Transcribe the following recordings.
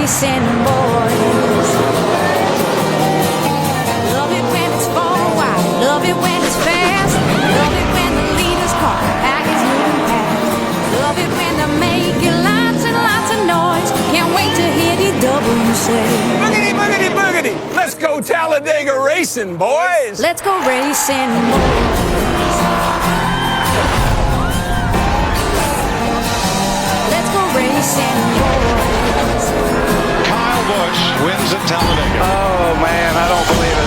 racing, boys. Love it when it's four wide, love it when it's fast, love it when the leader's car back is moving past. Love it when they make you lots and lots of noise. Can't wait to hear DW say, boogity, boogity, boogity. Let's go Talladega racing, boys. let's go racing, boys. Let's go racing, boys. Kyle Busch wins at Talladega. Oh, man, I don't believe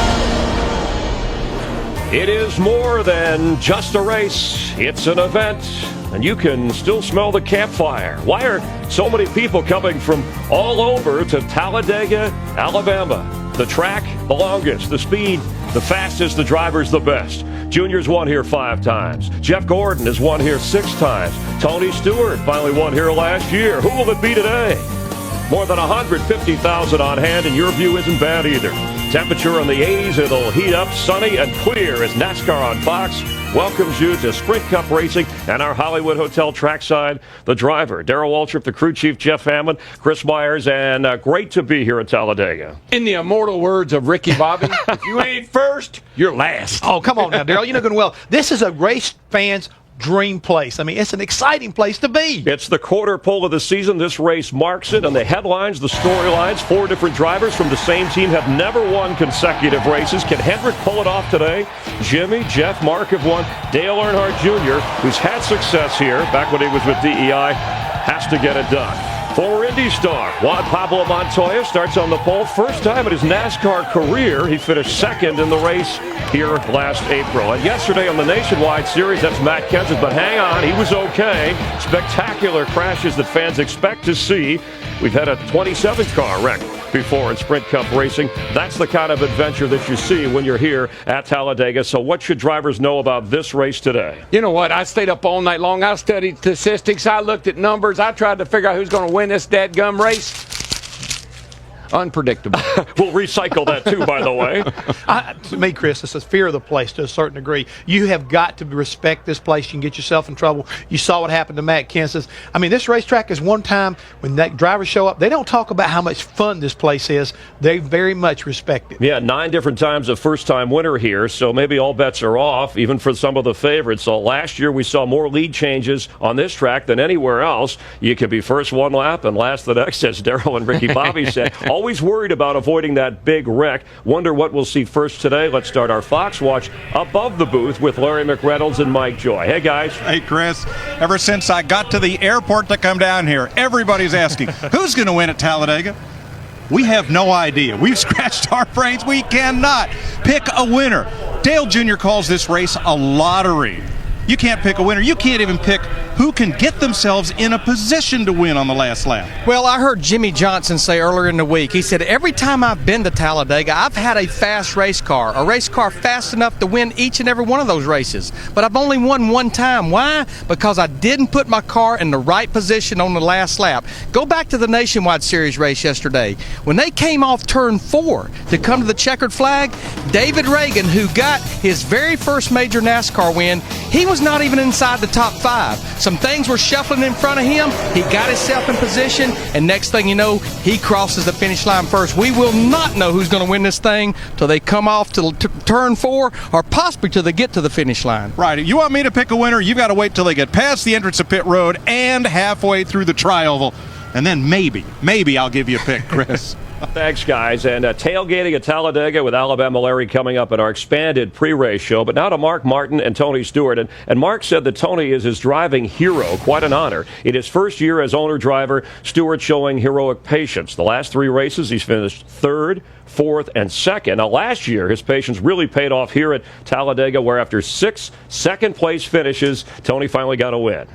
it. It is more than just a race. It's an event, and you can still smell the campfire. Why are so many people coming from all over to Talladega, Alabama? The track, the longest, the speed, the fastest, the drivers, the best. Junior's won here 5 times. Jeff Gordon has won here 6 times. Tony Stewart finally won here last year. Who will it be today? More than 150,000 on hand, and your view isn't bad either. Temperature in the 80s, it'll heat up, sunny and clear as NASCAR on Fox welcomes you to Sprint Cup Racing and our Hollywood Hotel trackside. The driver, Darrell Waltrip, the crew chief, Jeff Hammond, Chris Myers, and great to be here at Talladega. In the immortal words of Ricky Bobby, if you ain't first, you're last. Oh, come on now, Darrell. You know good and well. This is a race fan's dream place. I mean, it's an exciting place to be. It's the quarter pole of the season. This race marks it, and the headlines, the storylines, 4 different drivers from the same team have never won consecutive races. Can Hendrick pull it off today? Jimmy, Jeff, Mark have won. Dale Earnhardt Jr., who's had success here back when he was with DEI, has to get it done. Former Indy star Juan Pablo Montoya starts on the pole. First time in his NASCAR career. He finished second in the race here last April. And yesterday on the Nationwide Series, that's Matt Kenseth. But hang on, he was okay. Spectacular crashes that fans expect to see. We've had a 27-car wreck before in Sprint Cup racing. That's the kind of adventure that you see when you're here at Talladega. So what should drivers know about this race today? You know what? I stayed up all night long. I studied statistics. I looked at numbers. I tried to figure out who's going to win this dadgum race. Unpredictable. We'll recycle that too, by the way. To me, Chris, it's a fear of the place to a certain degree. You have got to respect this place. You can get yourself in trouble. You saw what happened to Matt Kenseth. I mean, this racetrack is one time when that drivers show up, they don't talk about how much fun this place is. They very much respect it. Yeah, 9 different times a first-time winner here, so maybe all bets are off, even for some of the favorites. So last year we saw more lead changes on this track than anywhere else. You could be first one lap and last the next, as Darrell and Ricky Bobby said. Always worried about avoiding that big wreck. Wonder what we'll see first today. Let's start our Fox Watch above the booth with Larry McReynolds and Mike Joy. Hey, guys. Hey, Chris. Ever since I got to the airport to come down here, everybody's asking, who's going to win at Talladega? We have no idea. We've scratched our brains. We cannot pick a winner. Dale Jr. calls this race a lottery. You can't pick a winner. You can't even pick who can get themselves in a position to win on the last lap. Well, I heard Jimmy Johnson say earlier in the week, he said, every time I've been to Talladega, I've had a fast race car, a race car fast enough to win each and every one of those races. But I've only won one time. Why? Because I didn't put my car in the right position on the last lap. Go back to the Nationwide Series race yesterday. When they came off turn 4 to come to the checkered flag, David Reagan, who got his very first major NASCAR win, he was not even inside the top 5. Some things were shuffling in front of him. He got himself in position, and next thing you know, he crosses the finish line first. We will not know who's going to win this thing till they come off to turn 4 or possibly till they get to the finish line. Right. You want me to pick a winner, you've got to wait till they get past the entrance of pit road and halfway through the tri-oval. And then maybe I'll give you a pick, Chris. Thanks, guys. And tailgating at Talladega with Alabama Larry coming up in our expanded pre-race show. But now to Mark Martin and Tony Stewart. And Mark said that Tony is his driving hero. Quite an honor. In his first year as owner-driver, Stewart showing heroic patience. The last 3 races, he's finished 3rd, 4th, and 2nd. Now, last year, his patience really paid off here at Talladega, where after 6 second-place finishes, Tony finally got a win.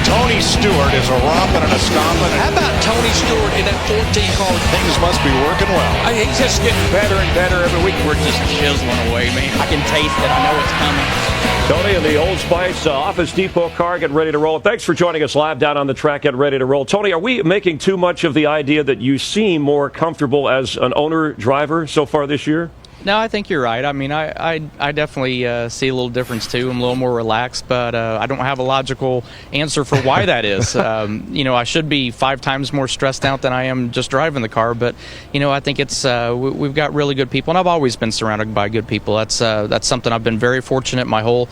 Tony Stewart is a romping and a stomping. How about Tony Stewart in that 14 car? Things must be working well. He's just getting better and better every week. We're just chiseling away, man. I can taste it. I know it's coming. Tony in the Old Spice Office Depot car getting ready to roll. Thanks for joining us live down on the track, getting ready to roll. Tony, are we making too much of the idea that you seem more comfortable as an owner-driver so far this year? No, I think you're right. I mean, I definitely see a little difference too. I'm a little more relaxed, but I don't have a logical answer for why that is. I should be 5 times more stressed out than I am just driving the car. But I think it's we've got really good people, and I've always been surrounded by good people. That's something I've been very fortunate my whole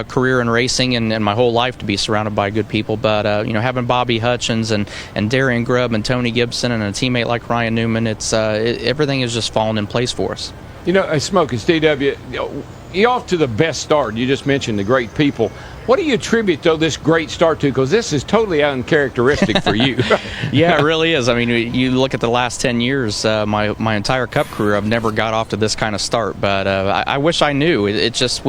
career in racing and my whole life to be surrounded by good people. But having Bobby Hutchins and Darian Grubb and Tony Gibson and a teammate like Ryan Newman, everything has just fallen in place for us. Smokey, DW, you're off to the best start. You just mentioned the great people. What do you attribute, though, this great start to? Because this is totally uncharacteristic for you. Yeah, it really is. I mean, you look at the last 10 years, my entire Cup career, I've never got off to this kind of start. But I wish I knew. It just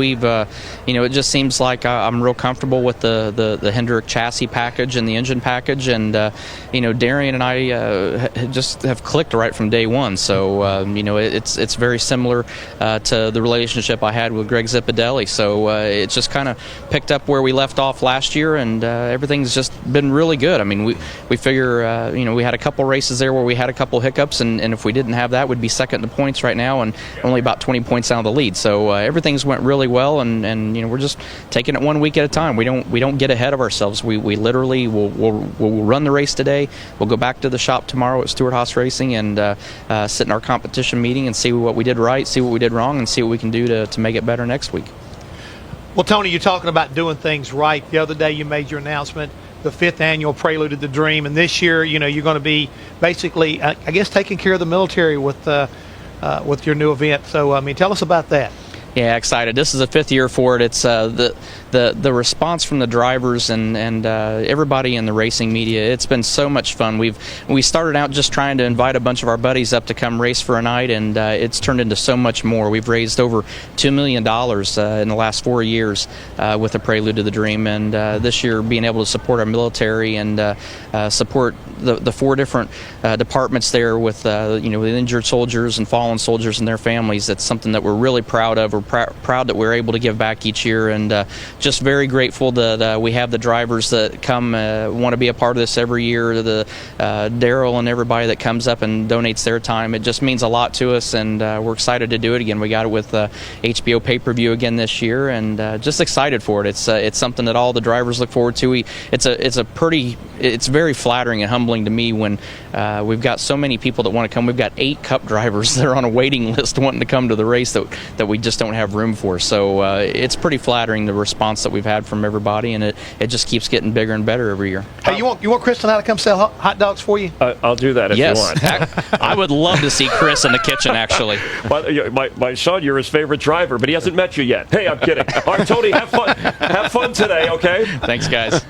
seems like I'm real comfortable with the Hendrick chassis package and the engine package, and Darian and I just have clicked right from day one. So it's very similar to the relationship I had with Greg Zipadelli. So it's just kind of picked up where we left off last year, and everything's just been really good. I mean, we figure we had a couple races there where we had a couple hiccups, and if we didn't have that, we'd be second in the points right now and only about 20 points out of the lead. So everything's went really well, and we're just taking it 1 week at a time. We don't get ahead of ourselves. We literally we'll run the race today. We'll go back to the shop tomorrow at Stewart-Haas Racing and sit in our competition meeting and see what we did right, see what we did wrong, and see what we can do to make it better next week. Well, Tony, you're talking about doing things right. The other day you made your announcement, the 5th annual Prelude to the Dream, and this year, you're going to be basically, I guess, taking care of the military with your new event. So, tell us about that. Yeah, excited. This is the 5th year for it. It's the response from the drivers and everybody in the racing media. It's been so much fun. We started out just trying to invite a bunch of our buddies up to come race for a night, and it's turned into so much more. We've raised over $2 million in the last 4 years with the Prelude to the Dream, and this year being able to support our military and support the 4 different departments there with with injured soldiers and fallen soldiers and their families. That's something that we're really proud of. We're proud that we're able to give back each year, and just very grateful that we have the drivers that come want to be a part of this every year. The Daryl and everybody that comes up and donates their time. It just means a lot to us, and we're excited to do it again. We got it with HBO pay-per-view again this year, and just excited for it. It's something that all the drivers look forward to. It's very flattering and humbling to me when we've got so many people that want to come. We've got 8 Cup drivers that are on a waiting list wanting to come to the race that we just don't have room for. So it's pretty flattering, the response that we've had from everybody, and it just keeps getting bigger and better every year. Hey, you want Chris and I to come sell hot dogs for you? I'll do that if you want. I would love to see Chris in the kitchen, actually. My son, you're his favorite driver, but he hasn't met you yet. Hey, I'm kidding. All right, Tony, have fun. Have fun today, okay? Thanks, guys.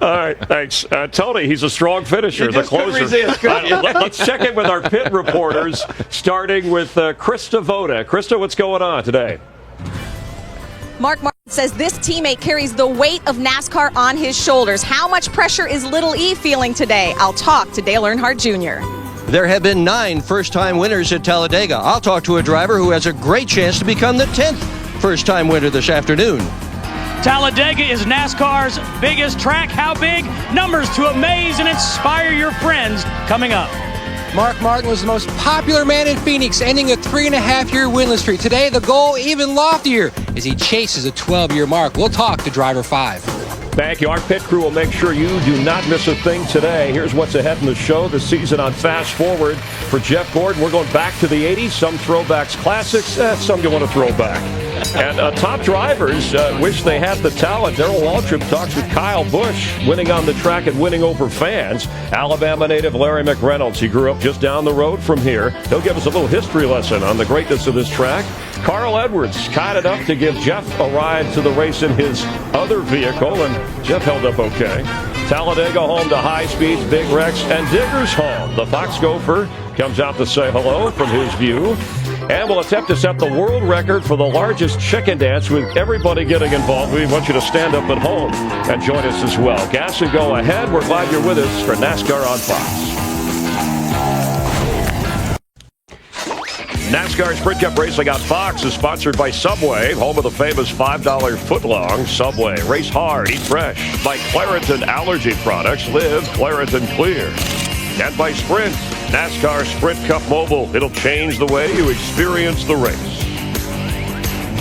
All right, thanks. Tony, he's a strong finisher, the closer. Let's check in with our pit reporters, starting with Krista Voda. Krista, what's going on today? Mark Martin says this teammate carries the weight of NASCAR on his shoulders. How much pressure is Little E feeling today? I'll talk to Dale Earnhardt Jr. There have been 9 first-time winners at Talladega. I'll talk to a driver who has a great chance to become the 10th first-time winner this afternoon. Talladega is NASCAR's biggest track. How big? Numbers to amaze and inspire your friends coming up. Mark Martin was the most popular man in Phoenix, ending a 3.5-year winless streak. Today, the goal even loftier as he chases a 12-year mark. We'll talk to driver 5. Thank you. Our pit crew will make sure you do not miss a thing today. Here's what's ahead in the show this season on Fast Forward. For Jeff Gordon, we're going back to the 80s, some throwbacks, classics, some you want to throw back. And top drivers wish they had the talent. Darrell Waltrip talks with Kyle Busch, winning on the track and winning over fans. Alabama native Larry McReynolds, he grew up just down the road from here. He'll give us a little history lesson on the greatness of this track. Carl Edwards, kind enough to give Jeff a ride to the race in his other vehicle, and Jeff held up okay. Talladega home to High Speeds, Big Rex, and Diggers home. The Fox Gopher comes out to say hello from his view. And we'll attempt to set the world record for the largest chicken dance with everybody getting involved. We want you to stand up at home and join us as well. Gas and go ahead. We're glad you're with us for NASCAR on Fox. NASCAR Sprint Cup Racing on Fox is sponsored by Subway, home of the famous $5 footlong. Subway, race hard, eat fresh. By Claritin Allergy Products, live Claritin Clear. And by Sprint, NASCAR Sprint Cup Mobile. It'll change the way you experience the race.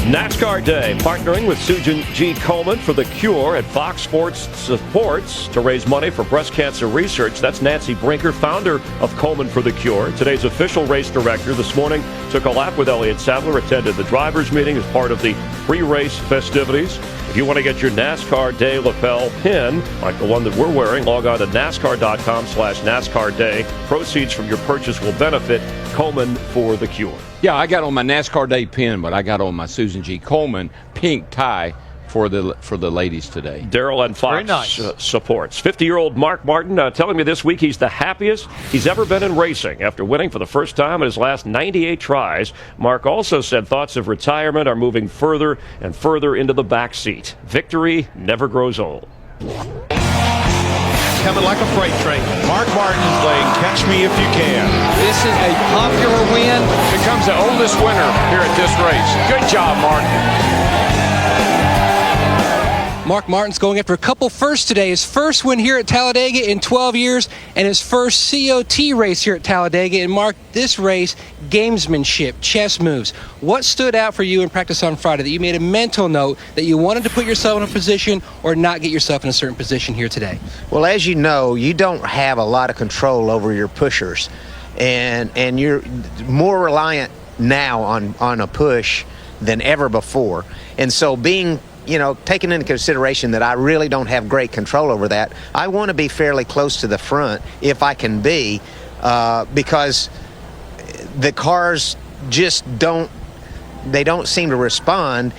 NASCAR Day, partnering with Susan G. Komen for the Cure at Fox Sports Supports to raise money for breast cancer research. That's Nancy Brinker, founder of Komen for the Cure. Today's official race director this morning took a lap with Elliott Sadler, attended the drivers' meeting as part of the pre-race festivities. If you want to get your NASCAR Day lapel pin, like the one that we're wearing, log on to NASCAR.com/NASCAR Day. Proceeds from your purchase will benefit Komen for the Cure. Yeah, I got on my NASCAR Day pin, but I got on my Susan G. Komen pink tie for the ladies today. Daryl and Fox supports. 50-year-old Mark Martin telling me this week he's the happiest he's ever been in racing after winning for the first time in his last 98 tries. Mark also said thoughts of retirement are moving further and further into the back seat. Victory never grows old. Coming like a freight train. Mark Martin playing Catch Me If You Can. This is a popular win. Becomes the oldest winner here at this race. Good job, Mark. Mark Martin's going after a couple firsts today. His first win here at Talladega in 12 years and his first COT race here at Talladega. And Mark, this race, gamesmanship, chess moves. What stood out for you in practice on Friday that you made a mental note that you wanted to put yourself in a position or not get yourself in a certain position here today? Well, as you know, you don't have a lot of control over your pushers. And you're more reliant now on a push than ever before. And so taking into consideration that I really don't have great control over that, I want to be fairly close to the front if I can be, because the cars just don't seem to respond.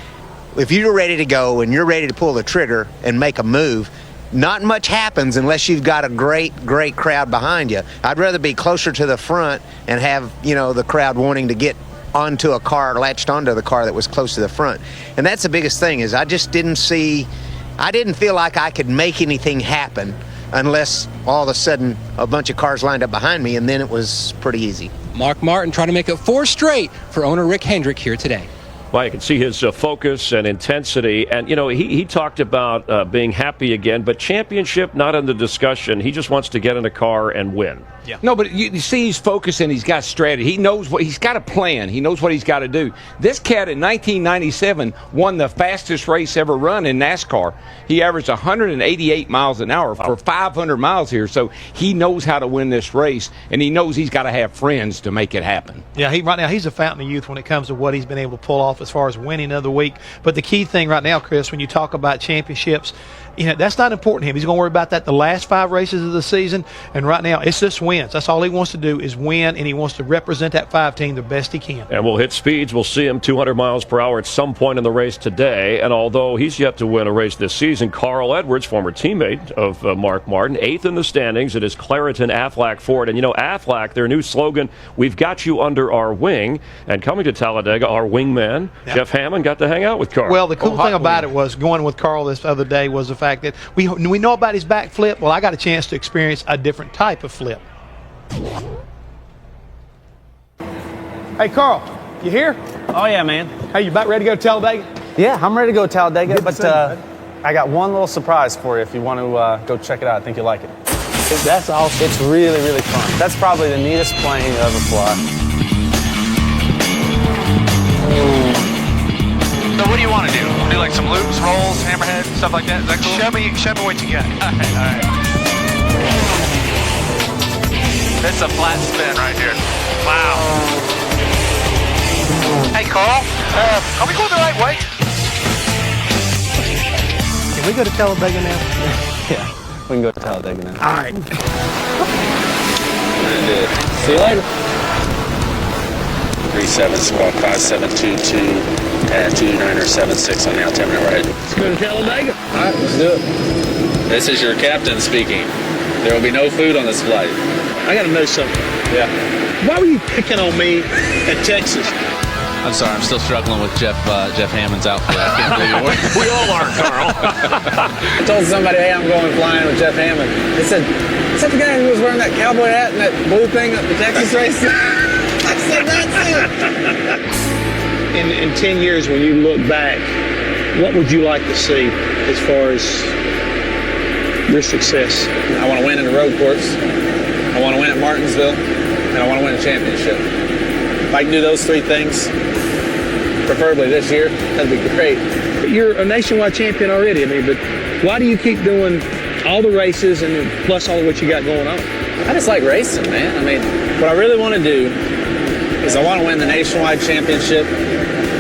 If you're ready to go and you're ready to pull the trigger and make a move, not much happens unless you've got a great crowd behind you. I'd rather be closer to the front and have, the crowd wanting to get onto a car, latched onto the car that was close to the front. And that's the biggest thing, is I didn't feel like I could make anything happen unless all of a sudden a bunch of cars lined up behind me, and then it was pretty easy. Mark Martin trying to make it 4 straight for owner Rick Hendrick here today. Well, you can see his focus and intensity. And, he talked about being happy again, but championship not in the discussion. He just wants to get in a car and win. Yeah. No, but you see he's focused and he's got strategy. He knows he's got a plan. He knows what he's got to do. This cat in 1997 won the fastest race ever run in NASCAR. He averaged 188 miles an hour for 500 miles here. So he knows how to win this race, and he knows he's got to have friends to make it happen. Yeah, right now he's a fountain of youth when it comes to what he's been able to pull off as far as winning of the week. But the key thing right now, Chris, when you talk about championships, that's not important to him. He's going to worry about that the last 5 races of the season. And right now, it's just wins. That's all he wants to do is win, and he wants to represent that 5 team the best he can. And we'll hit speeds. We'll see him 200 miles per hour at some point in the race today. And although he's yet to win a race this season, Carl Edwards, former teammate of Mark Martin, 8th in the standings at his Claritin Aflac Ford. And, Aflac, their new slogan, "We've got you under our wing." And coming to Talladega, our wingman, Jeff Hammond, got to hang out with Carl. Well, the cool thing about it was going with Carl this other day was the fact that we know about his back flip. Well, I got a chance to experience a different type of flip. Hey, Carl, you here? Oh, yeah, man. Hey, you about ready to go to Talladega? Yeah, I'm ready to go to Talladega, but I got one little surprise for you if you want to go check it out. I think you'll like it. That's awesome. It's really, really fun. That's probably the neatest plane you ever fly. So what do you want to do? Do like some loops, rolls, hammerhead, stuff like that? Is that cool? Show me what you got. All right. That's a flat spin right here. Wow. Hey, Carl, are we going the right way? Can we go to Talladega now? Yeah, we can go to Talladega now. All right. See you later. 37 squawk 5722 at 2976 on the altimeter right. Let's go to Talladega. All right, let's do it. This is your captain speaking. There will be no food on this flight. I got to know something. Yeah. Why were you picking on me at Texas? I'm sorry, I'm still struggling with Jeff Hammond's outfit. I can't believe it. We all are, Carl. I told somebody, hey, I'm going flying with Jeff Hammond. They said, is that the guy who was wearing that cowboy hat and that blue thing at the Texas race? I said, that's it. In 10 years, when you look back, what would you like to see as far as your success? I want to win in the road course. I want to win at Martinsville. and I want to win a championship. If I can do those three things, preferably this year, that'd be great. You're a nationwide champion already. I mean, but why do you keep doing all the races and plus all of what you got going on? I just like racing, man. I mean, what I really want to do is I want to win the nationwide championship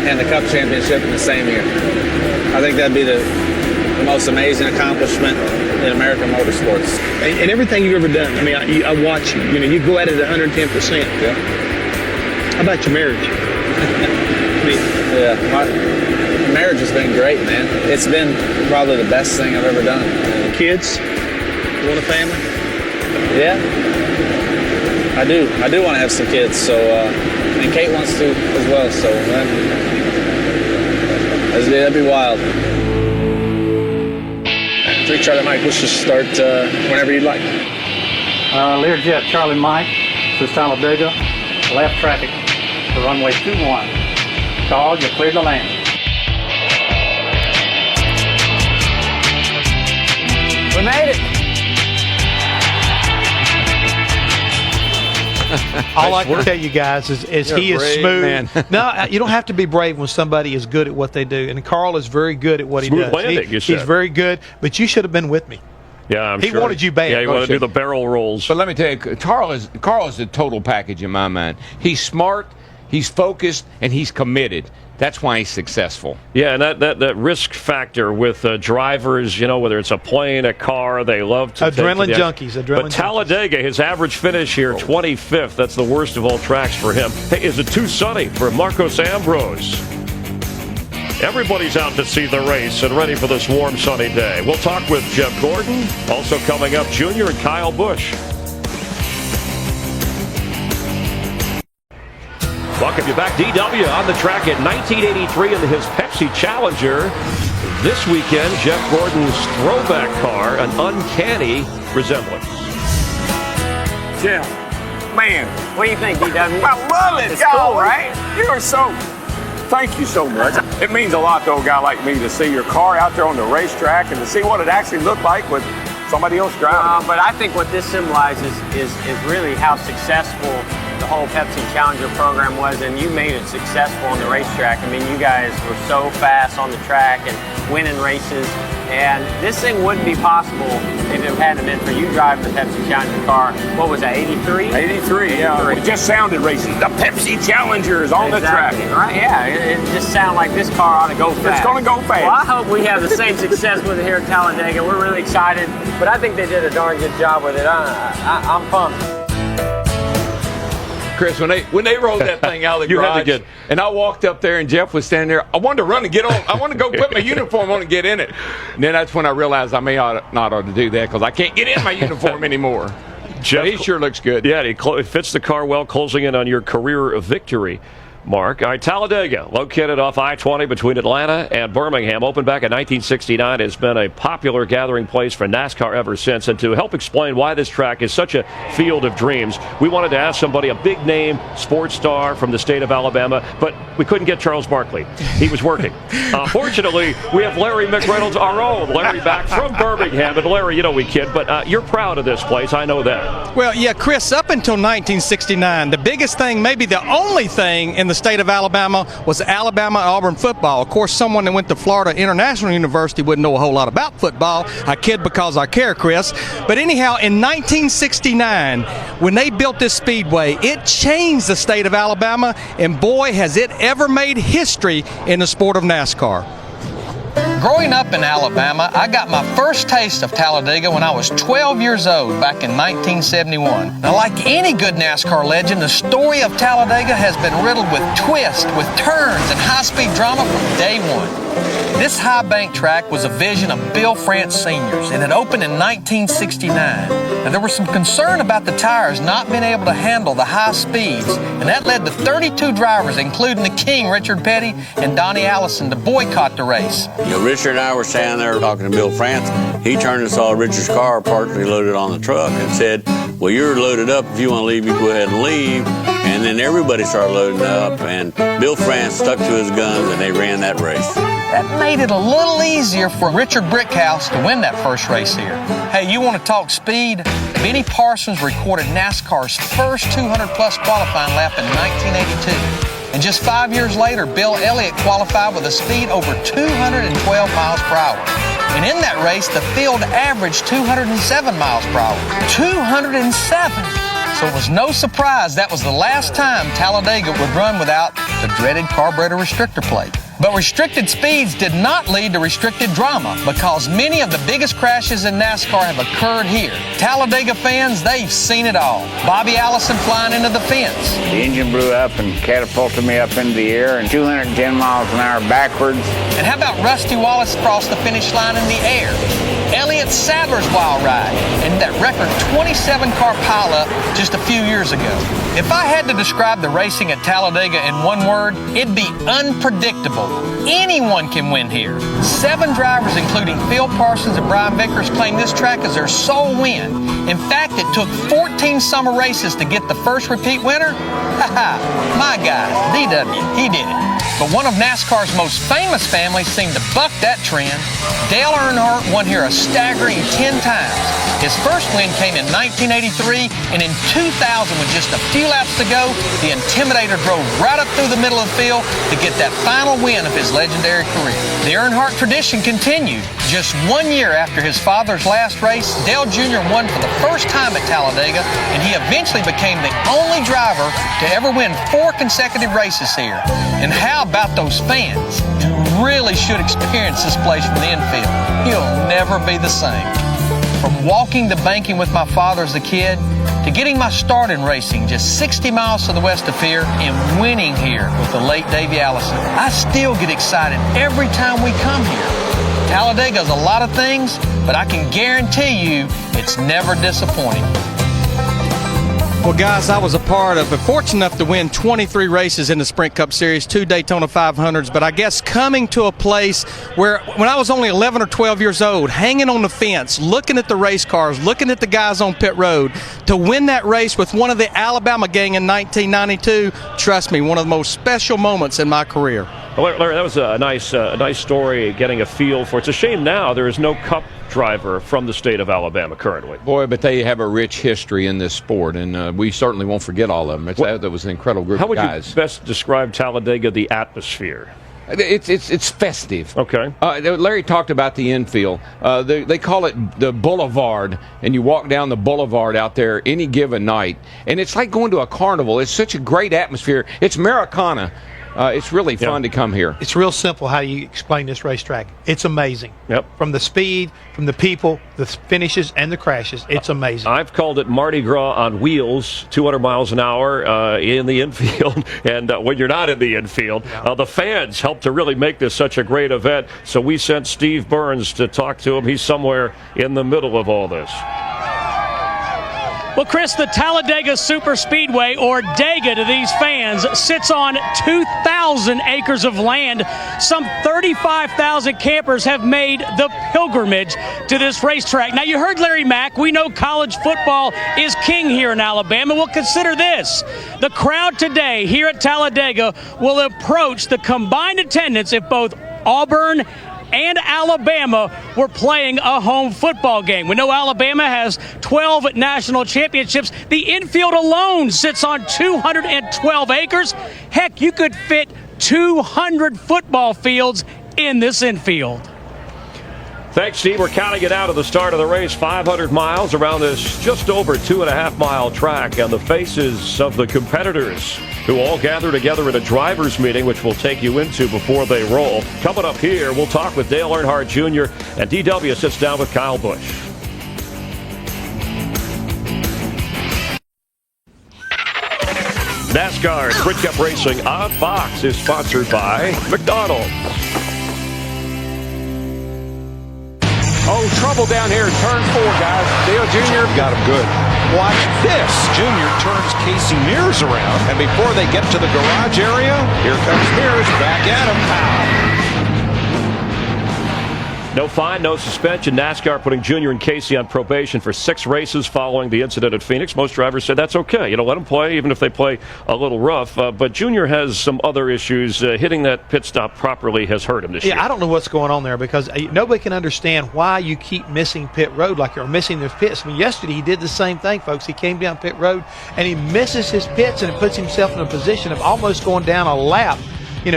and the Cup championship in the same year. I think that'd be the most amazing accomplishment in American motorsports. And everything you've ever done, I mean, I watch you. You know, you go at it 110%. Yeah. How about your marriage? Yeah, my marriage has been great, man. It's been probably the best thing I've ever done. Kids? You want a family? Yeah, I do. I do want to have some kids. So, and Kate wants to as well. So that'd be wild. 3 Charlie Mike, let's just start whenever you'd like. Learjet Charlie Mike to Talladega, left traffic to runway 21. Carl, you cleared the landing. We made it. All I can tell you guys is he is brave, smooth. man. No, you don't have to be brave when somebody is good at what they do. And Carl is very good at what he Smooth does. landing, you said. He's very good, but you should have been with me. Yeah, I'm He sure. wanted you bad. Yeah, he wanted to do the barrel rolls. But let me tell you, Carl is a total package in my mind. He's smart, he's focused, and he's committed. That's why he's successful. Yeah, and that risk factor with drivers, you know, whether it's a plane, a car, they love to Adrenaline take junkies. But Talladega, his average finish here, 25th. That's the worst of all tracks for him. Hey, is it too sunny for Marcos Ambrose? Everybody's out to see the race and ready for this warm, sunny day. We'll talk with Jeff Gordon. Also coming up, Junior and Kyle Busch. Welcome you back. DW on the track in 1983 in his Pepsi Challenger. This weekend, Jeff Gordon's throwback car, an uncanny resemblance. Jeff, man, What do you think, DW? I love it. It's Y'all, cool, right? You are so. Thank you so much. It means a lot to a guy like me to see your car out there on the racetrack and to see what it actually looked like with somebody else driving it. But I think what this symbolizes is really how successful the whole Pepsi Challenger program was, and you made it successful on the racetrack. I mean, you guys were so fast on the track and winning races, and this thing wouldn't be possible if it hadn't been for you driving the Pepsi Challenger car. What was that, 83? 83, yeah. It just sounded racing. The Pepsi Challenger is on the track. Right, yeah. It just sounded like this car ought to go fast. It's going to go fast. Well, I hope we have the same success with it here at Talladega. We're really excited, but I think they did a darn good job with it. I'm pumped. Chris, when they rolled that thing out of the You had garage, to get- and I walked up there and Jeff was standing there, I wanted to run and get on. I wanted to go put my uniform on and get in it. And then that's when I realized I may not ought to do that because I can't get in my uniform anymore. Jeff, but he sure looks good. Yeah, he fits the car well, closing in on your career victory, Mark. All right, Talladega, located off I-20 between Atlanta and Birmingham, opened back in 1969, has been a popular gathering place for NASCAR ever since. And to help explain why this track is such a field of dreams, we wanted to ask somebody, a big-name sports star from the state of Alabama, but we couldn't get Charles Barkley. He was working. Fortunately, we have Larry McReynolds, our own Larry, back from Birmingham. And Larry, you know we kid, but you're proud of this place. I know that. Well, yeah, Chris, up until 1969, the biggest thing, maybe the only thing in the state of Alabama was Alabama-Auburn football. Of course, someone that went to Florida International University wouldn't know a whole lot about football. I kid because I care, Chris. But anyhow, in 1969, when they built this speedway, it changed the state of Alabama, and boy, has it ever made history in the sport of NASCAR. Growing up in Alabama, I got my first taste of Talladega when I was 12 years old back in 1971. Now, like any good NASCAR legend, the story of Talladega has been riddled with twists, with turns, and high-speed drama from day one. This high bank track was a vision of Bill France Sr.'s. It had opened in 1969. Now, there was some concern about the tires not being able to handle the high speeds, and that led to 32 drivers, including the king, Richard Petty, and Donnie Allison, to boycott the race. You know, Richard and I were standing there talking to Bill France. He turned and saw Richard's car partially loaded on the truck and said, well, you're loaded up. If you want to leave, you go ahead and leave. And then everybody started loading up, and Bill France stuck to his guns, and they ran that race. That made it a little easier for Richard Brickhouse to win that first race here. Hey, you want to talk speed? Benny Parsons recorded NASCAR's first 200-plus qualifying lap in 1982. And just 5 years later, Bill Elliott qualified with a speed over 212 miles per hour. And in that race, the field averaged 207 miles per hour. 207! So it was no surprise that was the last time Talladega would run without the dreaded carburetor restrictor plate. But restricted speeds did not lead to restricted drama because many of the biggest crashes in NASCAR have occurred here. Talladega fans, they've seen it all. Bobby Allison flying into the fence. The engine blew up and catapulted me up into the air and 210 miles an hour backwards. And how about Rusty Wallace across the finish line in the air? Elliott Sadler's wild ride and that record 27-car pileup just a few years ago. If I had to describe the racing at Talladega in one word, it'd be unpredictable. Anyone can win here. 7 drivers, including Phil Parsons and Brian Vickers, claim this track as their sole win. In fact, it took 14 summer races to get the first repeat winner. My guy, DW, he did it. But one of NASCAR's most famous families seemed to buck that trend. Dale Earnhardt won here a staggering 10 times. His first win came in 1983, and in 2000, with just a few laps to go, the Intimidator drove right up through the middle of the field to get that final win of his legendary career. The Earnhardt tradition continued. Just 1 year after his father's last race, Dale Jr. won for the first time at Talladega, and he eventually became the only driver to ever win 4 consecutive races here. And how about those fans? You really should experience this place from the infield. You'll never be the same. From walking to banking with my father as a kid, to getting my start in racing just 60 miles to the west of here and winning here with the late Davey Allison, I still get excited every time we come here. Talladega is a lot of things, but I can guarantee you it's never disappointing. Well, guys, I was a part of, fortunate enough to win 23 races in the Sprint Cup Series, 2 Daytona 500s, but I guess coming to a place where, when I was only 11 or 12 years old, hanging on the fence, looking at the race cars, looking at the guys on pit road, to win that race with one of the Alabama gang in 1992, trust me, one of the most special moments in my career. Well, Larry, that was a nice story, getting a feel for it. It's a shame now there is no Cup driver from the state of Alabama currently. Boy, but they have a rich history in this sport, and we certainly won't forget all of them. That was an incredible group of guys. How would you best describe Talladega, the atmosphere? It's festive. Okay. Larry talked about the infield. They call it the boulevard, and you walk down the boulevard out there any given night, and it's like going to a carnival. It's such a great atmosphere. It's Americana. It's really fun to come here. It's real simple how you explain this racetrack. It's amazing. Yep. From the speed, from the people, the finishes, and the crashes, it's amazing. I've called it Mardi Gras on wheels, 200 miles an hour in the infield. And when you're not in the infield, the fans help to really make this such a great event. So we sent Steve Burns to talk to him. He's somewhere in the middle of all this. Well, Chris, the Talladega Super Speedway, or DEGA to these fans, sits on 2,000 acres of land. Some 35,000 campers have made the pilgrimage to this racetrack. Now, you heard Larry Mack. We know college football is king here in Alabama. Well, consider this. The crowd today here at Talladega will approach the combined attendance if both Auburn and Alabama were playing a home football game. We know Alabama has 12 national championships. The infield alone sits on 212 acres. Heck, you could fit 200 football fields in this infield. Thanks, Steve. We're counting it out of the start of the race. 500 miles around this just over 2.5-mile track, and the faces of the competitors who all gather together at a driver's meeting, which we'll take you into before they roll. Coming up here, we'll talk with Dale Earnhardt Jr., and DW sits down with Kyle Busch. NASCAR Sprint Cup Racing on Fox is sponsored by McDonald's. Oh, trouble down here in turn 4, guys. Dale Jr. got him good. Watch this. Junior turns Casey Mears around, and before they get to the garage area, here comes Mears back at him. No fine, no suspension. NASCAR putting Junior and Casey on probation for 6 races following the incident at Phoenix. Most drivers said that's okay. Let them play, even if they play a little rough. But Junior has some other issues. Hitting that pit stop properly has hurt him this year. Yeah, I don't know what's going on there because nobody can understand why you keep missing pit road like you're missing those pits. I mean, yesterday he did the same thing, folks. He came down pit road and he misses his pits and it puts himself in a position of almost going down a lap.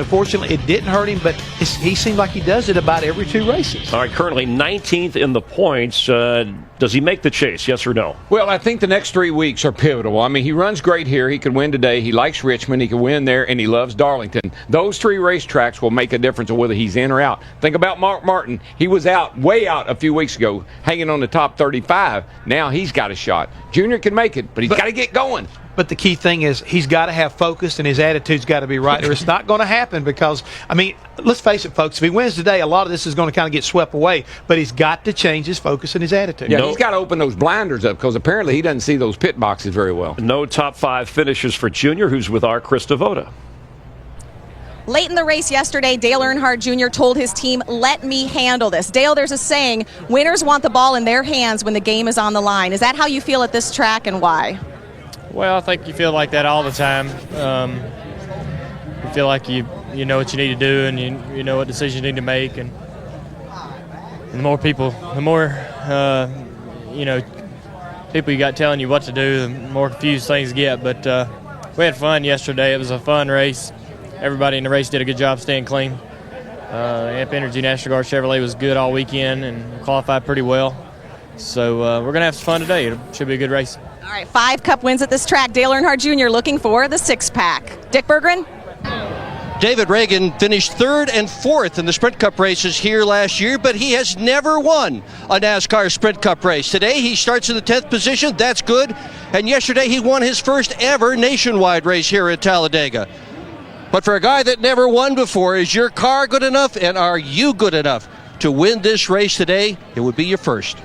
Fortunately, it didn't hurt him, but he seemed like he does it about every 2 races. All right, currently 19th in the points. Does he make the chase, yes or no? Well, I think the next 3 weeks are pivotal. I mean, he runs great here. He could win today. He likes Richmond. He can win there, and he loves Darlington. Those 3 racetracks will make a difference of whether he's in or out. Think about Mark Martin. He was way out a few weeks ago, hanging on the top 35. Now he's got a shot. Junior can make it, but he's got to get going. But the key thing is he's got to have focus and his attitude's got to be right, or it's not going to happen because, I mean, let's face it, folks, if he wins today, a lot of this is going to kind of get swept away, but he's got to change his focus and his attitude. Yeah, he's got to open those blinders up because apparently he doesn't see those pit boxes very well. No top 5 finishes for Junior, who's with our Chris Devoda. Late in the race yesterday, Dale Earnhardt Jr. told his team, "Let me handle this." Dale, there's a saying, winners want the ball in their hands when the game is on the line. Is that how you feel at this track and why? Well, I think you feel like that all the time. You feel like you know what you need to do and you know what decisions you need to make. And the more people, people you got telling you what to do, the more confused things get. But we had fun yesterday. It was a fun race. Everybody in the race did a good job staying clean. Amp Energy National Guard Chevrolet was good all weekend and qualified pretty well. So we're going to have some fun today. It should be a good race. All right, 5 Cup wins at this track. Dale Earnhardt Jr. looking for the 6-pack. Dick Berggren? David Reagan finished 3rd and 4th in the Sprint Cup races here last year, but he has never won a NASCAR Sprint Cup race. Today he starts in the 10th position. That's good. And yesterday he won his first ever nationwide race here at Talladega. But for a guy that never won before, is your car good enough and are you good enough to win this race today? It would be your first.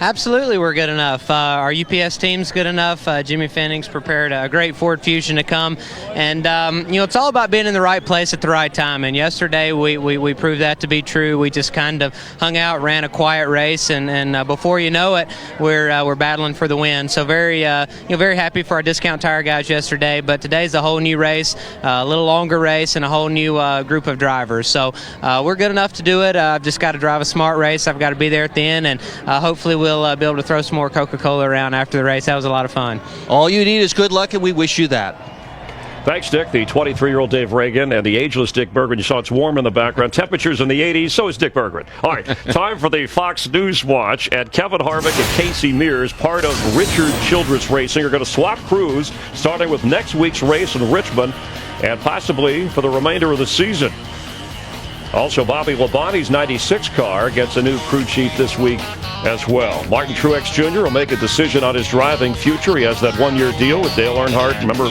Absolutely, we're good enough. Our UPS team's good enough. Jimmy Fenning's prepared a great Ford Fusion to come. And, it's all about being in the right place at the right time. And yesterday we proved that to be true. We just kind of hung out, ran a quiet race, and before you know it, we're battling for the win. So very happy for our Discount Tire guys yesterday. But today's a whole new race, a little longer race, and a whole new group of drivers. So we're good enough to do it. I've just got to drive a smart race. I've got to be there at the end, and hopefully we'll be able to throw some more Coca-Cola around after the race. That was a lot of fun. All you need is good luck, and we wish you that. Thanks, Dick. The 23-year-old Dave Reagan and the ageless Dick Berggren. You saw it's warm in the background. Temperatures in the 80s. So is Dick Berggren. All right, time for the Fox News Watch. And Kevin Harvick and Casey Mears, part of Richard Childress Racing, are going to swap crews starting with next week's race in Richmond and possibly for the remainder of the season. Also, Bobby Labonte's 96 car gets a new crew chief this week as well. Martin Truex Jr. will make a decision on his driving future. He has that 1-year deal with Dale Earnhardt. Remember,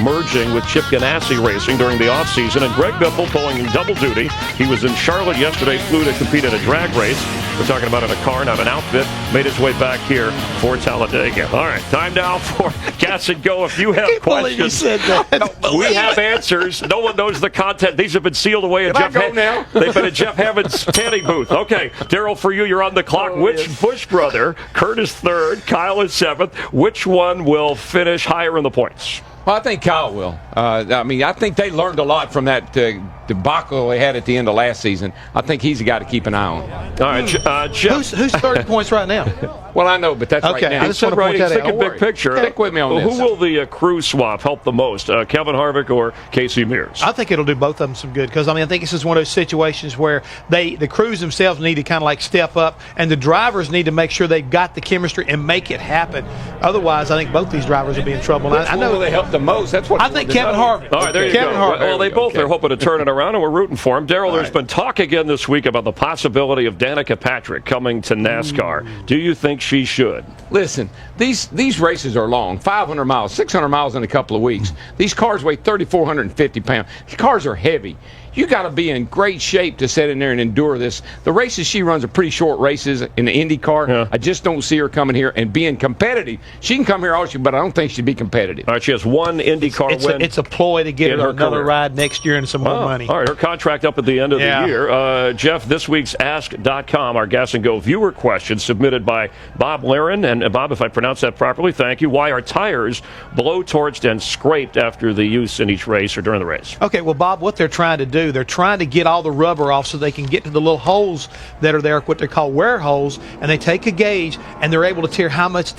merging with Chip Ganassi Racing during the offseason. And Greg Biffle pulling double duty. He was in Charlotte yesterday, flew to compete in a drag race. We're talking about in a car, not an outfit. Made his way back here for Talladega. All right, time now for Gas and Go. If you have questions, you said that. we have answers. No one knows the content. These have been sealed away in Can I go now? They've been in Jeff Hammond's tanning booth. Okay, Daryl, for you, you're on the clock. Which Busch brother, Kurt is 3rd, Kyle is 7th. Which one will finish higher in the points? Well, I think Kyle will. I think they learned a lot from that debacle they had at the end of last season. I think he's the guy to keep an eye on. All right, Jeff. Who's 30 points right now? Well, I know, but that's okay, right now. I just want to point he's that out. thinking big picture. Stick with me on this. Who will the crew swap help the most, Kevin Harvick or Casey Mears? I think it'll do both of them some good because, I think this is one of those situations where the crews themselves need to kind of like step up and the drivers need to make sure they've got the chemistry and make it happen. Otherwise, I think both these drivers will be in trouble. I know they help the most. That's what I think Kevin Harvick. All right, there you Kevin go. Harvick. Well, they both are hoping to turn it around, and we're rooting for him. Daryl, there's been talk again this week about the possibility of Danica Patrick coming to NASCAR. Do you think she should? Listen, these races are long, 500 miles, 600 miles in a couple of weeks. These cars weigh 3,450 pounds. These cars are heavy. you got to be in great shape to sit in there and endure this. The races she runs are pretty short races in the IndyCar. Yeah. I just don't see her coming here and being competitive. She can come here all she, but I don't think she'd be competitive. All right, she has one IndyCar win. It's a ploy to get in her her another career. ride next year and some more money. All right, her contract up at the end of the year. Jeff, this week's Ask.com, our Gas and Go viewer question submitted by Bob Laren. And Bob, if I pronounced that properly, thank you. Why are tires blow-torched and scraped after the use in each race or during the race? Okay, well, Bob, what they're trying to do, they're trying to get all the rubber off so they can get to the little holes that are there, what they call wear holes, and they take a gauge and they're able to tell how much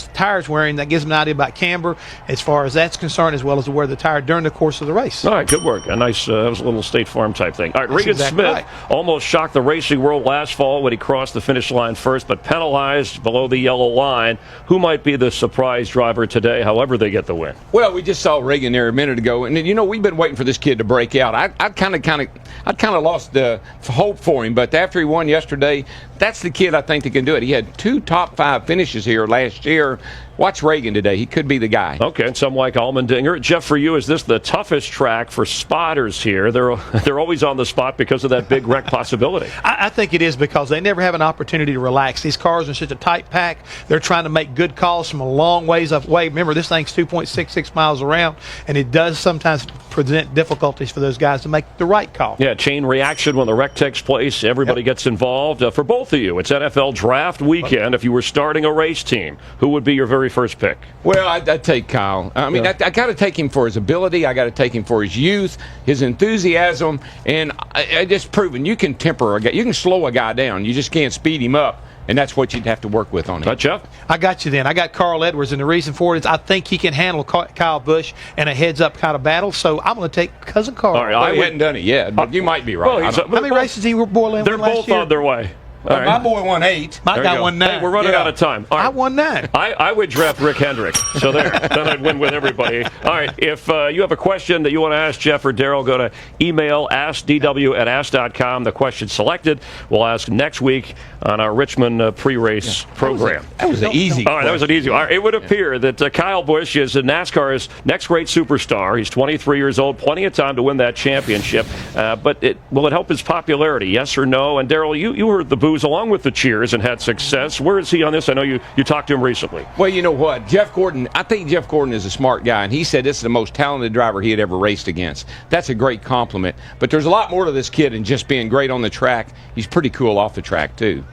the tire's wearing. That gives them an idea about camber as far as that's concerned, as well as to wear the tire during the course of the race. All right, good work. A nice, that was a little State Farm type thing. All right, That's Regan exactly Smith right. almost shocked the racing world last fall when he crossed the finish line first, but penalized below the yellow line. Who might be the surprise driver today, however they get the win? Well, we just saw Reagan there a minute ago, and you know we've been waiting for this kid to break out. I'd kind of lost the hope for him, but after he won yesterday, that's the kid I think that can do it. He had 2 top 5 finishes here last year. Watch Reagan today. He could be the guy. Okay, and some like Allmendinger. Jeff, for you, is this the toughest track for spotters here? They're always on the spot because of that big wreck possibility. I think it is because they never have an opportunity to relax. These cars are in such a tight pack. They're trying to make good calls from a long ways away. Remember, this thing's 2.66 miles around, and it does sometimes present difficulties for those guys to make the right call. Yeah, chain reaction when the wreck takes place. Everybody gets involved. For both of you, it's NFL Draft Weekend. If you were starting a race team, who would be your very first pick? Well, I'd take Kyle. I mean, I got to take him for his ability. I got to take him for his youth, his enthusiasm, and I just proven you can temper a guy. You can slow a guy down. You just can't speed him up. And that's what you'd have to work with on him. Jeff? I got you then. I got Carl Edwards, and the reason for it is I think he can handle Kyle Busch in a heads-up kind of battle, so I'm going to take Cousin Carl. All right, I hadn't done it yet, but you might be right. How many races did he Borland They're win last both year? on their way. Well, my boy won 8. My guy won 9. Hey, we're running out of time. All right. I won 9. I would draft Rick Hendrick. So there. Then I'd win with everybody. All right. If you have a question that you want to ask Jeff or Daryl, go to email askdw@ask.com. The question selected we'll ask next week on our Richmond pre-race program. That was an easy All right, that was an easy one. All right, it would appear that Kyle Busch is NASCAR's next great superstar. He's 23 years old, plenty of time to win that championship. But will it help his popularity, yes or no? And Daryl, you heard the boos along with the cheers and had success. Where is he on this? I know you talked to him recently. Well, you know what? I think Jeff Gordon is a smart guy, and he said this is the most talented driver he had ever raced against. That's a great compliment. But there's a lot more to this kid than just being great on the track. He's pretty cool off the track, too.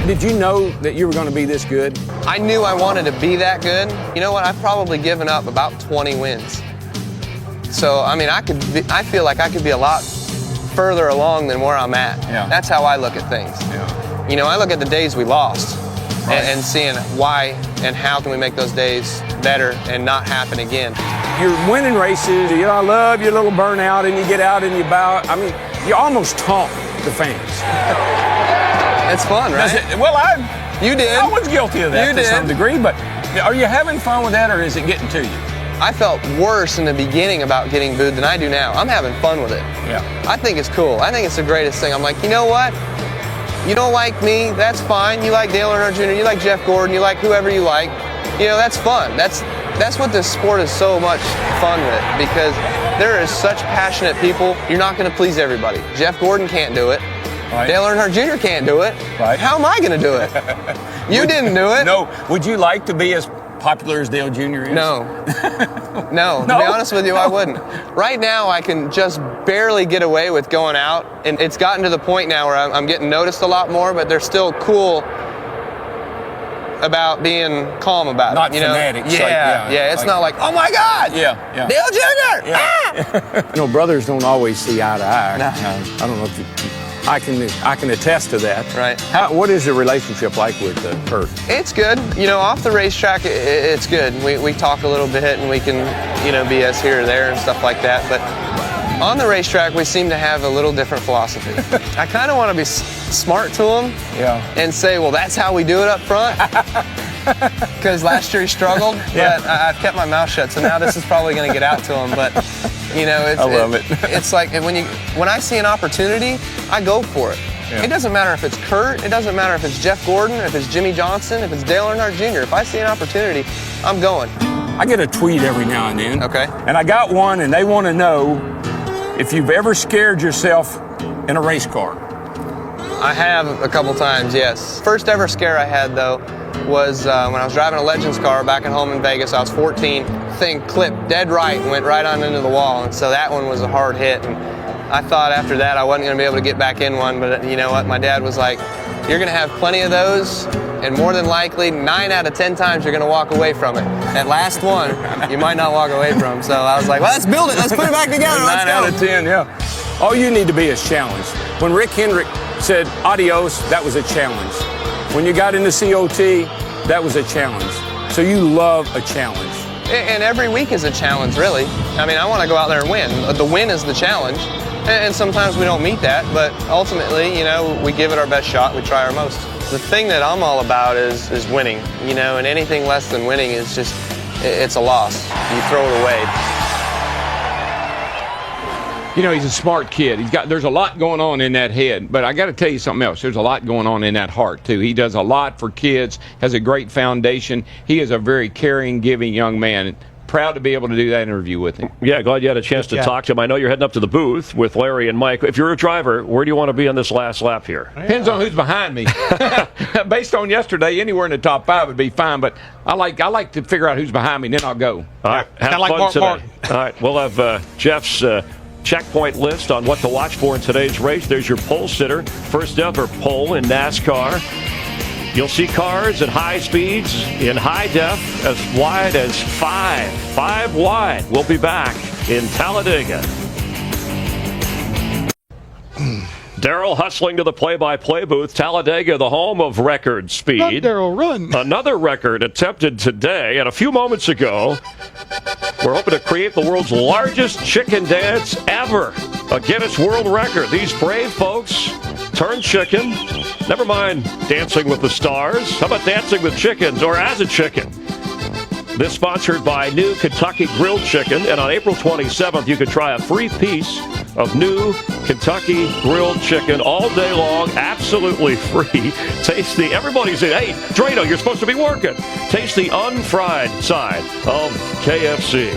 Did you know that you were going to be this good? I knew I wanted to be that good. You know what? I've probably given up about 20 wins. So, I mean, I feel like I could be a lot further along than where I'm at. Yeah. That's how I look at things. Yeah. You know, I look at the days we lost and seeing why and how can we make those days better and not happen again. You're winning races. You know, I love your little burnout, and you get out and you bow. I mean, you almost taunt the fans. It's fun, right? You did. I was guilty of that to some degree, but are you having fun with that, or is it getting to you? I felt worse in the beginning about getting booed than I do now. I'm having fun with it. Yeah. I think it's cool. I think it's the greatest thing. I'm like, you know what? You don't like me, that's fine. You like Dale Earnhardt Jr., you like Jeff Gordon, you like whoever you like. You know, that's fun. That's what this sport is so much fun with, because there is such passionate people. You're not going to please everybody. Jeff Gordon can't do it. Right. Dale Earnhart Jr. can't do it. Right. How am I going to do it? You didn't do it. No. Would you like to be as popular as Dale Jr. is? No. No. To be honest with you, I wouldn't. Right now, I can just barely get away with going out, and it's gotten to the point now where I'm getting noticed a lot more, but they're still cool about being calm about Not it. Not fanatics. Yeah. It's not like, oh my God. Yeah. Dale Jr. Yeah. Ah! You know, brothers don't always see eye to eye. No. I don't know if I can attest to that. Right. What is the relationship like with Kurt? It's good. You know, off the racetrack, it's good. We talk a little bit, and we can, BS here or there and stuff like that. But on the racetrack, we seem to have a little different philosophy. I kind of want to be smart to him and say, well, that's how we do it up front. Because last year he struggled, but I've kept my mouth shut, so now this is probably going to get out to him. But, I love it. It's like when I see an opportunity, I go for it. Yeah. It doesn't matter if it's Kurt, it doesn't matter if it's Jeff Gordon, if it's Jimmy Johnson, if it's Dale Earnhardt Jr. If I see an opportunity, I'm going. I get a tweet every now and then. Okay. And I got one, and they want to know if you've ever scared yourself in a race car. I have a couple times, yes. First ever scare I had, though, was when I was driving a Legends car back at home in Vegas. I was 14. Thing clipped dead right and went right on into the wall. And so that one was a hard hit. And I thought after that I wasn't going to be able to get back in one. But you know what? My dad was like, you're going to have plenty of those. And more than likely, 9 out of 10 times you're going to walk away from it. That last one, you might not walk away from. So I was like, well, let's build it. Let's put it back together. 9 out of 10, yeah. All you need to be is challenged. When Rick Hendrick said adios, that was a challenge. When you got into COT, that was a challenge. So you love a challenge. And every week is a challenge, really. I mean, I want to go out there and win. The win is the challenge. And sometimes we don't meet that, but ultimately, you know, we give it our best shot. We try our most. The thing that I'm all about is winning, you know, and anything less than winning is just, it's a loss. You throw it away. You know, he's a smart kid. There's a lot going on in that head, but I got to tell you something else. There's a lot going on in that heart, too. He does a lot for kids, has a great foundation. He is a very caring, giving young man. Proud to be able to do that interview with him. Yeah, glad you had a chance to talk to him. I know you're heading up to the booth with Larry and Mike. If you're a driver, where do you want to be on this last lap here? Depends on who's behind me. Based on yesterday, anywhere in the top 5 would be fine, but I like to figure out who's behind me, and then I'll go. All right, have fun today. All right, we'll have Jeff's checkpoint list on what to watch for in today's race. There's your pole sitter, first ever pole in NASCAR. You'll see cars at high speeds in high def as wide as 5 wide. We'll be back in Talladega. Darrell hustling to the play-by-play booth. Talladega, the home of record speed. Run, Darrell, run. Another record attempted today, and a few moments ago, we're hoping to create the world's largest chicken dance ever. A Guinness World Record. These brave folks turned chicken. Never mind Dancing with the Stars. How about dancing with chickens or as a chicken? This sponsored by New Kentucky Grilled Chicken. And on April 27th, you can try a free piece of New Kentucky Grilled Chicken all day long, absolutely free. Taste the, everybody's saying, hey, Drano, you're supposed to be working. Taste the unfried side of KFC.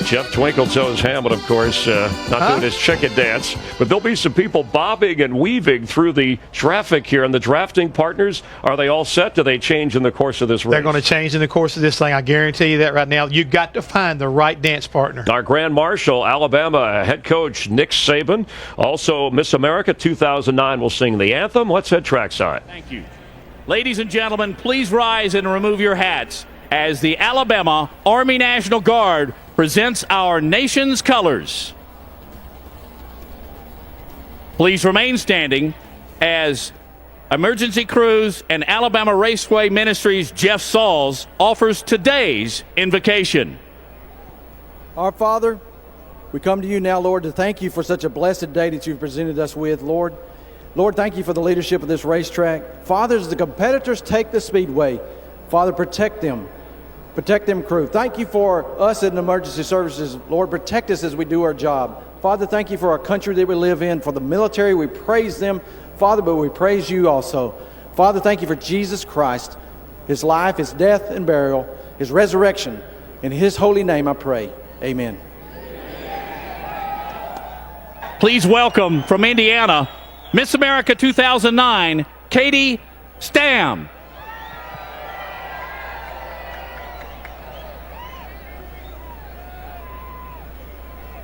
Jeff Twinkle-Toes Hammond, of course, not doing his chicken dance. But there'll be some people bobbing and weaving through the traffic here. And the drafting partners, are they all set? Do they change in the course of this race? They're going to change in the course of this thing. I guarantee you that right now. You've got to find the right dance partner. Our Grand Marshal, Alabama head coach Nick Saban. Also, Miss America 2009 will sing the anthem. Let's head trackside. Thank you. Ladies and gentlemen, please rise and remove your hats as the Alabama Army National Guard presents our nation's colors. Please remain standing as Emergency Crews and Alabama Raceway Ministries Jeff Sauls offers today's invocation. Our Father, we come to you now, Lord, to thank you for such a blessed day that you've presented us with, Lord. Lord, thank you for the leadership of this racetrack. Father, as the competitors take the speedway, Father, protect them. Protect them, crew. Thank you for us in emergency services. Lord, protect us as we do our job. Father, thank you for our country that we live in. For the military, we praise them, Father, but we praise you also. Father, thank you for Jesus Christ, his life, his death and burial, his resurrection. In his holy name I pray. Amen. Please welcome from Indiana, Miss America 2009, Katie Stam.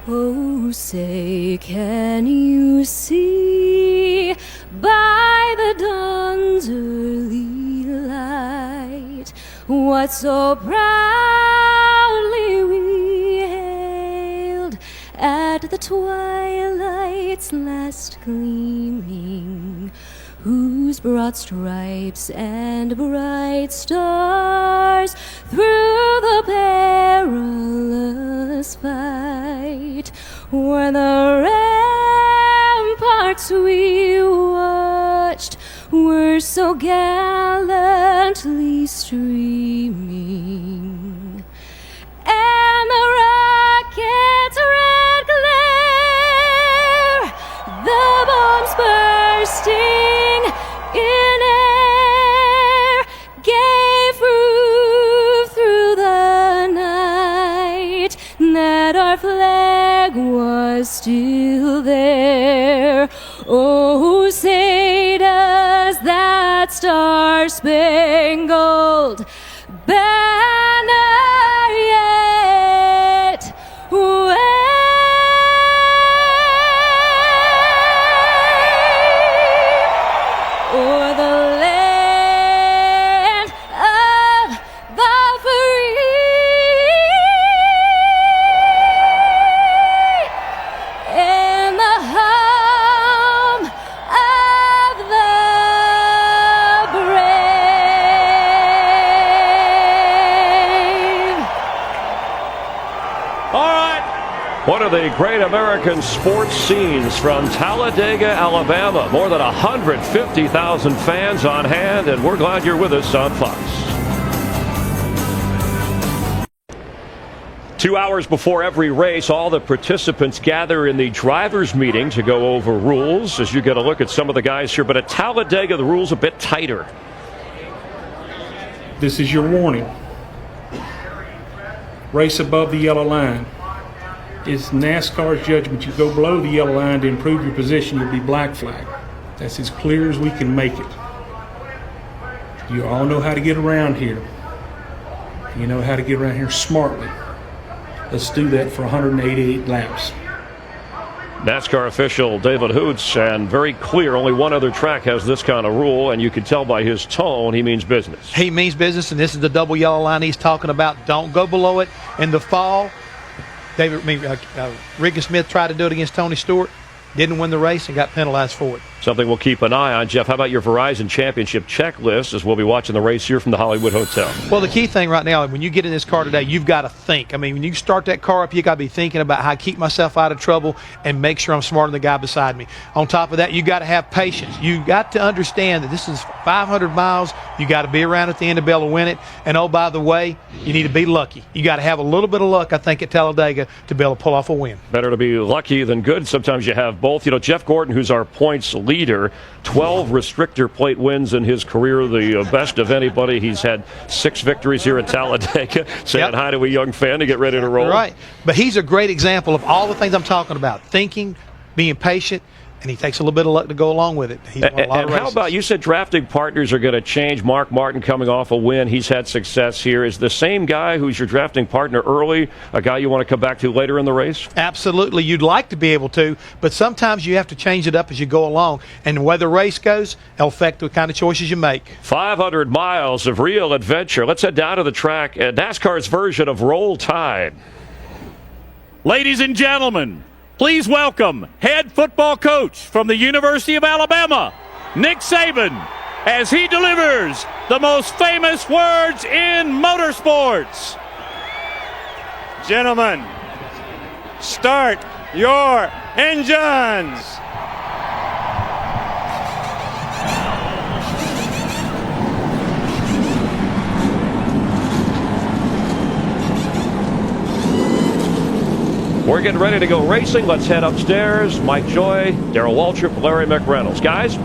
Oh, say, can you see by the dawn's early light what so proudly we hailed at the twilight's last gleaming, whose broad stripes and bright stars through the perilous fight were the ramparts we watched, were so gallantly streaming, and the rocket's red glare, the bombs bursting in air, gave proof was still there. Oh, say does that star-spangled banner yet wave o'er the land of the free and the home of the brave. All right. One of the great American sports scenes from Talladega, Alabama. More than 150,000 fans on hand, and we're glad you're with us on Fox. 2 hours before every race, all the participants gather in the drivers' meeting to go over rules as you get a look at some of the guys here. But at Talladega, the rules a bit tighter. This is your warning. Race above the yellow line. It's NASCAR's judgment. You go below the yellow line to improve your position, you'll be black flag. That's as clear as we can make it. You all know how to get around here. You know how to get around here smartly. Let's do that for 188 laps. NASCAR official David Hoots, and very clear, only one other track has this kind of rule, and you can tell by his tone he means business. He means business, and this is the double yellow line he's talking about. Don't go below it. In the fall, Regan Smith tried to do it against Tony Stewart, didn't win the race, and got penalized for it. Something we'll keep an eye on. Jeff, how about your Verizon Championship checklist as we'll be watching the race here from the Hollywood Hotel? Well, the key thing right now, when you get in this car today, you've got to think. I mean, when you start that car up, you got to be thinking about how to keep myself out of trouble and make sure I'm smarter than the guy beside me. On top of that, you got to have patience. You got to understand that this is 500 miles. You got to be around at the end to be able to win it. And oh, by the way, you need to be lucky. You got to have a little bit of luck, I think, at Talladega to be able to pull off a win. Better to be lucky than good. Sometimes you have both. You know, Jeff Gordon, who's our points leader, 12 restrictor plate wins in his career, the best of anybody. He's had 6 victories here at Talladega. Saying hi to a young fan to get ready to roll. Right. But he's a great example of all the things I'm talking about. Thinking, being patient, and he takes a little bit of luck to go along with it. He's won a lot of races. How about, you said drafting partners are going to change. Mark Martin coming off a win. He's had success here. Is the same guy who's your drafting partner early a guy you want to come back to later in the race? Absolutely. You'd like to be able to, but sometimes you have to change it up as you go along. And the way the race goes, it'll affect the kind of choices you make. 500 miles of real adventure. Let's head down to the track at NASCAR's version of Roll Tide. Ladies and gentlemen, please welcome head football coach from the University of Alabama, Nick Saban, as he delivers the most famous words in motorsports. Gentlemen, start your engines. We're getting ready to go racing. Let's head upstairs. Mike Joy, Darrell Waltrip, Larry McReynolds. Guys?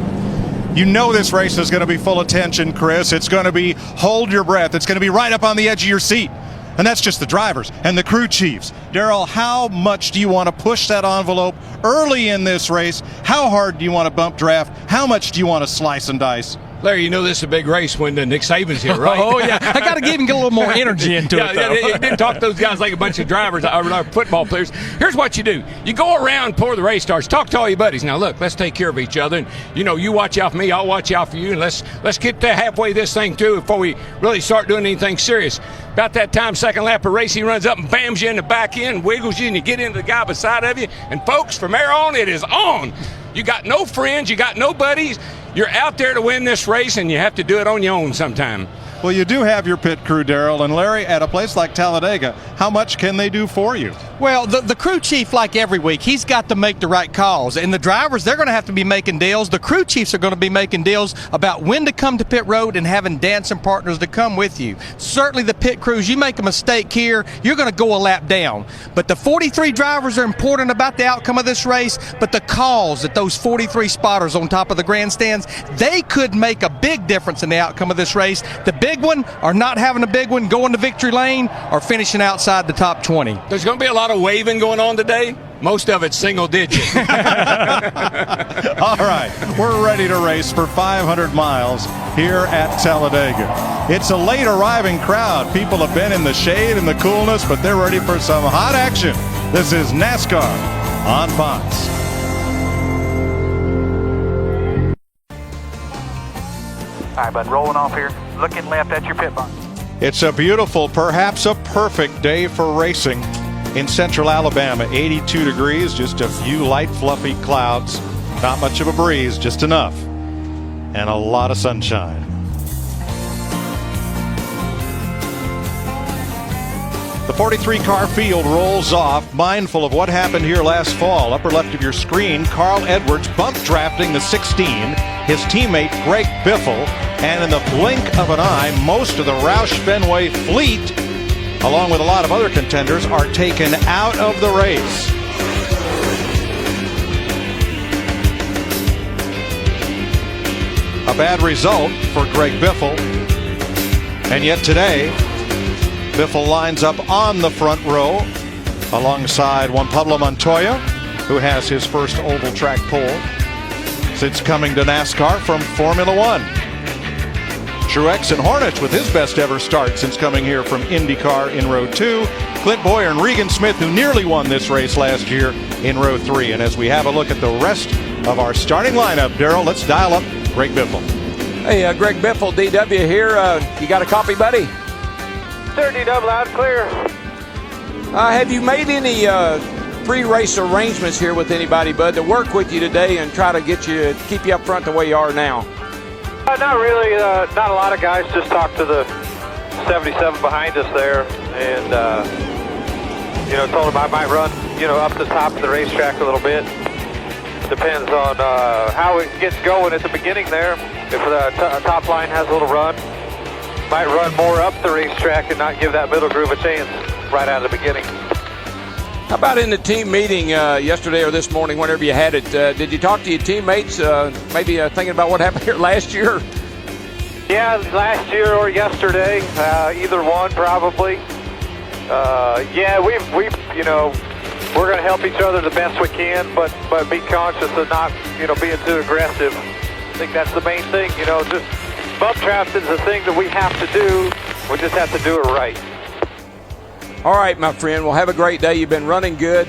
You know this race is going to be full of tension, Chris. It's going to be hold your breath. It's going to be right up on the edge of your seat. And that's just the drivers and the crew chiefs. Darrell, how much do you want to push that envelope early in this race? How hard do you want to bump draft? How much do you want to slice and dice? Larry, you know this is a big race when Nick Saban's here, right? Oh, yeah. I got to give him a little more energy into it, though. Yeah, didn't talk to those guys like a bunch of drivers or football players. Here's what you do. You go around before the race starts. Talk to all your buddies. Now, look, let's take care of each other. And, you know, you watch out for me, I'll watch out for you. And let's get to halfway this thing through before we really start doing anything serious. About that time, second lap of race, he runs up and bams you in the back end, wiggles you, and you get into the guy beside of you. And, folks, from there on, it is on. You got no friends. You got no buddies. You're out there to win this race, and you have to do it on your own sometime. Well, you do have your pit crew, Darrell, and Larry, at a place like Talladega, how much can they do for you? Well, the crew chief, like every week, he's got to make the right calls. And the drivers, they're going to have to be making deals. The crew chiefs are going to be making deals about when to come to pit road and having dancing partners to come with you. Certainly the pit crews, you make a mistake here, you're going to go a lap down. But the 43 drivers are important about the outcome of this race, but the calls that those 43 spotters on top of the grandstands, they could make a big difference in the outcome of this race. The big one or not having a big one, going to victory lane, or finishing outside the top 20. There's going to be a lot of waving going on today. Most of it's single digit. All right, we're ready to race for 500 miles here at Talladega. It's a late arriving crowd. People have been in the shade and the coolness, but they're ready for some hot action. This is NASCAR on Fox. All right, bud, rolling off here. Looking left at your pit box. It's a beautiful, perhaps a perfect day for racing in central Alabama. 82 degrees, just a few light, fluffy clouds. Not much of a breeze, just enough. And a lot of sunshine. The 43-car field rolls off, mindful of what happened here last fall. Upper left of your screen, Carl Edwards bump drafting the 16, his teammate Greg Biffle, and in the blink of an eye, most of the Roush Fenway fleet, along with a lot of other contenders, are taken out of the race. A bad result for Greg Biffle, and yet today, Biffle lines up on the front row alongside Juan Pablo Montoya, who has his first oval track pole since coming to NASCAR from Formula One. Truex and Hornich with his best ever start since coming here from IndyCar in row 2. Clint Boyer and Regan Smith, who nearly won this race last year, in row 3. And as we have a look at the rest of our starting lineup, Darrell, let's dial up Greg Biffle. Hey, Greg Biffle, DW here. You got a copy, buddy? Sir, DW, loud and clear. Have you made any pre-race arrangements here with anybody, bud, to work with you today and try to keep you up front the way you are now? Not really. Not a lot of guys. Just talked to the 77 behind us there, and told him I might run, up the top of the racetrack a little bit. Depends on how it gets going at the beginning there. If the top line has a little run, might run more up the racetrack and not give that middle groove a chance right out of the beginning. How about in the team meeting yesterday or this morning, whenever you had it? Did you talk to your teammates, maybe thinking about what happened here last year? Yeah, last year or yesterday, either one probably. We're going to help each other the best we can, but be conscious of not, being too aggressive. I think that's the main thing. Just bump drafting is the thing that we have to do. We just have to do it right. All right, my friend. Well, have a great day. You've been running good.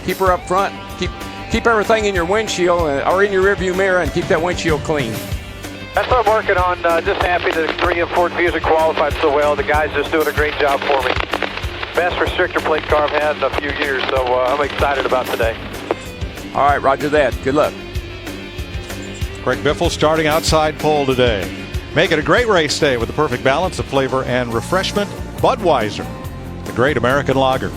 Keep her up front. Keep everything in your windshield or in your rearview mirror, and keep that windshield clean. That's what I'm working on. Just happy that 3 and Ford Fusion qualified so well. The guys just doing a great job for me. Best restrictor plate car I've had in a few years, so I'm excited about today. All right, roger that. Good luck. Greg Biffle starting outside pole today. Make it a great race day with the perfect balance of flavor and refreshment. Budweiser, the great American lager.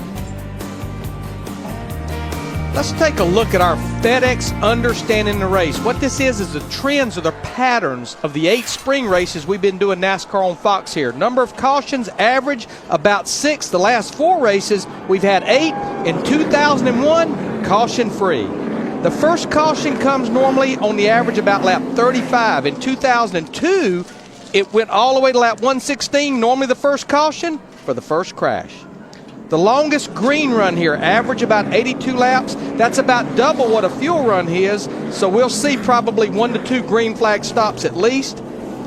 Let's take a look at our FedEx Understanding the Race. What this is the trends or the patterns of the 8 spring races we've been doing NASCAR on Fox here. Number of cautions, average about 6. The last 4 races, we've had 8. In 2001, caution-free. The first caution comes normally on the average about lap 35. In 2002, it went all the way to lap 116, normally the first caution for the first crash. The longest green run here, average about 82 laps. That's about double what a fuel run is, so we'll see probably 1 to 2 green flag stops at least.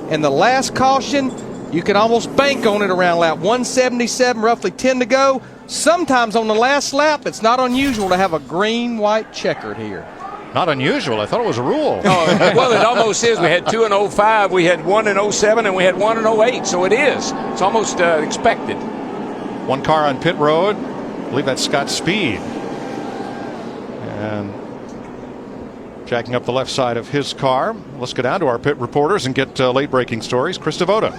And the last caution, you can almost bank on it around lap 177, roughly 10 to go. Sometimes on the last lap, it's not unusual to have a green-white checkered here. Not unusual. I thought it was a rule. Oh, well, it almost is. We had 2 in 05, we had 1 in 07, and we had 1 in 08, so it is. It's almost expected. 1 car on pit road. I believe that's Scott Speed. And jacking up the left side of his car. Let's go down to our pit reporters and get late breaking stories. Chris Devoto.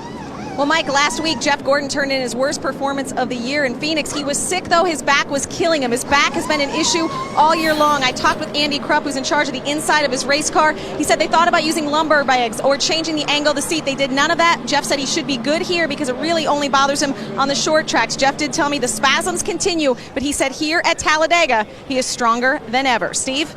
Well, Mike, last week, Jeff Gordon turned in his worst performance of the year in Phoenix. He was sick, though. His back was killing him. His back has been an issue all year long. I talked with Andy Krupp, who's in charge of the inside of his race car. He said they thought about using lumbar bags or changing the angle of the seat. They did none of that. Jeff said he should be good here because it really only bothers him on the short tracks. Jeff did tell me the spasms continue, but he said here at Talladega, he is stronger than ever. Steve?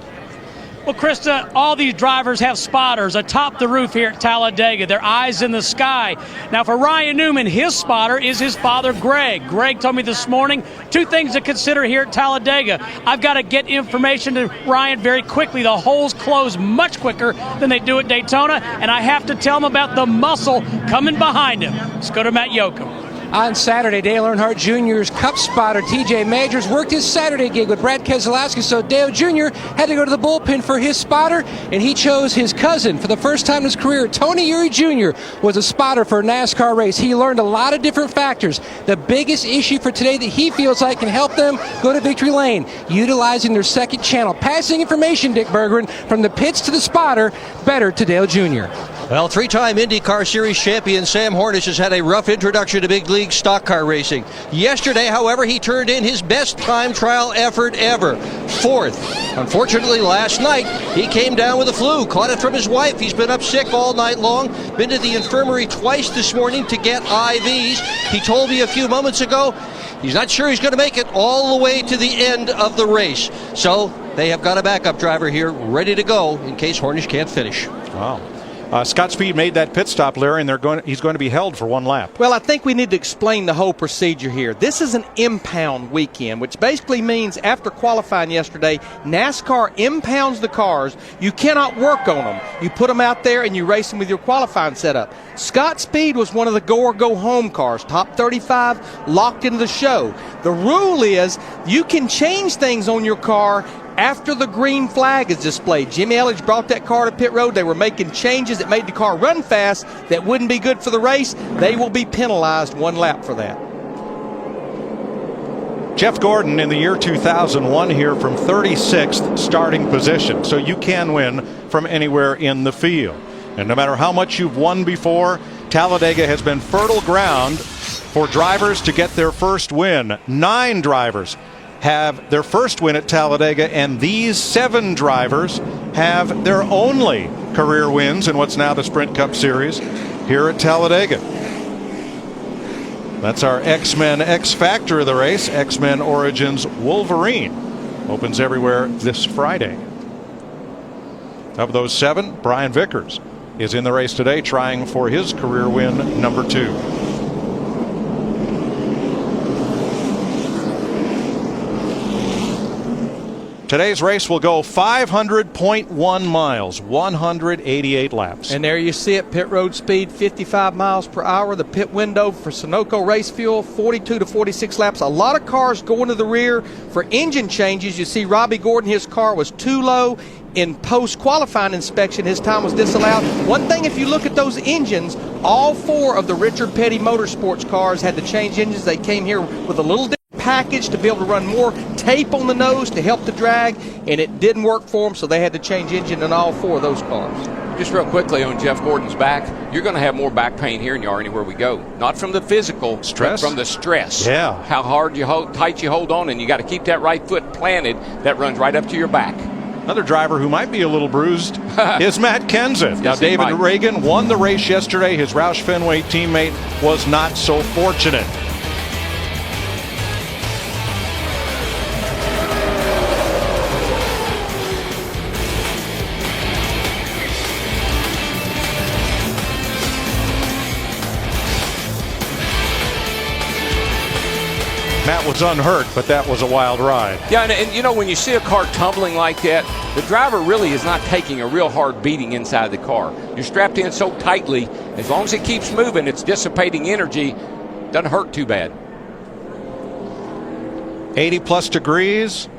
Well, Krista, all these drivers have spotters atop the roof here at Talladega. Their eyes in the sky. Now, for Ryan Newman, his spotter is his father, Greg. Greg told me this morning 2 things to consider here at Talladega. I've got to get information to Ryan very quickly. The holes close much quicker than they do at Daytona, and I have to tell him about the muscle coming behind him. Let's go to Matt Yoakum. On Saturday, Dale Earnhardt Jr.'s Cup spotter, TJ Majors, worked his Saturday gig with Brad Keselowski, so Dale Jr. had to go to the bullpen for his spotter, and he chose his cousin. For the first time in his career, Tony Eury Jr. was a spotter for a NASCAR race. He learned a lot of different factors. The biggest issue for today that he feels like can help them go to victory lane, utilizing their second channel. Passing information, Dick Berggren, from the pits to the spotter, better to Dale Jr. Well, 3-time IndyCar Series champion Sam Hornish has had a rough introduction to big league stock car racing. Yesterday, however, he turned in his best time trial effort ever, 4th. Unfortunately, last night, he came down with a flu, caught it from his wife. He's been up sick all night long, been to the infirmary twice this morning to get IVs. He told me a few moments ago he's not sure he's going to make it all the way to the end of the race. So they have got a backup driver here ready to go in case Hornish can't finish. Wow. Scott Speed made that pit stop, Larry, and he's going to be held for 1 lap. Well, I think we need to explain the whole procedure here. This is an impound weekend, which basically means after qualifying yesterday, NASCAR impounds the cars. You cannot work on them. You put them out there and you race them with your qualifying setup. Scott Speed was one of the go or go home cars, top 35, locked into the show. The rule is you can change things on your car after the green flag is displayed. Jimmy Elledge brought that car to pit road. They were making changes that made the car run fast that wouldn't be good for the race. They will be penalized 1 lap for that. Jeff Gordon in the year 2001 here from 36th starting position. So you can win from anywhere in the field. And no matter how much you've won before, Talladega has been fertile ground for drivers to get their first win. 9 drivers have their first win at Talladega, and these 7 drivers have their only career wins in what's now the Sprint Cup Series here at Talladega. That's our X-Men X Factor of the race. X-Men Origins Wolverine opens everywhere this Friday. Of those 7, Brian Vickers is in the race today, trying for his career win number 2. Today's race will go 500.1 miles, 188 laps. And there you see it, pit road speed 55 miles per hour. The pit window for Sunoco race fuel, 42 to 46 laps. A lot of cars going to the rear for engine changes. You see Robbie Gordon, his car was too low. In post-qualifying inspection, his time was disallowed. One thing, if you look at those engines, all 4 of the Richard Petty Motorsports cars had to change engines. They came here with a little different package to be able to run more tape on the nose to help the drag, and it didn't work for them, so they had to change engine in all 4 of those cars. Just real quickly on Jeff Gordon's back, you're going to have more back pain here than you are anywhere we go. Not from the physical stress, but from the stress. Yeah. How hard you hold, tight you hold on, and you got to keep that right foot planted. That runs right up to your back. Another driver who might be a little bruised is Matt Kenseth. Now, David Reagan won the race yesterday. His Roush Fenway teammate was not so fortunate. Matt was unhurt, but that was a wild ride. Yeah, and you know, when you see a car tumbling like that, the driver really is not taking a real hard beating inside the car. You're strapped in so tightly, as long as it keeps moving, it's dissipating energy. Doesn't hurt too bad. 80-plus degrees,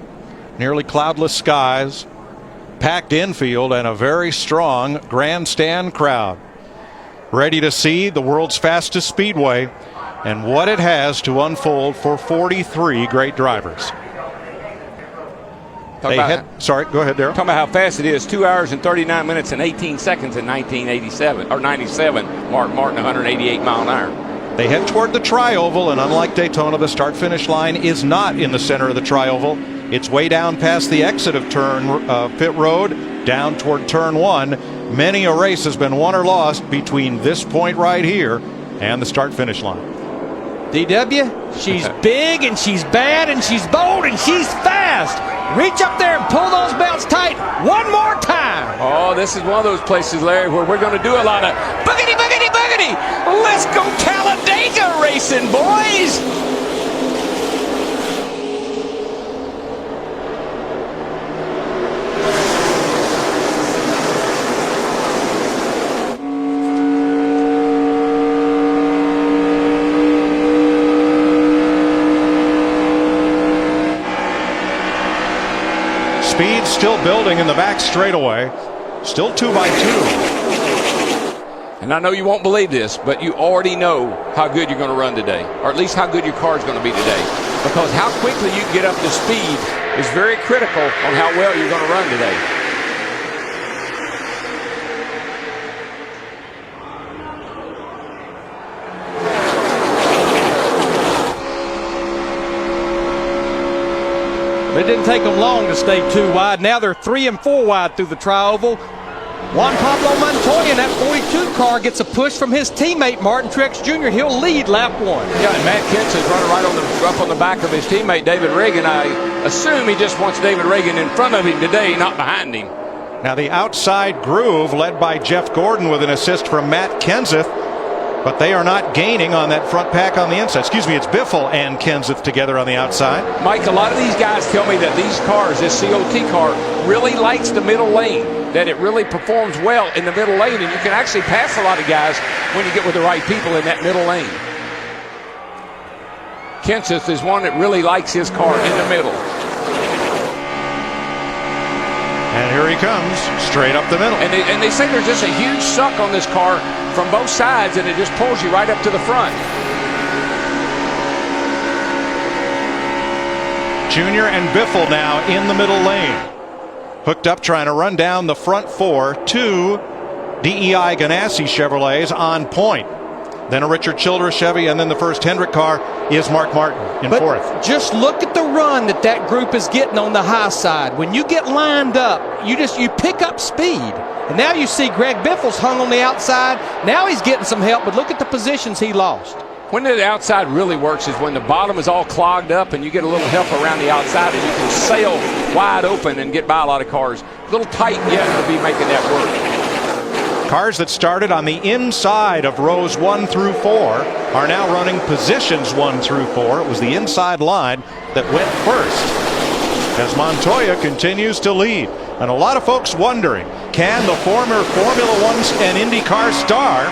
nearly cloudless skies, packed infield, and a very strong grandstand crowd. Ready to see the world's fastest speedway and what it has to unfold for 43 great drivers. Sorry, go ahead, Darrell. Talking about how fast it is, 2 hours and 39 minutes and 18 seconds in 1987, or 97, Mark Martin, 188 mile an hour. They head toward the Tri-Oval, and unlike Daytona, the start-finish line is not in the center of the Tri-Oval. It's way down past the exit of pit road, down toward turn 1. Many a race has been won or lost between this point right here and the start-finish line. DW, she's big and she's bad and she's bold and she's fast. Reach up there and pull those belts tight one more time. Oh, this is one of those places, Larry, where we're going to do a lot of boogity, boogity, boogity. Let's go Talladega racing, boys. Speed still building in the back straightaway. Still 2 by 2. And I know you won't believe this, but you already know how good you're going to run today, or at least how good your car is going to be today. Because how quickly you can get up to speed is very critical on how well you're going to run today. It didn't take them long to stay 2 wide. Now they're 3 and 4 wide through the tri-oval. Juan Pablo Montoya in that 42 car gets a push from his teammate Martin Truex Jr. He'll lead lap 1. Yeah, and Matt Kenseth is running right up on the back of his teammate David Ragan. I assume he just wants David Ragan in front of him today, not behind him. Now the outside groove led by Jeff Gordon with an assist from Matt Kenseth. But they are not gaining on that front pack on the inside. Excuse me, it's Biffle and Kenseth together on the outside. Mike, a lot of these guys tell me that these cars, this COT car, really likes the middle lane, that it really performs well in the middle lane, and you can actually pass a lot of guys when you get with the right people in that middle lane. Kenseth is one that really likes his car in the middle. And here he comes, straight up the middle. And they say there's just a huge suck on this car from both sides, and it just pulls you right up to the front. Junior and Biffle now in the middle lane. Hooked up trying to run down the front 4. 2 DEI Ganassi Chevrolets on point. Then a Richard Childress Chevy, and then the first Hendrick car is Mark Martin in 4th. Just look at the run that group is getting on the high side. When you get lined up, you pick up speed. And now you see Greg Biffle's hung on the outside. Now he's getting some help, but look at the positions he lost. When the outside really works is when the bottom is all clogged up and you get a little help around the outside and you can sail wide open and get by a lot of cars. A little tight yet to be making that work. Cars that started on the inside of rows 1 through 4 are now running positions 1 through 4. It was the inside line that went first as Montoya continues to lead. And a lot of folks wondering, can the former Formula 1 and IndyCar star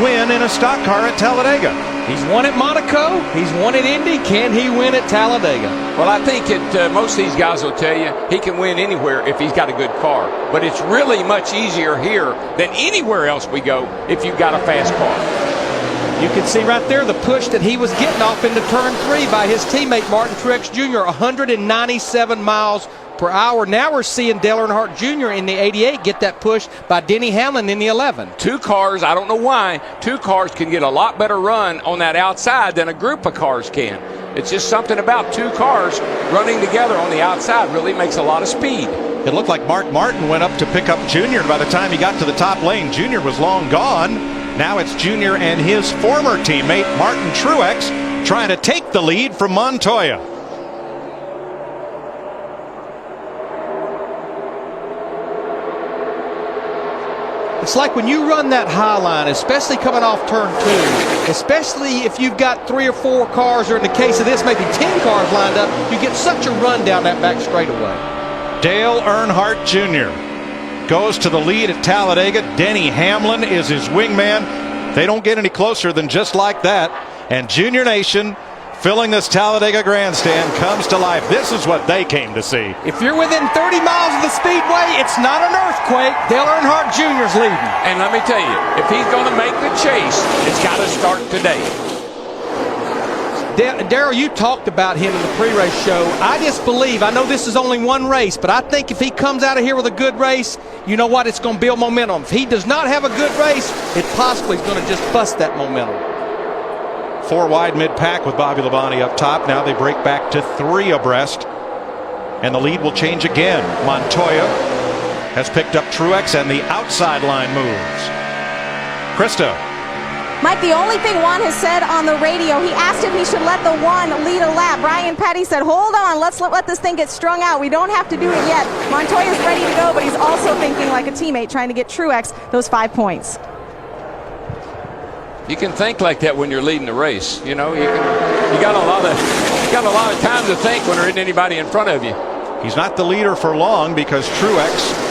win in a stock car at Talladega? He's won at Monaco. He's won at Indy. Can he win at Talladega? Well, I think most of these guys will tell you he can win anywhere if he's got a good car. But it's really much easier here than anywhere else we go if you've got a fast car. You can see right there the push that he was getting off into turn 3 by his teammate Martin Truex Jr. 197 miles per hour. Now we're seeing Dale Earnhardt Jr. in the 88 get that push by Denny Hamlin in the 11. 2 cars, I don't know why, 2 cars can get a lot better run on that outside than a group of cars can. It's just something about 2 cars running together on the outside really makes a lot of speed. It looked like Mark Martin went up to pick up Junior. By the time he got to the top lane, Junior was long gone. Now it's Junior and his former teammate Martin Truex trying to take the lead from Montoya. It's like when you run that high line, especially coming off turn 2, especially if you've got 3 or 4 cars, or in the case of this, maybe 10 cars lined up, you get such a run down that back straightaway. Dale Earnhardt Jr. goes to the lead at Talladega. Denny Hamlin is his wingman. They don't get any closer than just like that. And Junior Nation filling this Talladega grandstand comes to life. This is what they came to see. If you're within 30 miles of the speedway, it's not an earthquake. Dale Earnhardt Jr.'s leading. And let me tell you, if he's going to make the chase, it's got to start today. Darrell, you talked about him in the pre-race show. I just believe, I know this is only one race, but I think if he comes out of here with a good race, you know what, it's going to build momentum. If he does not have a good race, it possibly is going to just bust that momentum. 4 wide mid-pack with Bobby Labonte up top. Now they break back to 3 abreast. And the lead will change again. Montoya has picked up Truex and the outside line moves. Krista. Mike, the only thing Juan has said on the radio, he asked if he should let the 1 lead a lap. Brian Petty said, hold on, let's let this thing get strung out. We don't have to do it yet. Montoya's ready to go, but he's also thinking like a teammate, trying to get Truex those 5 points. You can think like that when you're leading the race. You know, you got a lot of time to think when there isn't anybody in front of you. He's not the leader for long because Truex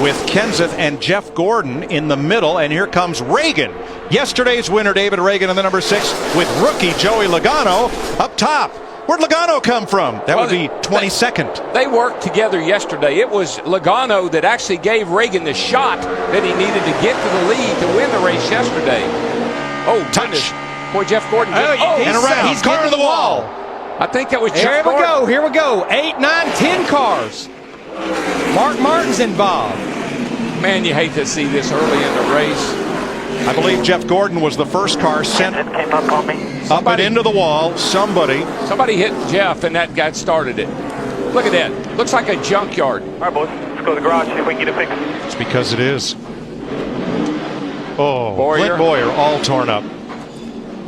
with Kenseth and Jeff Gordon in the middle, and here comes Reagan. Yesterday's winner, David Reagan, in the number 6 with rookie Joey Logano up top. Where'd Logano come from? That would be 22nd. They worked together yesterday. It was Logano that actually gave Reagan the shot that he needed to get to the lead to win the race yesterday. Oh, goodness. Boy, Jeff Gordon. And around. He's car to the wall. I think that was Jeff Gordon. Here we go. 8, 9, 10 cars. Mark Martin's involved. Man, you hate to see this early in the race. I believe Jeff Gordon was the first car sent It came up on me. up and into the wall. Somebody hit Jeff, and that guy started it. Look at that. Looks like a junkyard. All right, boys. Let's go to the garage, see if we can get it fixed. It's because it is. Oh, Boyer. Clint Boyer all torn up.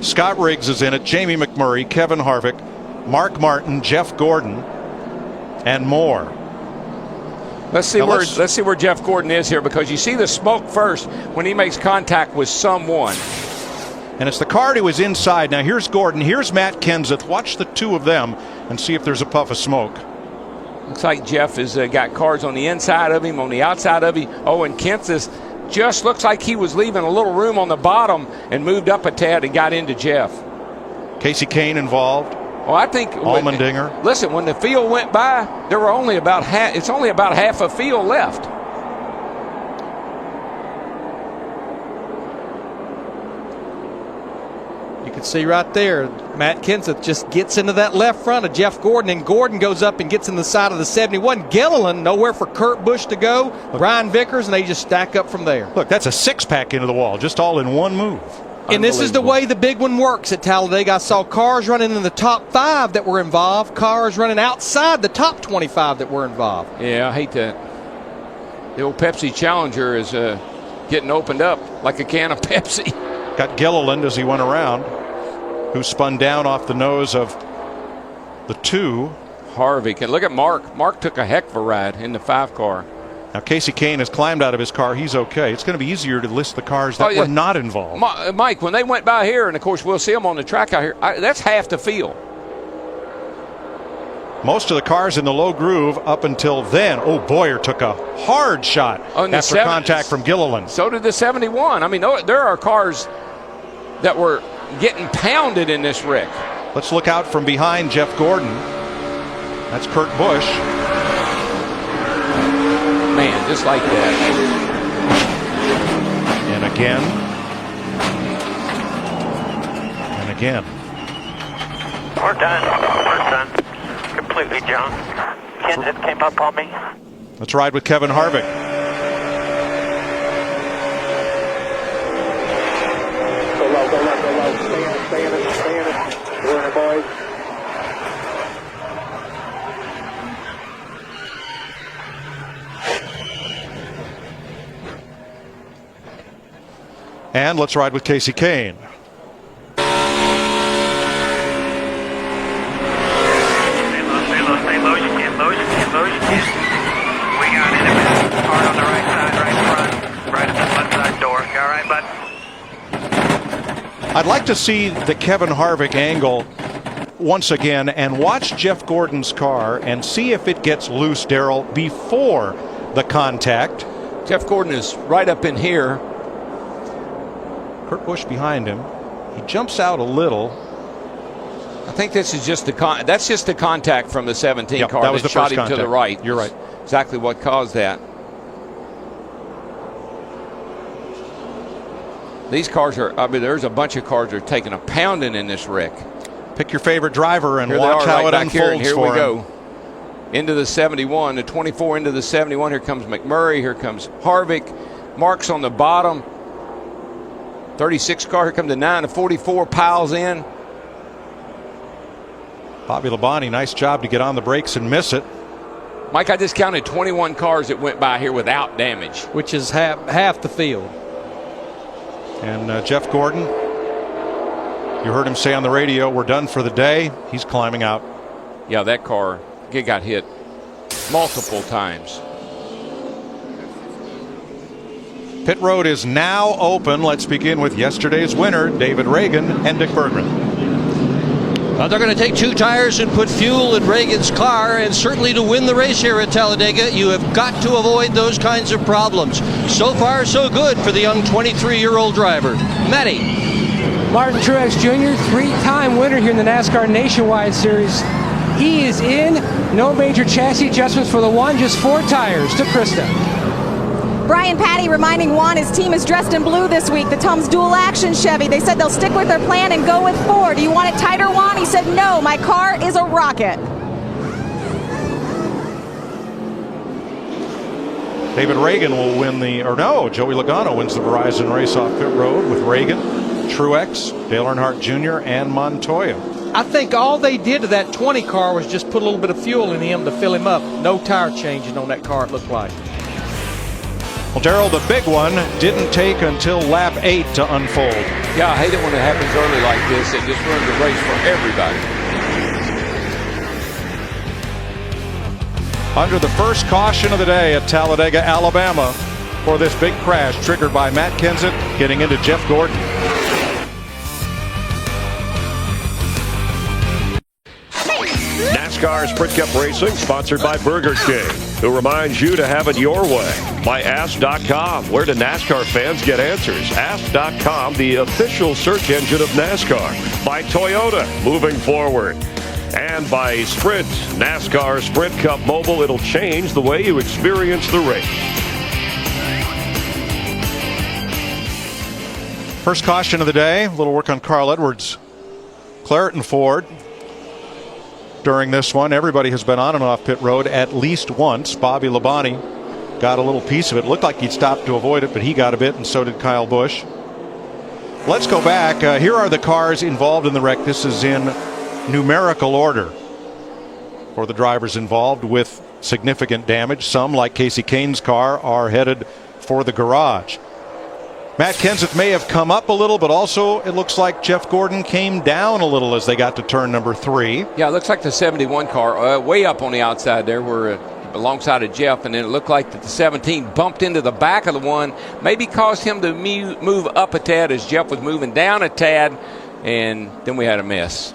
Scott Riggs is in it. Jamie McMurray, Kevin Harvick, Mark Martin, Jeff Gordon, and more. Let's see where Jeff Gordon is here, because you see the smoke first when he makes contact with someone. And it's the car to his inside. Now here's Gordon. Here's Matt Kenseth. Watch the two of them and see if there's a puff of smoke. Looks like Jeff has got cars on the inside of him, on the outside of him. Oh, and Kenseth just looks like he was leaving a little room on the bottom and moved up a tad and got into Jeff. Casey Kane involved. Well, I think Allmendinger. Listen, when the field went by, there were only about half. It's only about half a field left. You can see right there, Matt Kenseth just gets into that left front of Jeff Gordon, and Gordon goes up and gets in the side of the 71. Gilliland, nowhere for Kurt Busch to go. Brian Vickers, and they just stack up from there. Look, that's a six-pack into the wall, just all in one move. And this is the way the big one works at Talladega. I saw cars running in the top 5 that were involved, cars running outside the top 25 that were involved. Yeah, I hate that. The old Pepsi Challenger is getting opened up like a can of Pepsi. Got Gilliland as he went around, who spun down off the nose of the 2. Harvick. And look at Mark. Mark took a heck of a ride in the 5 car. Now, Casey Kane has climbed out of his car. He's okay. It's going to be easier to list the cars that were not involved. Mike, when they went by here, and of course we'll see them on the track out here, that's half the field. Most of the cars in the low groove up until then. Oh, Boyer took a hard shot after contact from Gilliland. So did the 71. I mean, there are cars that were getting pounded in this wreck. Let's look out from behind Jeff Gordon. That's Kurt Busch. Man, just like that. And again. And again. We're done. We're done. Completely junk. Kenseth came up on me. Let's ride with Kevin Harvick. Go low, go low, go low. Stay in it, stay in it. We're in it, boys. And let's ride with Casey Kane. I'd like to see the Kevin Harvick angle once again and watch Jeff Gordon's car and see if it gets loose, Darrell, before the contact. Jeff Gordon is right up in here. Kurt Busch behind him. He jumps out a little. I think this is just that's just the contact from the 17 car that was the shot first him contact. to the right. You're right. Exactly what caused that. These cars are, I mean, there's a bunch of cars that are taking a pounding in this wreck. Pick your favorite driver and Here watch how right it back unfolds here for we him. go. Into the 71, the 24 into the 71. Here comes McMurray. Here comes Harvick. Mark's on the bottom. 36 car. Here comes the 9 to 44. Piles in. Bobby Labonte, nice job to get on the brakes and miss it. Mike, I just counted 21 cars that went by here without damage. Which is half the field. And Jeff Gordon, you heard him say on the radio, we're done for the day. He's climbing out. Yeah, that car got hit multiple times. Pit road is now open. Let's begin with yesterday's winner, David Ragan and Dick Berggren. They're going to take 2 tires and put fuel in Reagan's car, and certainly to win the race here at Talladega, you have got to avoid those kinds of problems. So far, so good for the young 23-year-old driver. Matty. Martin Truex Jr., 3-time winner here in the NASCAR Nationwide Series. He is in. No major chassis adjustments for the one, just 4 tires. To Krista. Brian Patty reminding Juan his team is dressed in blue this week. The Tom's dual action Chevy. They said they'll stick with their plan and go with 4. Do you want it tighter, Juan? He said, no, my car is a rocket. David Ragan will win Joey Logano wins the Verizon race off pit road with Ragan, Truex, Dale Earnhardt Jr., and Montoya. I think all they did to that 20 car was just put a little bit of fuel in him to fill him up. No tire changing on that car, it looked like. Well, Darrell, the big one didn't take until lap 8 to unfold. Yeah, I hate it when it happens early like this. It just ruins the race for everybody. Under the first caution of the day at Talladega, Alabama, for this big crash triggered by Matt Kenseth getting into Jeff Gordon. NASCAR Sprint Cup Racing, sponsored by Burger King, who reminds you to have it your way. By Ask.com, where do NASCAR fans get answers? Ask.com, the official search engine of NASCAR. By Toyota, moving forward. And by Sprint, NASCAR Sprint Cup Mobile. It'll change the way you experience the race. First caution of the day, a little work on Carl Edwards. Claret and Ford. During this one, everybody has been on and off pit road at least once. Bobby Labonte got a little piece of it. Looked like he'd stopped to avoid it, but he got a bit, and so did Kyle Busch. Let's go back. Here are the cars involved in the wreck. This is in numerical order for the drivers involved with significant damage. Some, like Casey Kane's car, are headed for the garage. Matt Kenseth may have come up a little, but also it looks like Jeff Gordon came down a little as they got to turn number 3. Yeah, it looks like the 71 car way up on the outside there were alongside of Jeff, and then it looked like that the 17 bumped into the back of the one, maybe caused him to move up a tad as Jeff was moving down a tad, and then we had a mess.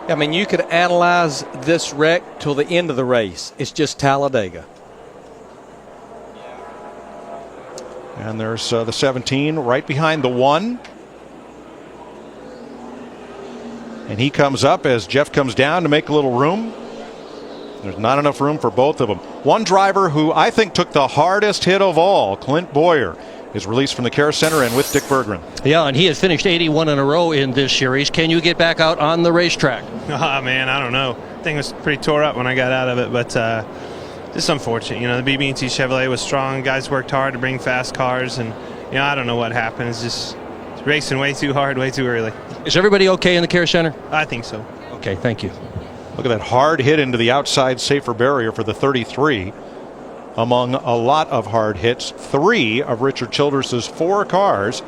I mean, you could analyze this wreck till the end of the race. It's just Talladega. And there's the 17 right behind the 1. And he comes up as Jeff comes down to make a little room. There's not enough room for both of them. One driver who I think took the hardest hit of all, Clint Bowyer, is released from the care center and with Dick Berggren. Yeah, and he has finished 81 in a row in this series. Can you get back out on the racetrack? Oh, man, I don't know. Thing was pretty tore up when I got out of it, but just unfortunate. You know, the BB&T Chevrolet was strong. Guys worked hard to bring fast cars, and, you know, I don't know what happened. It's just racing way too hard, way too early. Is everybody okay in the care center? I think so. Okay, thank you. Look at that hard hit into the outside safer barrier for the 33. Among a lot of hard hits, 3 of Richard Childress's 4 cars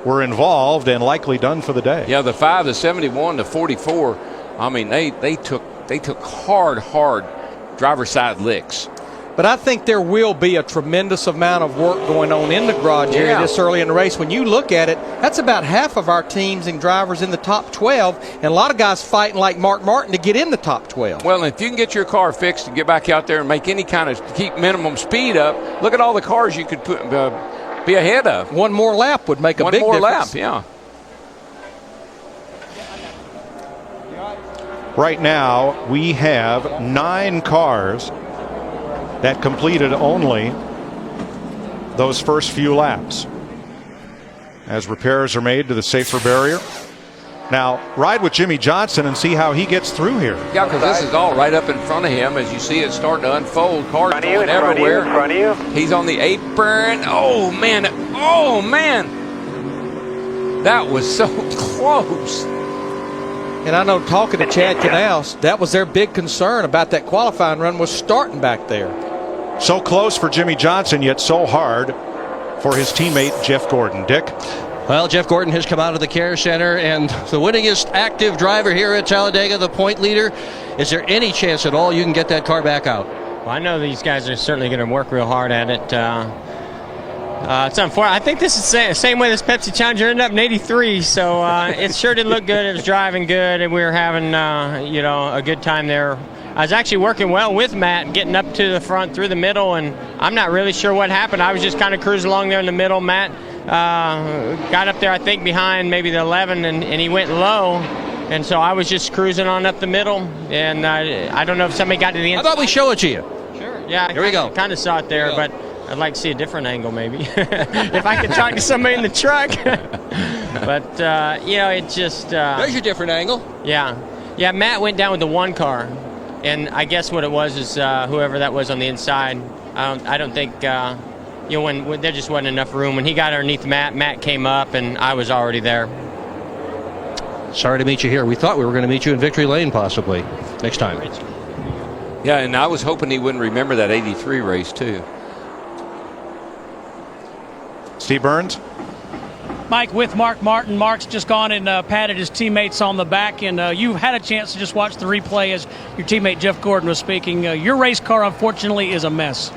were involved and likely done for the day. Yeah, the 5, the 71, the 44. I mean, they took hard driver's side licks. But I think there will be a tremendous amount of work going on in the garage area this early in the race. When you look at it, that's about half of our teams and drivers in the top 12, and a lot of guys fighting like Mark Martin to get in the top 12. Well, if you can get your car fixed and get back out there and make any kind of keep minimum speed up, look at all the cars you could put be ahead of. One more lap would make a big difference. One more lap, yeah. Right now, we have 9 cars that completed only those first few laps as repairs are made to the safer barrier. Now, ride with Jimmy Johnson and see how he gets through here. Yeah, because this is all right up in front of him as you see it starting to unfold. Cars going everywhere. In front of you. He's on the apron. Oh, man. That was so close. And I know, talking to Chad Knaus, that was their big concern about that qualifying run, was starting back there. So close for Jimmie Johnson, yet so hard for his teammate Jeff Gordon. Dick? Well, Jeff Gordon has come out of the care center, and the winningest active driver here at Talladega, the point leader. Is there any chance at all you can get that car back out? Well, I know these guys are certainly going to work real hard at it. It's unfortunate. I think this is the same way this Pepsi Challenger ended up in '83, so it sure did look good. It was driving good, and we were having a good time there. I was actually working well with Matt, getting up to the front through the middle, and I'm not really sure what happened. I was just kind of cruising along there in the middle. Matt got up there, I think, behind maybe the 11, and he went low. And so I was just cruising on up the middle, and I don't know if somebody got to the inside. How about we show it to you? Sure. Yeah. Here we go. Kind of saw it there, but I'd like to see a different angle maybe. If I could talk to somebody in the truck. But, it just... There's your different angle. Yeah. Yeah, Matt went down with the one car, and I guess what it was is whoever that was on the inside. I don't think... when there just wasn't enough room. When he got underneath Matt came up, and I was already there. Sorry to meet you here. We thought we were going to meet you in Victory Lane possibly next time. Yeah, and I was hoping he wouldn't remember that '83 race too. Steve Burns? Mike, with Mark Martin. Mark's just gone and patted his teammates on the back, and you had a chance to just watch the replay as your teammate Jeff Gordon was speaking. Your race car, unfortunately, is a mess.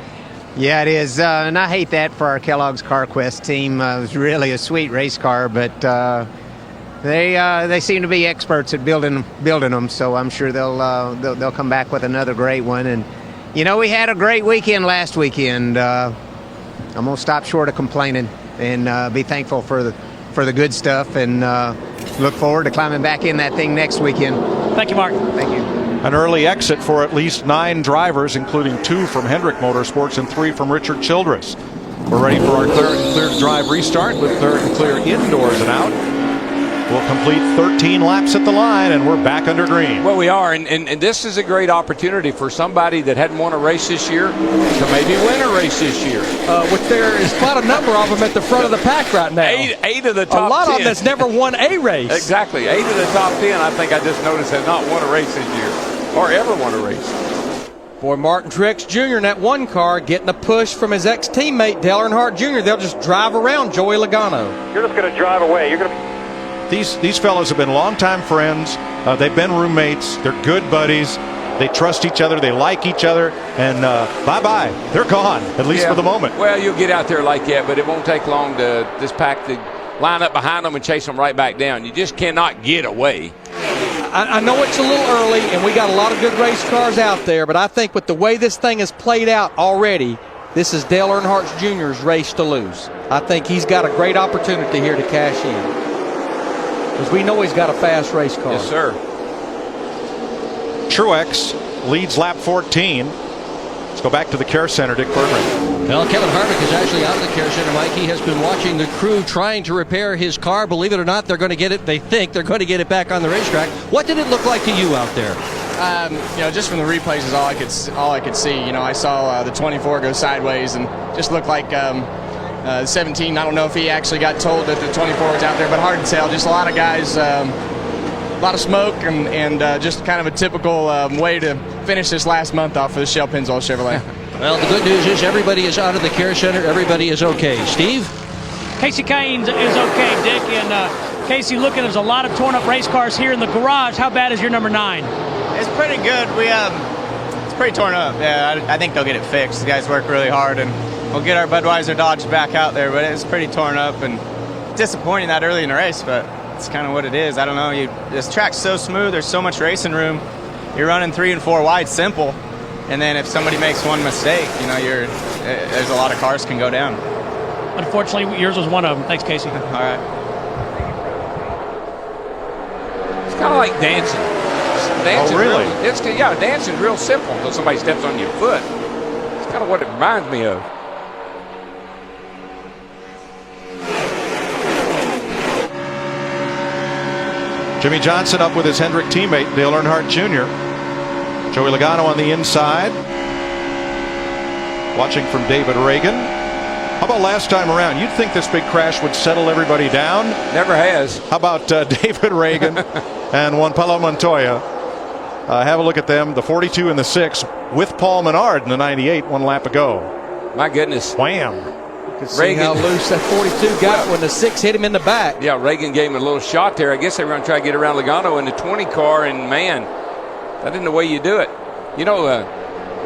Yeah, it is, and I hate that for our Kellogg's CarQuest team. It was really a sweet race car, but they seem to be experts at building them. So I'm sure they'll come back with another great one. And we had a great weekend last weekend. I'm gonna stop short of complaining and be thankful for the good stuff, and look forward to climbing back in that thing next weekend. Thank you, Mark. Thank you. An early exit for at least 9 drivers, including 2 from Hendrick Motorsports and 3 from Richard Childress. We're ready for our third and clear to drive restart with third and clear indoors and out. We'll complete 13 laps at the line, and we're back under green. Well, we are, and this is a great opportunity for somebody that hadn't won a race this year to maybe win a race this year. Which there is quite a number of them at the front of the pack right now. Eight of the top 10. A lot of them that's never won a race. Exactly. 8 of the top 10, I think I just noticed, have not won a race this year or ever won a race. Boy, Martin Truex Jr. in that one car getting a push from his ex-teammate Dale Earnhardt Jr. They'll just drive around Joey Logano. You're just going to drive away. You're going to. These fellows have been longtime friends. They've been roommates. They're good buddies. They trust each other. They like each other. And bye-bye. They're gone, at least for the moment. Well, you'll get out there like that, but it won't take long to this pack to line up behind them and chase them right back down. You just cannot get away. I know it's a little early, and we got a lot of good race cars out there, but I think with the way this thing has played out already, this is Dale Earnhardt Jr.'s race to lose. I think he's got a great opportunity here to cash in, because we know he's got a fast race car. Yes, sir. Truex leads lap 14. Let's go back to the care center, Dick Berggren. Well, Kevin Harvick is actually out of the care center, Mike. He has been watching the crew trying to repair his car. Believe it or not, they're going to get it. They think they're going to get it back on the racetrack. What did it look like to you out there? Just from the replays is all I could see. I saw the 24 go sideways and just looked like 17. I don't know if he actually got told that the 24 was out there, but hard to tell. Just a lot of guys, a lot of smoke, and just kind of a typical way to finish this last month off for the Shell Pennzoil Chevrolet. Well, the good news is everybody is out of the care center. Everybody is okay. Steve? Casey Kahnes is okay, Dick. And Casey, looking, there's a lot of torn up race cars here in the garage. How bad is your number 9? It's pretty good. It's pretty torn up. Yeah, I think they'll get it fixed. The guys work really hard, and we'll get our Budweiser Dodge back out there, but it's pretty torn up and disappointing that early in the race, but it's kind of what it is. I don't know. This track's so smooth. There's so much racing room. You're running 3 and 4 wide simple, and then if somebody makes one mistake, there's a lot of cars can go down. Unfortunately, yours was one of them. Thanks, Casey. All right. It's kind of like dancing. Oh, really? Dancing's real simple until somebody steps on your foot. It's kind of what it reminds me of. Jimmie Johnson up with his Hendrick teammate, Dale Earnhardt Jr. Joey Logano on the inside. Watching from David Reagan. How about last time around? You'd think this big crash would settle everybody down. Never has. How about David Reagan and Juan Pablo Montoya? Have a look at them. The 42 and the 6. with Paul Menard in the 98 one lap ago. My goodness. Wham. See how loose that 42 got when the 6 hit him in the back. Yeah, Reagan gave him a little shot there. I guess they were going to try to get around Logano in the 20 car, and man, that isn't the way you do it. You know,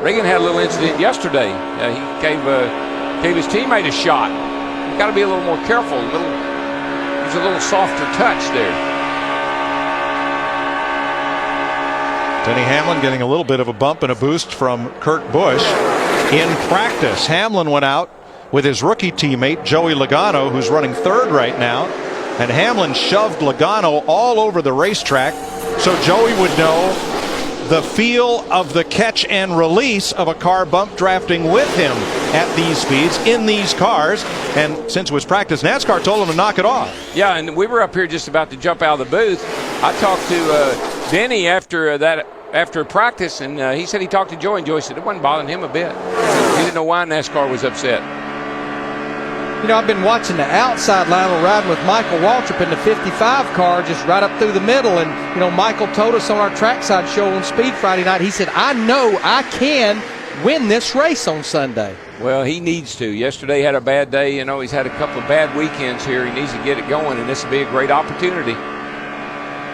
Reagan had a little incident yesterday. He gave his teammate a shot. You've got to be a little more careful. Use a little softer touch there. Denny Hamlin getting a little bit of a bump and a boost from Kurt Busch. In practice, Hamlin went out with his rookie teammate Joey Logano, who's running third right now, and Hamlin shoved Logano all over the racetrack so Joey would know the feel of the catch and release of a car bump drafting with him at these speeds in these cars. And since it was practice, NASCAR told him to knock it off. Yeah, and we were up here just about to jump out of the booth. I talked to Denny after practice, and he said he talked to Joey, and Joey said it wasn't bothering him a bit. He didn't know why NASCAR was upset. You know, I've been watching the outside line riding with Michael Waltrip in the 55 car just right up through the middle. And, you know, Michael told us on our trackside show on Speed Friday night, he said, I know I can win this race on Sunday. Well, he needs to. Yesterday had a bad day. You know, he's had a couple of bad weekends here. He needs to get it going, and this will be a great opportunity.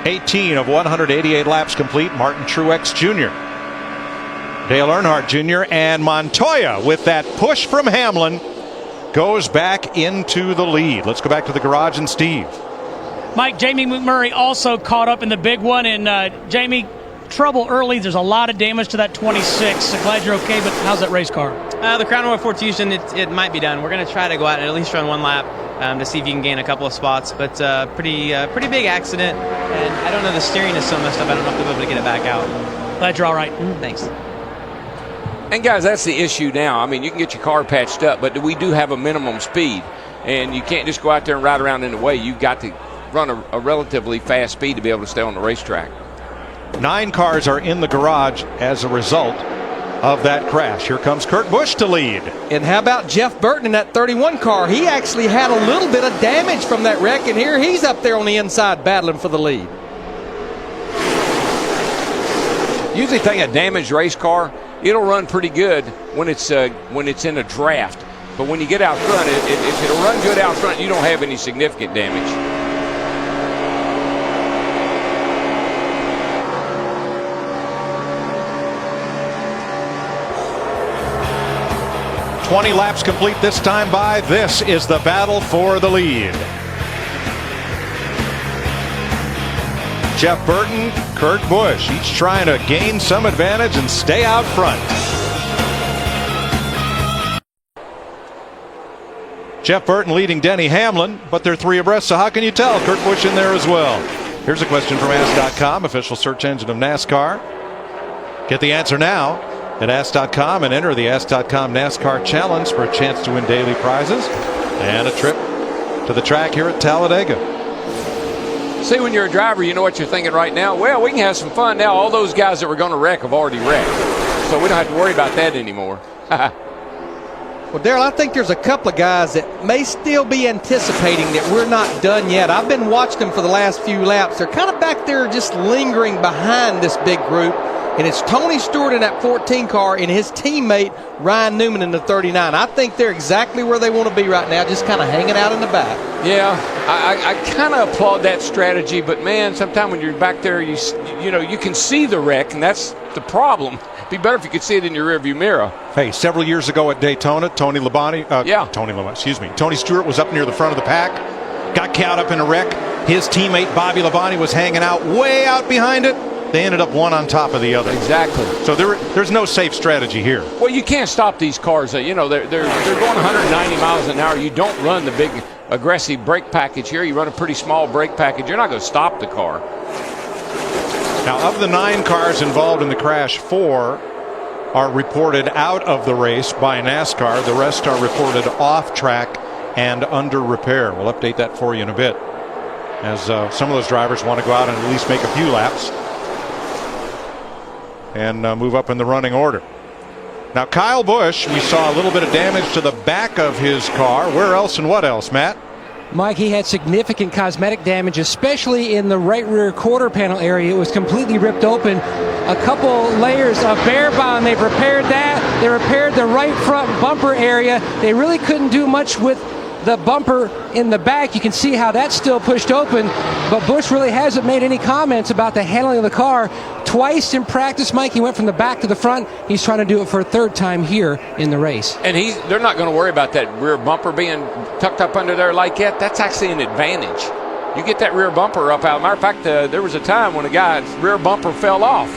18 of 188 laps complete. Martin Truex Jr., Dale Earnhardt Jr., and Montoya with that push from Hamlin goes back into the lead. Let's go back to the garage and Steve. Mike, Jamie McMurray also caught up in the big one, and Jamie, trouble early. There's a lot of damage to that 26. So glad you're okay, but how's that race car? The Crown Royal Ford Fusion, it might be done. We're going to try to go out and at least run one lap to see if you can gain a couple of spots. But pretty big accident, and I don't know, the steering is so messed up. I don't know if they'll be able to get it back out. Glad you're all right. Thanks. And guys, that's the issue now. I mean, you can get your car patched up, but we do have a minimum speed, and you can't just go out there and ride around in the way. You've got to run a relatively fast speed to be able to stay on the racetrack. 9 cars are in the garage as a result of that crash. Here comes Kurt Busch to lead. And how about Jeff Burton in that 31 car? He actually had a little bit of damage from that wreck, and here he's up there on the inside battling for the lead. Usually think a damaged race car, it'll run pretty good when it's in a draft. But when you get out front, if it'll run good out front, you don't have any significant damage. "20 laps complete this time by. This is the battle for the lead. Jeff Burton, Kurt Busch, each trying to gain some advantage and stay out front. Jeff Burton leading Denny Hamlin, but they're 3 abreast, so how can you tell? Kurt Busch in there as well. Here's a question from Ask.com, official search engine of NASCAR. Get the answer now at Ask.com and enter the Ask.com NASCAR Challenge for a chance to win daily prizes and a trip to the track here at Talladega. See, when you're a driver, you know what you're thinking right now. Well, we can have some fun now. All those guys that were going to wreck have already wrecked, so we don't have to worry about that anymore. Well, Darrell, I think there's a couple of guys that may still be anticipating that we're not done yet. I've been watching them for the last few laps. They're kind of back there just lingering behind this big group. And it's Tony Stewart in that 14 car and his teammate Ryan Newman in the 39. I think they're exactly where they want to be right now, just kind of hanging out in the back. Yeah, I kind of applaud that strategy, but man, sometimes when you're back there, you know, you can see the wreck, and that's the problem. It'd be better if you could see it in your rearview mirror. Hey, several years ago at Daytona, Tony Stewart was up near the front of the pack, got caught up in a wreck. His teammate Bobby Labonte was hanging out way out behind it. They ended up one on top of the other. Exactly. So there's no safe strategy here. Well, you can't stop these cars. You know, they're going 190 miles an hour. You don't run the big aggressive brake package here. You run a pretty small brake package. You're not going to stop the car. Now, of the 9 cars involved in the crash, 4 are reported out of the race by NASCAR. The rest are reported off track and under repair. We'll update that for you in a bit, as some of those drivers want to go out and at least make a few laps and move up in the running order. Now, Kyle Busch, we saw a little bit of damage to the back of his car. Where else and what else, Matt? Mike, he had significant cosmetic damage, especially in the right rear quarter panel area. It was completely ripped open. A couple layers of Bear Bond, they've repaired that. They repaired the right front bumper area. They really couldn't do much with the bumper in the back. You can see how that's still pushed open, but Busch really hasn't made any comments about the handling of the car. Twice in practice, Mike, he went from the back to the front. He's trying to do it for a third time here in the race. And they're not going to worry about that rear bumper being tucked up under there like that. That's actually an advantage. You get that rear bumper up out. Matter of fact, there was a time when a guy's rear bumper fell off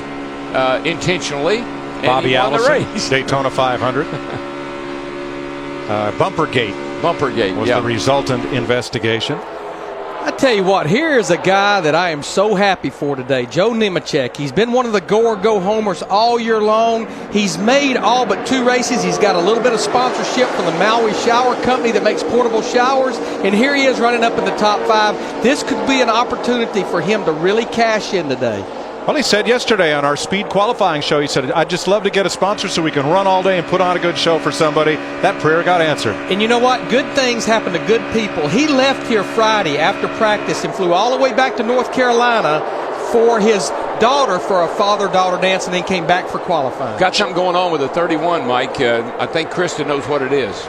intentionally. Bobby Allison, Daytona 500. Bumpergate was the resultant investigation. I tell you what, here is a guy that I am so happy for today, Joe Nemechek. He's been one of the go-or-go-homers all year long. He's made all but 2 races. He's got a little bit of sponsorship from the Maui Shower Company that makes portable showers, and here he is running up in the top 5. This could be an opportunity for him to really cash in today. Well, he said yesterday on our speed qualifying show, he said, I'd just love to get a sponsor so we can run all day and put on a good show for somebody. That prayer got answered. And you know what? Good things happen to good people. He left here Friday after practice and flew all the way back to North Carolina for his daughter for a father-daughter dance, and then came back for qualifying. Got something going on with the 31, Mike. I think Krista knows what it is.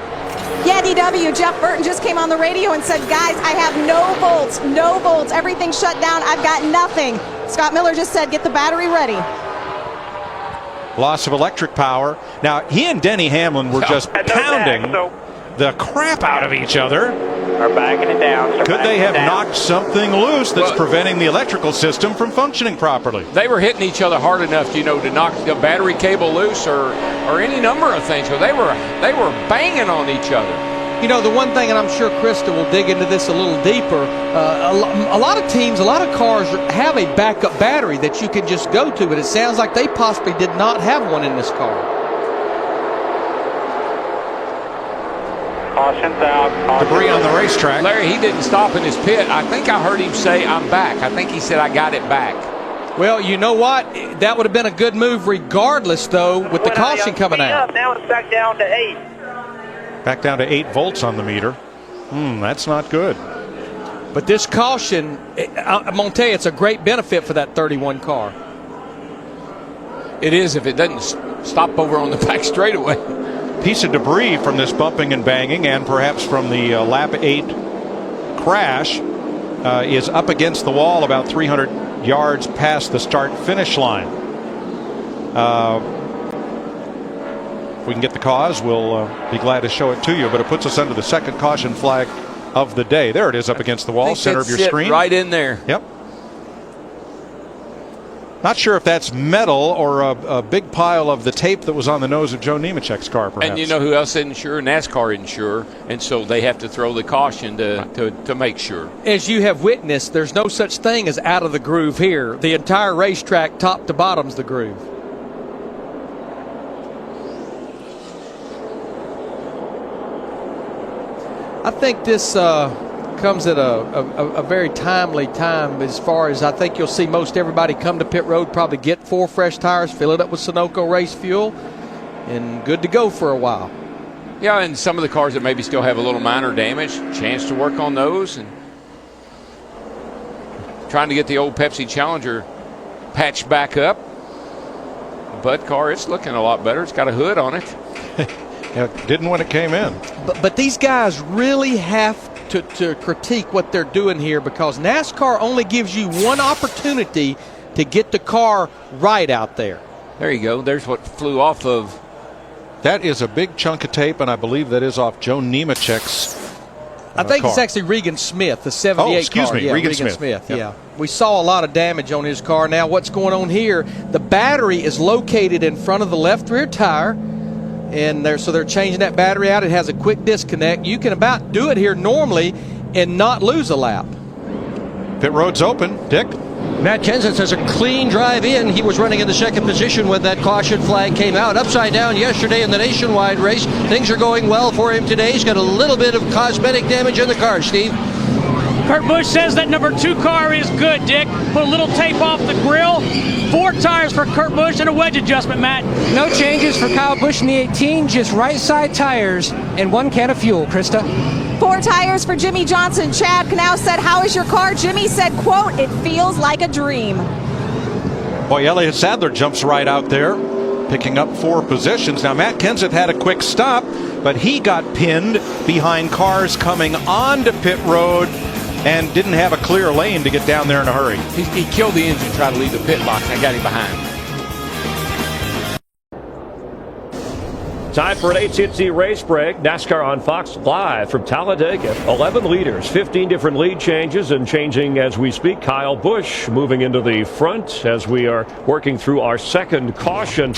Yeah, DW, Jeff Burton just came on the radio and said, guys, I have no volts, everything's shut down, I've got nothing. Scott Miller just said, get the battery ready. Loss of electric power. Now, he and Denny Hamlin were just pounding the crap out of each other. Are backing it down. Could they have knocked something loose that's preventing the electrical system from functioning properly? They were hitting each other hard enough, to knock the battery cable loose or any number of things. So they were banging on each other. You know, the one thing, and I'm sure Krista will dig into this a little deeper, a lot of teams, a lot of cars have a backup battery that you can just go to, but it sounds like they possibly did not have one in this car. Caution's out. Debris on the racetrack. Larry, he didn't stop in his pit. I think I heard him say, I'm back. I think he said, I got it back. Well, you know what? That would have been a good move regardless, though, with the caution coming out. Now it's back down to 8. Back down to 8 volts on the meter. That's not good. But this caution, I'm going to tell you, it's a great benefit for that 31 car. It is if it doesn't stop over on the back straightaway. Piece of debris from this bumping and banging, and perhaps from the lap 8 crash, is up against the wall about 300 yards past the start-finish line. If we can get the cause, we'll be glad to show it to you, but it puts us under the second caution flag of the day. There it is up against the wall, center of your screen. Right in there. Yep. Not sure if that's metal or a big pile of the tape that was on the nose of Joe Nemechek's car, perhaps. And you know who else isn't sure? NASCAR isn't sure, and so they have to throw the caution to make sure. As you have witnessed, there's no such thing as out of the groove here. The entire racetrack, top to bottom's the groove. I think this comes at a very timely time, as far as I think you'll see most everybody come to pit road, probably get 4 fresh tires, fill it up with Sunoco race fuel, and good to go for a while. Yeah, and some of the cars that maybe still have a little minor damage, chance to work on those, and trying to get the old Pepsi Challenger patched back up. Bud car, it's looking a lot better. It's got a hood on it. Yeah, it didn't when it came in. But these guys really have to critique what they're doing here, because NASCAR only gives you one opportunity to get the car right out there. There you go. There's what flew off of. That is a big chunk of tape, and I believe that is off Joe Nemechek's I think car. It's actually Regan Smith, the 78 car. Oh, excuse me, yeah, Regan Smith. Yep. Yeah. We saw a lot of damage on his car. Now what's going on here, the battery is located in front of the left rear tire, and so they're changing that battery out. It has a quick disconnect. You can about do it here normally and not lose a lap. Pit road's open. Dick? Matt Kenseth says a clean drive in. He was running in the second position when that caution flag came out. Upside down yesterday in the nationwide race. Things are going well for him today. He's got a little bit of cosmetic damage in the car, Steve. Kurt Busch says that number 2 car is good, Dick. Put a little tape off the grill. 4 tires for Kurt Busch and a wedge adjustment, Matt. No changes for Kyle Busch in the 18, just right side tires and 1 can of fuel, Krista. 4 tires for Jimmie Johnson. Chad Knaus said, "How is your car?" Jimmie said, quote, "It feels like a dream." Boy, Elliott Sadler jumps right out there, picking up 4 positions. Now, Matt Kenseth had a quick stop, but he got pinned behind cars coming onto pit road and didn't have a clear lane to get down there in a hurry. He killed the engine trying to leave the pit box, and I got him behind. Time for an AT&T race break. NASCAR on Fox live from Talladega. 11 leaders, 15 different lead changes, and changing as we speak. Kyle Busch moving into the front as we are working through our second caution.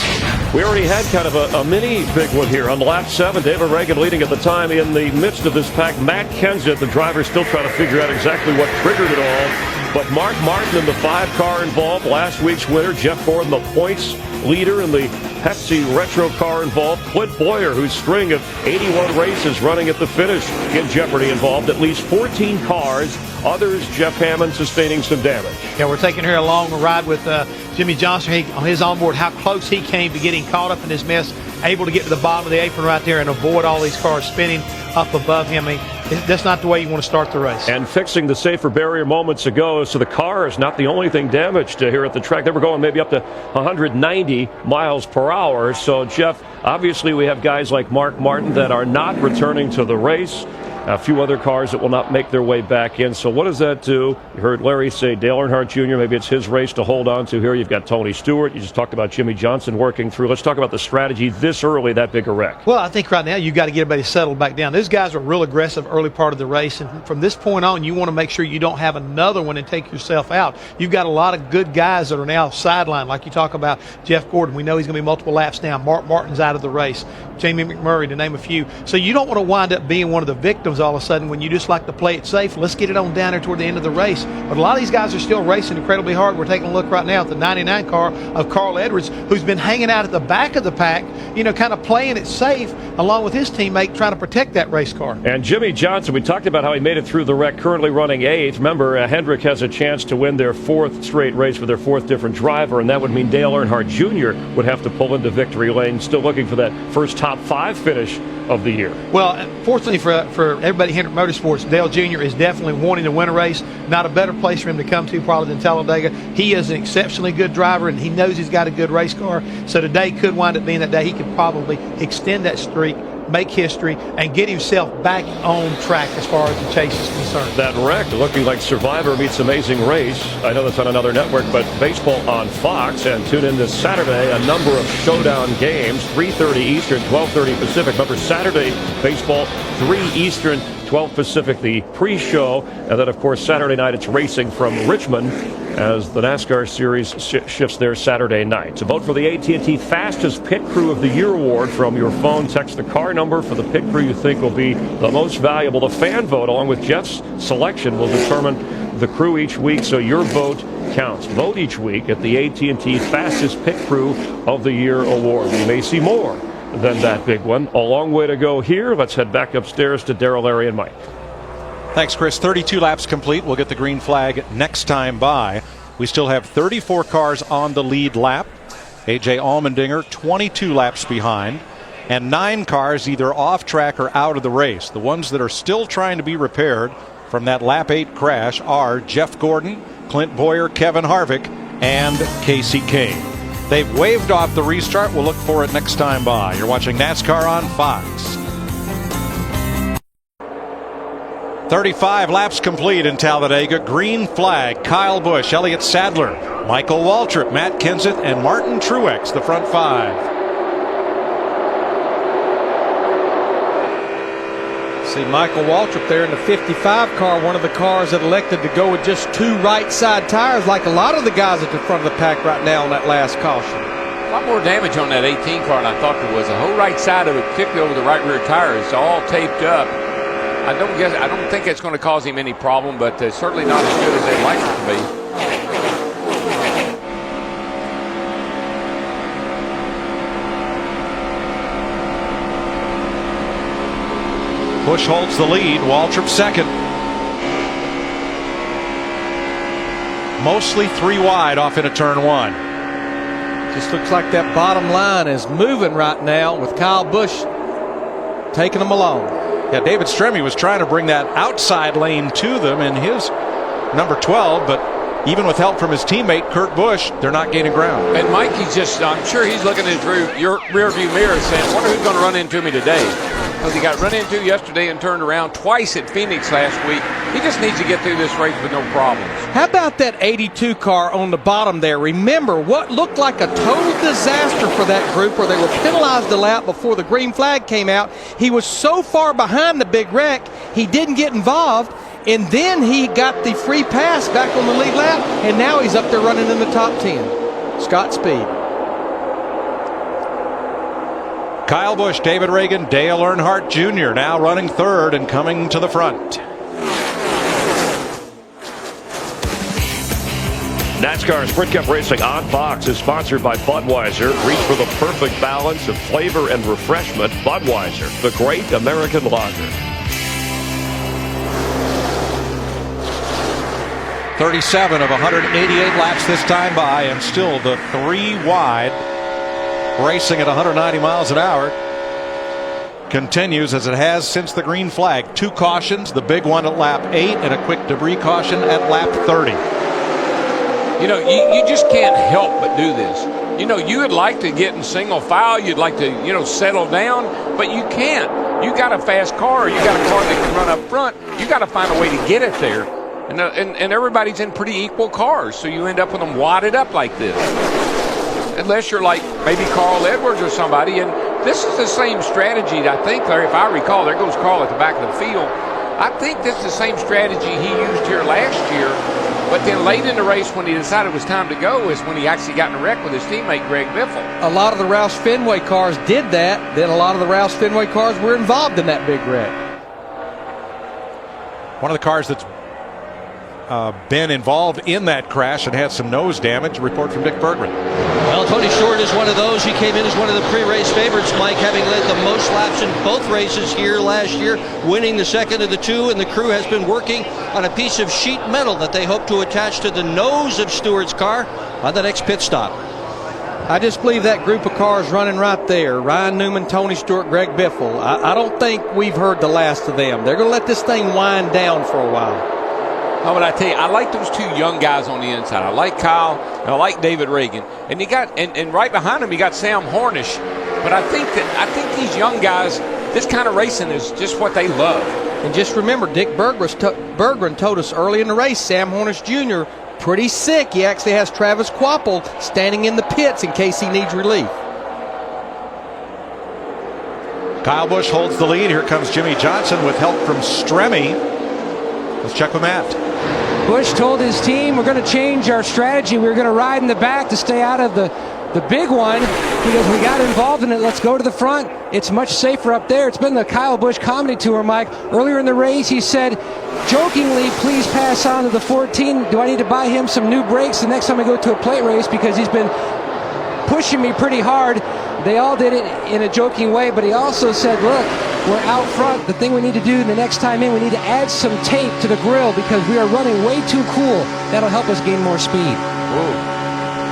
We already had kind of a mini big one here on lap 7. David Reagan leading at the time. In the midst of this pack, Matt Kenseth, the driver, still trying to figure out exactly what triggered it all. But Mark Martin in the 5 car involved, last week's winner. Jeff Gordon, the points leader in the Pepsi Retro car involved. Clint Boyer, whose string of 81 races running at the finish in jeopardy involved. At least 14 cars. Others, Jeff Hammond sustaining some damage. Yeah, we're taking here a long ride with Jimmie Johnson on his onboard, how close he came to getting caught up in this mess, able to get to the bottom of the apron right there and avoid all these cars spinning up above him. I mean, that's not the way you want to start the race. And fixing the safer barrier moments ago, so the car is not the only thing damaged here at the track. They were going maybe up to 190 miles per hour. So, Jeff, obviously we have guys like Mark Martin that are not returning to the race. A few other cars that will not make their way back in. So what does that do? You heard Larry say Dale Earnhardt Jr., maybe it's his race to hold on to here. You've got Tony Stewart. You just talked about Jimmie Johnson working through. Let's talk about the strategy this early, that big a wreck. Well, I think right now you've got to get everybody settled back down. Those guys were real aggressive early part of the race, and from this point on, you want to make sure you don't have another one and take yourself out. You've got a lot of good guys that are now sidelined, like you talk about Jeff Gordon. We know he's going to be multiple laps now. Mark Martin's out of the race. Jamie McMurray, to name a few. So you don't want to wind up being one of the victims all of a sudden when you just like to play it safe. Let's get it on down there toward the end of the race. But a lot of these guys are still racing incredibly hard. We're taking a look right now at the 99 car of Carl Edwards, who's been hanging out at the back of the pack, you know, kind of playing it safe along with his teammate trying to protect that race car. And Jimmie Johnson, we talked about how he made it through the wreck, currently running 8th. Remember, Hendrick has a chance to win their 4th straight race with their 4th different driver, and that would mean Dale Earnhardt Jr. would have to pull into victory lane, still looking for that first top 5 finish of the year. Well, fortunately for everybody Hendrick Motorsports, Dale Jr. is definitely wanting to win a race. Not a better place for him to come to probably than Talladega. He is an exceptionally good driver, and he knows he's got a good race car. So today could wind up being that day he could probably extend that streak, make history, and get himself back on track as far as the chase is concerned. That wreck looking like Survivor meets Amazing Race. I know that's on another network, but baseball on Fox. And tune in this Saturday, a number of showdown games, 3:30 Eastern, 12:30 Pacific. Remember, Saturday baseball, 3 Eastern, 12 Pacific, the pre-show. And then, of course, Saturday night it's racing from Richmond as the NASCAR series shifts there Saturday night. To vote for the AT&T Fastest Pit Crew of the Year award from your phone, text the car number for the pit crew you think will be the most valuable. The fan vote, along with Jeff's selection, will determine the crew each week, so your vote counts. Vote each week at the AT&T Fastest Pit Crew of the Year award. You may see more than that big one. A long way to go here. Let's head back upstairs to Darrell, Larry, and Mike. Thanks, Chris. 32 laps complete. We'll get the green flag next time by. We still have 34 cars on the lead lap. A.J. Allmendinger 22 laps behind. And 9 cars either off track or out of the race. The ones that are still trying to be repaired from that lap 8 crash are Jeff Gordon, Clint Boyer, Kevin Harvick, and Casey Kane. They've waved off the restart. We'll look for it next time by. You're watching NASCAR on Fox. 35 laps complete in Talladega. Green flag, Kyle Busch, Elliott Sadler, Michael Waltrip, Matt Kenseth, and Martin Truex, the front 5. See Michael Waltrip there in the 55 car, one of the cars that elected to go with just 2 right side tires, like a lot of the guys at the front of the pack right now on that last caution. A lot more damage on that 18 car than I thought there was. The whole right side of it, particularly over the right rear tire, is all taped up. I don't think it's going to cause him any problem, but certainly not as good as they'd like it to be. Busch holds the lead. Waltrip second. mostly 3 wide off into turn 1. Just looks like that bottom line is moving right now with Kyle Busch taking them along. Yeah, David Stremme was trying to bring that outside lane to them in his number 12, but even with help from his teammate Kurt Busch, they're not gaining ground. And Mikey's just, I'm sure he's looking at his rear view mirror saying, I wonder who's going to run into me today. Because he got run into yesterday and turned around twice at Phoenix last week. He just needs to get through this race with no problems. How about that 82 car on the bottom there? Remember what looked like a total disaster for that group where they were penalized a lap before the green flag came out. He was so far behind the big wreck, he didn't get involved. And then he got the free pass back on the lead lap, and now he's up there running in the top 10. Scott Speed. Kyle Busch, David Reagan, Dale Earnhardt Jr. now running third and coming to the front. NASCAR Sprint Cup Racing on Fox is sponsored by Budweiser. Reach for the perfect balance of flavor and refreshment. Budweiser, the great American lager. 37 of 188 laps this time by, and still the 3 wide racing at 190 miles an hour continues as it has since the green flag. 2 cautions, the big one at lap 8 and a quick debris caution at lap 30. You know, you just can't help but do this. You know, you would like to get in single file. You'd like to, you know, settle down, but you can't. You got a fast car. You got a car that can run up front. You got to find a way to get it there. And everybody's in pretty equal cars, so you end up with them wadded up like this. Unless you're like maybe Carl Edwards or somebody. And this is the same strategy, I think, Larry, if I recall. There goes Carl at the back of the field. I think this is the same strategy he used here last year. But then late in the race, when he decided it was time to go, is when he actually got in a wreck with his teammate Greg Biffle. A lot of the Roush Fenway cars did that. Then a lot of the Roush Fenway cars were involved in that big wreck. One of the cars that's been involved in that crash and had some nose damage. Report from Dick Bergman. Well, Tony Stewart is one of those. He came in as one of the pre-race favorites, Mike, having led the most laps in both races here last year, winning the second of the 2, and the crew has been working on a piece of sheet metal that they hope to attach to the nose of Stewart's car on the next pit stop. I just believe that group of cars running right there, Ryan Newman, Tony Stewart, Greg Biffle, I don't think we've heard the last of them. They're going to let this thing wind down for a while. How would I tell you? I like those 2 young guys on the inside. I like Kyle and I like David Reagan. And you got and right behind him you got Sam Hornish. But I think these young guys, this kind of racing is just what they love. And just remember, Dick Berggren told us early in the race, Sam Hornish Jr. pretty sick. He actually has Travis Quapple standing in the pits in case he needs relief. Kyle Busch holds the lead. Here comes Jimmy Johnson with help from Stremme. Let's check with Matt. Busch told his team, we're going to change our strategy. We're going to ride in the back to stay out of the big one. He goes, we got involved in it. Let's go to the front. It's much safer up there. It's been the Kyle Busch comedy tour, Mike. Earlier in the race, he said, jokingly, please pass on to the 14. Do I need to buy him some new brakes the next time I go to a plate race? Because he's been pushing me pretty hard. They all did it in a joking way, but he also said, look, we're out front. The thing we need to do the next time in, we need to add some tape to the grill because we are running way too cool. That'll help us gain more speed. Ooh.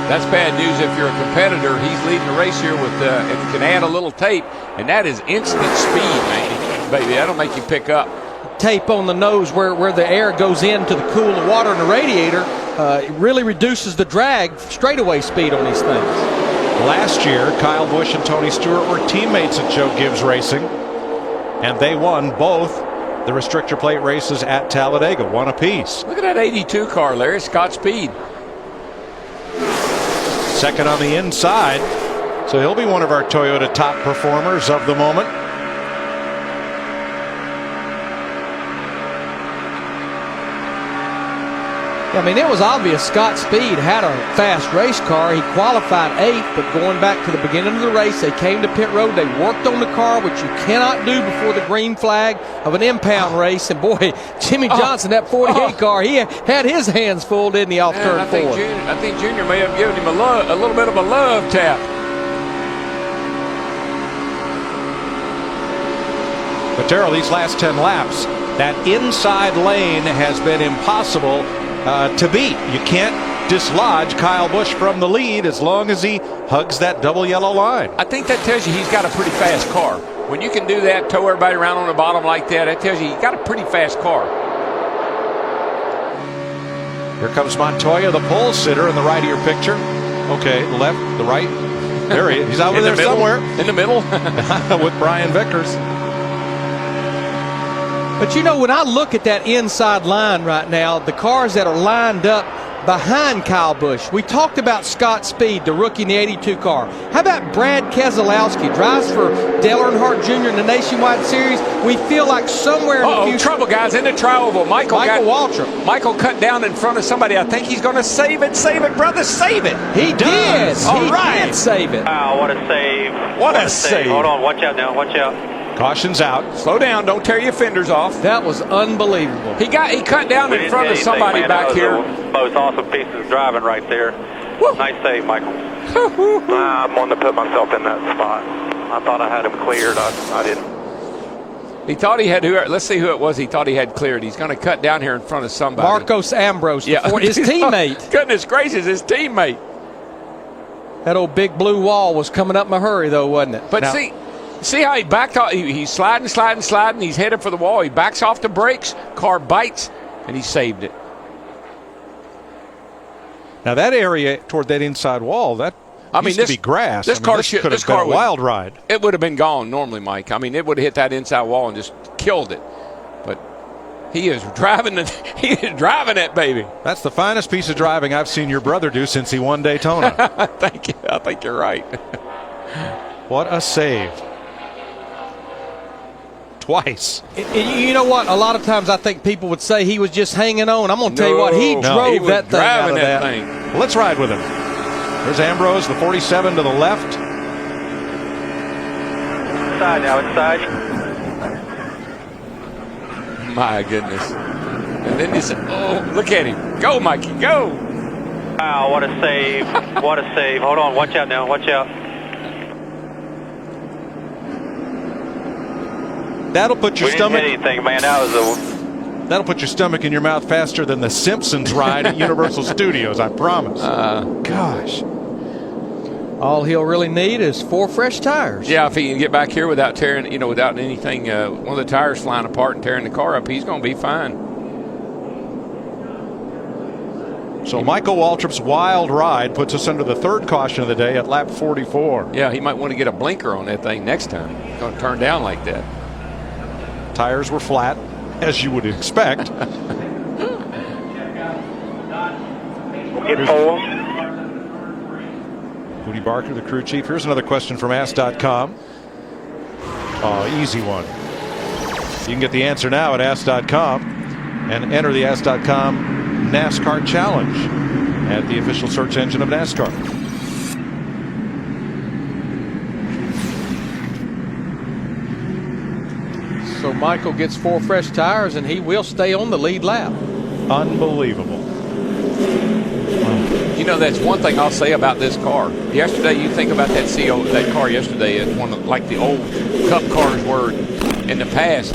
That's bad news if you're a competitor. He's leading the race here with, if you can add a little tape, and that is instant speed, man. Baby, that'll make you pick up. Tape on the nose where the air goes into the cool the water in the radiator, it really reduces the drag straightaway speed on these things. Last year, Kyle Busch and Tony Stewart were teammates at Joe Gibbs Racing, and they won both the restrictor plate races at Talladega, 1 apiece. Look at that 82 car, Larry. Scott Speed. Second on the inside, so he'll be one of our Toyota top performers of the moment. I mean, it was obvious Scott Speed had a fast race car. He qualified 8th, but going back to the beginning of the race, they came to pit road. They worked on the car, which you cannot do before the green flag of an impound race. And boy, Jimmy Johnson, that 48 car, he had his hands full, didn't he, off turn 4? I think Junior may have given him a little bit of a love tap. But Darrell, these last 10 laps, that inside lane has been impossible to beat. You can't dislodge Kyle Busch from the lead as long as he hugs that double yellow line. I think that tells you he's got a pretty fast car. When you can do that, tow everybody around on the bottom like that, that tells you he's got a pretty fast car. Here comes Montoya, the pole sitter in the right of your picture. Okay, the left, the right. There he is. He's over there somewhere. In the middle. With Brian Vickers. But you know, when I look at that inside line right now, the cars that are lined up behind Kyle Busch, we talked about Scott Speed, the rookie in the 82 car. How about Brad Keselowski, drives for Dale Earnhardt Jr. in the Nationwide Series? We feel like somewhere in the future. Trouble, guys, in the tri-oval. Michael Waltrip. Michael cut down in front of somebody. I think he's going to save it. Save it, brother. Save it. He did. All right. He did save it. Wow, what a save. What a save. Hold on. Watch out now. Watch out. Caution's out. Slow down. Don't tear your fenders off. That was unbelievable. He cut down in front of somebody back here. Most awesome piece of driving right there. Woo. Nice save, Michael. I'm wanting to put myself in that spot. I thought I had him cleared. I didn't. He thought he had let's see who it was he thought he had cleared. He's going to cut down here in front of somebody. Marcos Ambrose, his teammate. Goodness gracious, his teammate. That old big blue wall was coming up in a hurry, though, wasn't it? But see how he backed off? He's sliding. He's headed for the wall. He backs off the brakes. Car bites, and he saved it. Now that area toward that inside wall, that used to be grass. This car could have been a wild ride. It would have been gone normally, Mike. I mean, it would have hit that inside wall and just killed it. But he is driving it. He is driving it, baby. That's the finest piece of driving I've seen your brother do since he won Daytona. Thank you. I think you're right. What a save. Twice. You know what? A lot of times I think people would say he was just hanging on. I'm going to tell you what, he drove that thing out of that. Well, let's ride with him. There's Ambrose, the 47 to the left. Inside now, inside. My goodness. And then he said, oh, look at him. Go, Mikey, go. Wow, what a save. What a save. Hold on, watch out now, watch out. That'll put your stomach. Didn't hit anything, man. That'll put your stomach in your mouth faster than the Simpsons ride at Universal Studios. I promise. Gosh. All he'll really need is 4 fresh tires. Yeah, if he can get back here without tearing, without anything, one of the tires flying apart and tearing the car up, he's going to be fine. So Michael Waltrip's wild ride puts us under the third caution of the day at lap 44. Yeah, he might want to get a blinker on that thing next time. It's going to turn down like that. Tires were flat, as you would expect. Woody Barker, the crew chief. Here's another question from Ask.com. Oh, easy one. You can get the answer now at Ask.com and enter the Ask.com NASCAR Challenge at the official search engine of NASCAR. So Michael gets 4 fresh tires, and he will stay on the lead lap. Unbelievable. That's one thing I'll say about this car. Yesterday, you think about that car yesterday, it's one of, like the old Cup cars were in the past.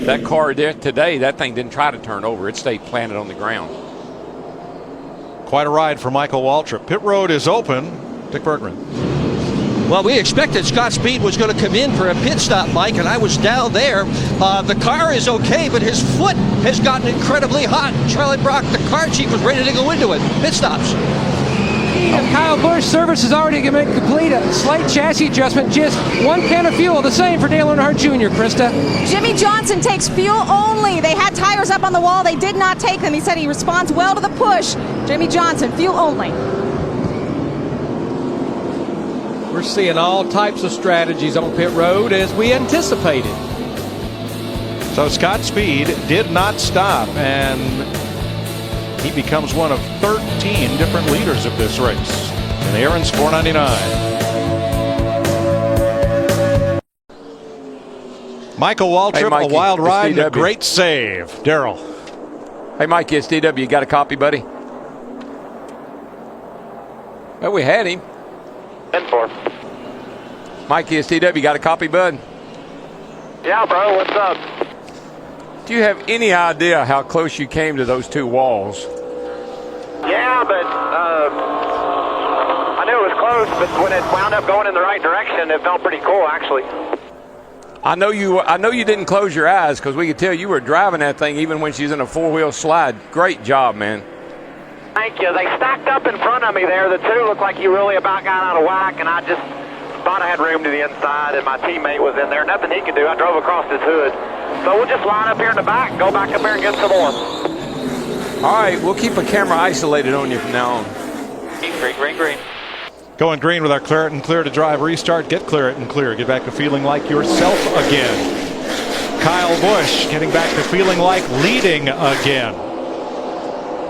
That car there today, that thing didn't try to turn over. It stayed planted on the ground. Quite a ride for Michael Waltrip. Pit road is open. Dick Bergman. Well, we expected Scott Speed was going to come in for a pit stop, Mike, and I was down there. The car is okay, but his foot has gotten incredibly hot. Charlie Brock, the car chief, was ready to go into it. Pit stops. Kyle Busch service is already going to complete a slight chassis adjustment. Just 1 can of fuel, the same for Dale Earnhardt Jr., Krista. Jimmie Johnson takes fuel only. They had tires up on the wall. They did not take them. He said he responds well to the push. Jimmie Johnson, fuel only. We're seeing all types of strategies on pit road as we anticipated. So Scott Speed did not stop, and he becomes one of 13 different leaders of this race. And Aaron's 499. Michael Waltrip, hey, Mikey, a wild ride and a DW. great save. Darrell. Hey, Mikey, it's DW. You got a copy, buddy? Well, we had him. 10-4. Mikey, it's DW. You got a copy, bud? Yeah, bro. What's up? Do you have any idea how close you came to those 2 walls? Yeah, but I knew it was close, but when it wound up going in the right direction, it felt pretty cool, actually. I know you didn't close your eyes because we could tell you were driving that thing even when she's in a four-wheel slide. Great job, man. Thank you. They stacked up in front of me there. The two looked like you really about got out of whack, and I just thought I had room to the inside, and my teammate was in there. Nothing he could do. I drove across his hood. So we'll just line up here in the back and go back up there and get some more. All right, we'll keep a camera isolated on you from now on. Green. Going green with our clear it and clear to drive restart. Get clear it and clear. Get back to feeling like yourself again. Kyle Busch getting back to feeling like leading again.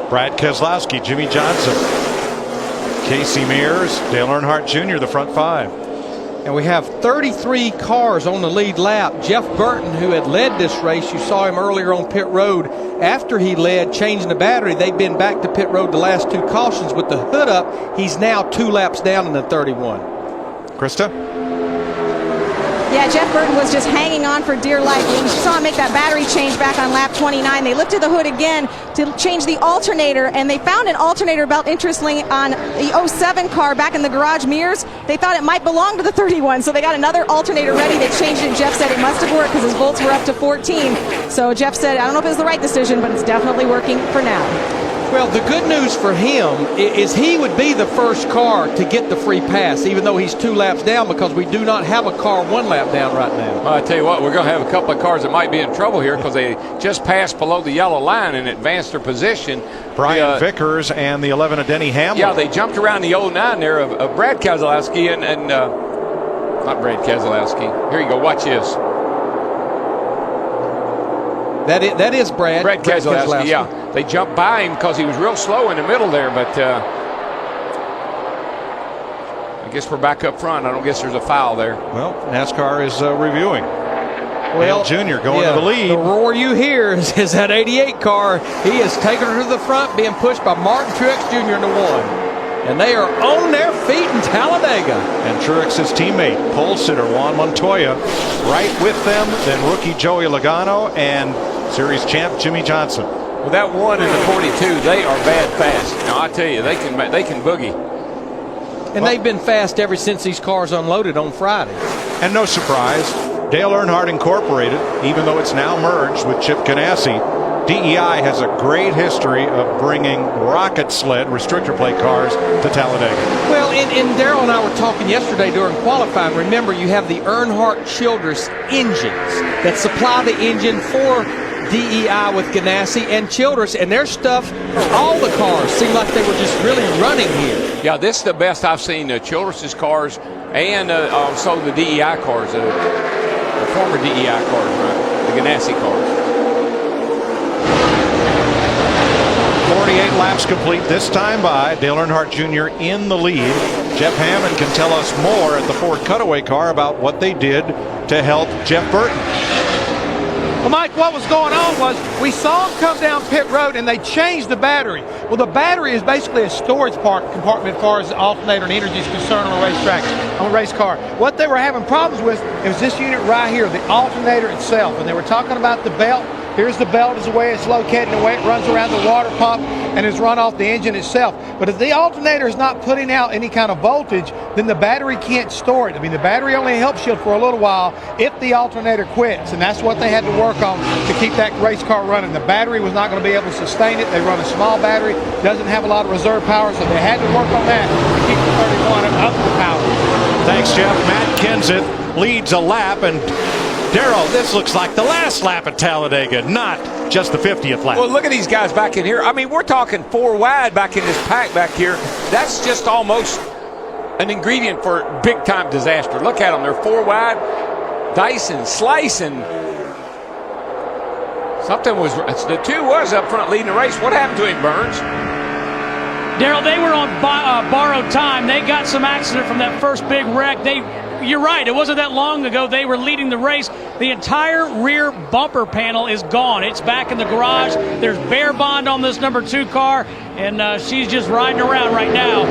Brad Keselowski, Jimmy Johnson, Casey Mears, Dale Earnhardt Jr., the front five. And we have 33 cars on the lead lap. Jeff Burton, who had led this race, you saw him earlier on pit road. After he led, changing the battery, they've been back to pit road the last two cautions. With the hood up, he's now 2 laps down in the 31. Krista? Yeah, Jeff Burton was just hanging on for dear life. You saw him make that battery change back on lap 29. They lifted the hood again to change the alternator, and they found an alternator belt, interestingly, on the 07 car back in the garage mirrors. They thought it might belong to the 31, so they got another alternator ready. They changed it, and Jeff said it must have worked because his volts were up to 14. So Jeff said, I don't know if it was the right decision, but it's definitely working for now. Well, the good news for him is he would be the first car to get the free pass, even though he's 2 laps down, because we do not have a car 1 lap down right now. Well, I tell you what, we're going to have a couple of cars that might be in trouble here because they just passed below the yellow line and advanced their position. Brian Vickers and the 11 of Denny Hamlin. Yeah, they jumped around the 09 there of Brad Keselowski and not Brad Keselowski. Here you go, watch this. That is Brad Keselowski, yeah. They jumped by him because he was real slow in the middle there, but I guess we're back up front. I don't guess there's a foul there. Well, NASCAR is reviewing. Dale Jr. going to the lead. The roar you hear is that 88 car. He is taking her to the front, being pushed by Martin Truex Jr. in the 1. And they are on their feet in Talladega. And Truex's teammate, pole sitter Juan Montoya, right with them. Then rookie Joey Logano and series champ Jimmy Johnson. Well, that 1 and the 42, they are bad fast. Now, I tell you, they can boogie. And they've been fast ever since these cars unloaded on Friday. And no surprise, Dale Earnhardt Incorporated, even though it's now merged with Chip Ganassi, DEI has a great history of bringing rocket sled restrictor plate cars to Talladega. Well, and Darrell and I were talking yesterday during qualifying. Remember, you have the Earnhardt Childress engines that supply the engine for DEI with Ganassi and Childress, and their stuff, all the cars seem like they were just really running here. Yeah, this is the best I've seen, Childress's cars and also the DEI cars, the former DEI cars, right? The Ganassi cars. 48 laps complete this time by Dale Earnhardt Jr. in the lead. Jeff Hammond can tell us more at the Ford Cutaway car about what they did to help Jeff Burton. Well, Mike, what was going on was we saw them come down pit road and they changed the battery. Well, the battery is basically a storage compartment as far as the alternator and energy is concerned on a racetrack, on a race car. What they were having problems with is this unit right here, the alternator itself. And they were talking about the belt. Here's the belt is the way it's located and the way it runs around the water pump and is run off the engine itself. But if the alternator is not putting out any kind of voltage, then the battery can't store it. I mean, the battery only helps you for a little while if the alternator quits, and that's what they had to work on to keep that race car running. The battery was not going to be able to sustain it. They run a small battery, doesn't have a lot of reserve power, so they had to work on that to keep the 31 up to power. Thanks, Jeff. Matt Kenseth leads a lap, and Darrell, this looks like the last lap at Talladega, not just the 50th lap. Well, look at these guys back in here. I mean, we're talking 4 wide back in this pack back here. That's just almost an ingredient for big-time disaster. Look at them. They're 4 wide, dicing, slicing. Something was – the 2 was up front leading the race. What happened to him, Burns? Darrell, they were on borrowed time. They got some accident from that first big wreck. You're right. It wasn't that long ago they were leading the race. The entire rear bumper panel is gone. It's back in the garage. There's Bear Bond on this number 2 car, and she's just riding around right now.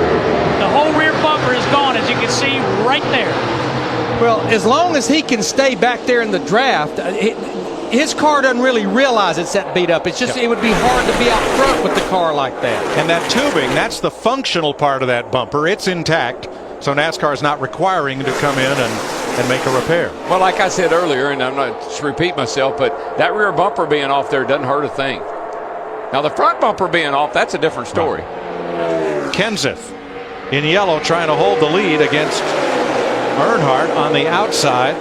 The whole rear bumper is gone, as you can see right there. Well, as long as he can stay back there in the draft, his car doesn't really realize it's that beat up. It's just it would be hard to be out front with the car like that. And that tubing, that's the functional part of that bumper. It's intact, so NASCAR is not requiring to come in and make a repair. Well, like I said earlier, and I'm not to repeat myself, but that rear bumper being off there doesn't hurt a thing. Now, the front bumper being off, that's a different story. Kenseth in yellow trying to hold the lead against Earnhardt on the outside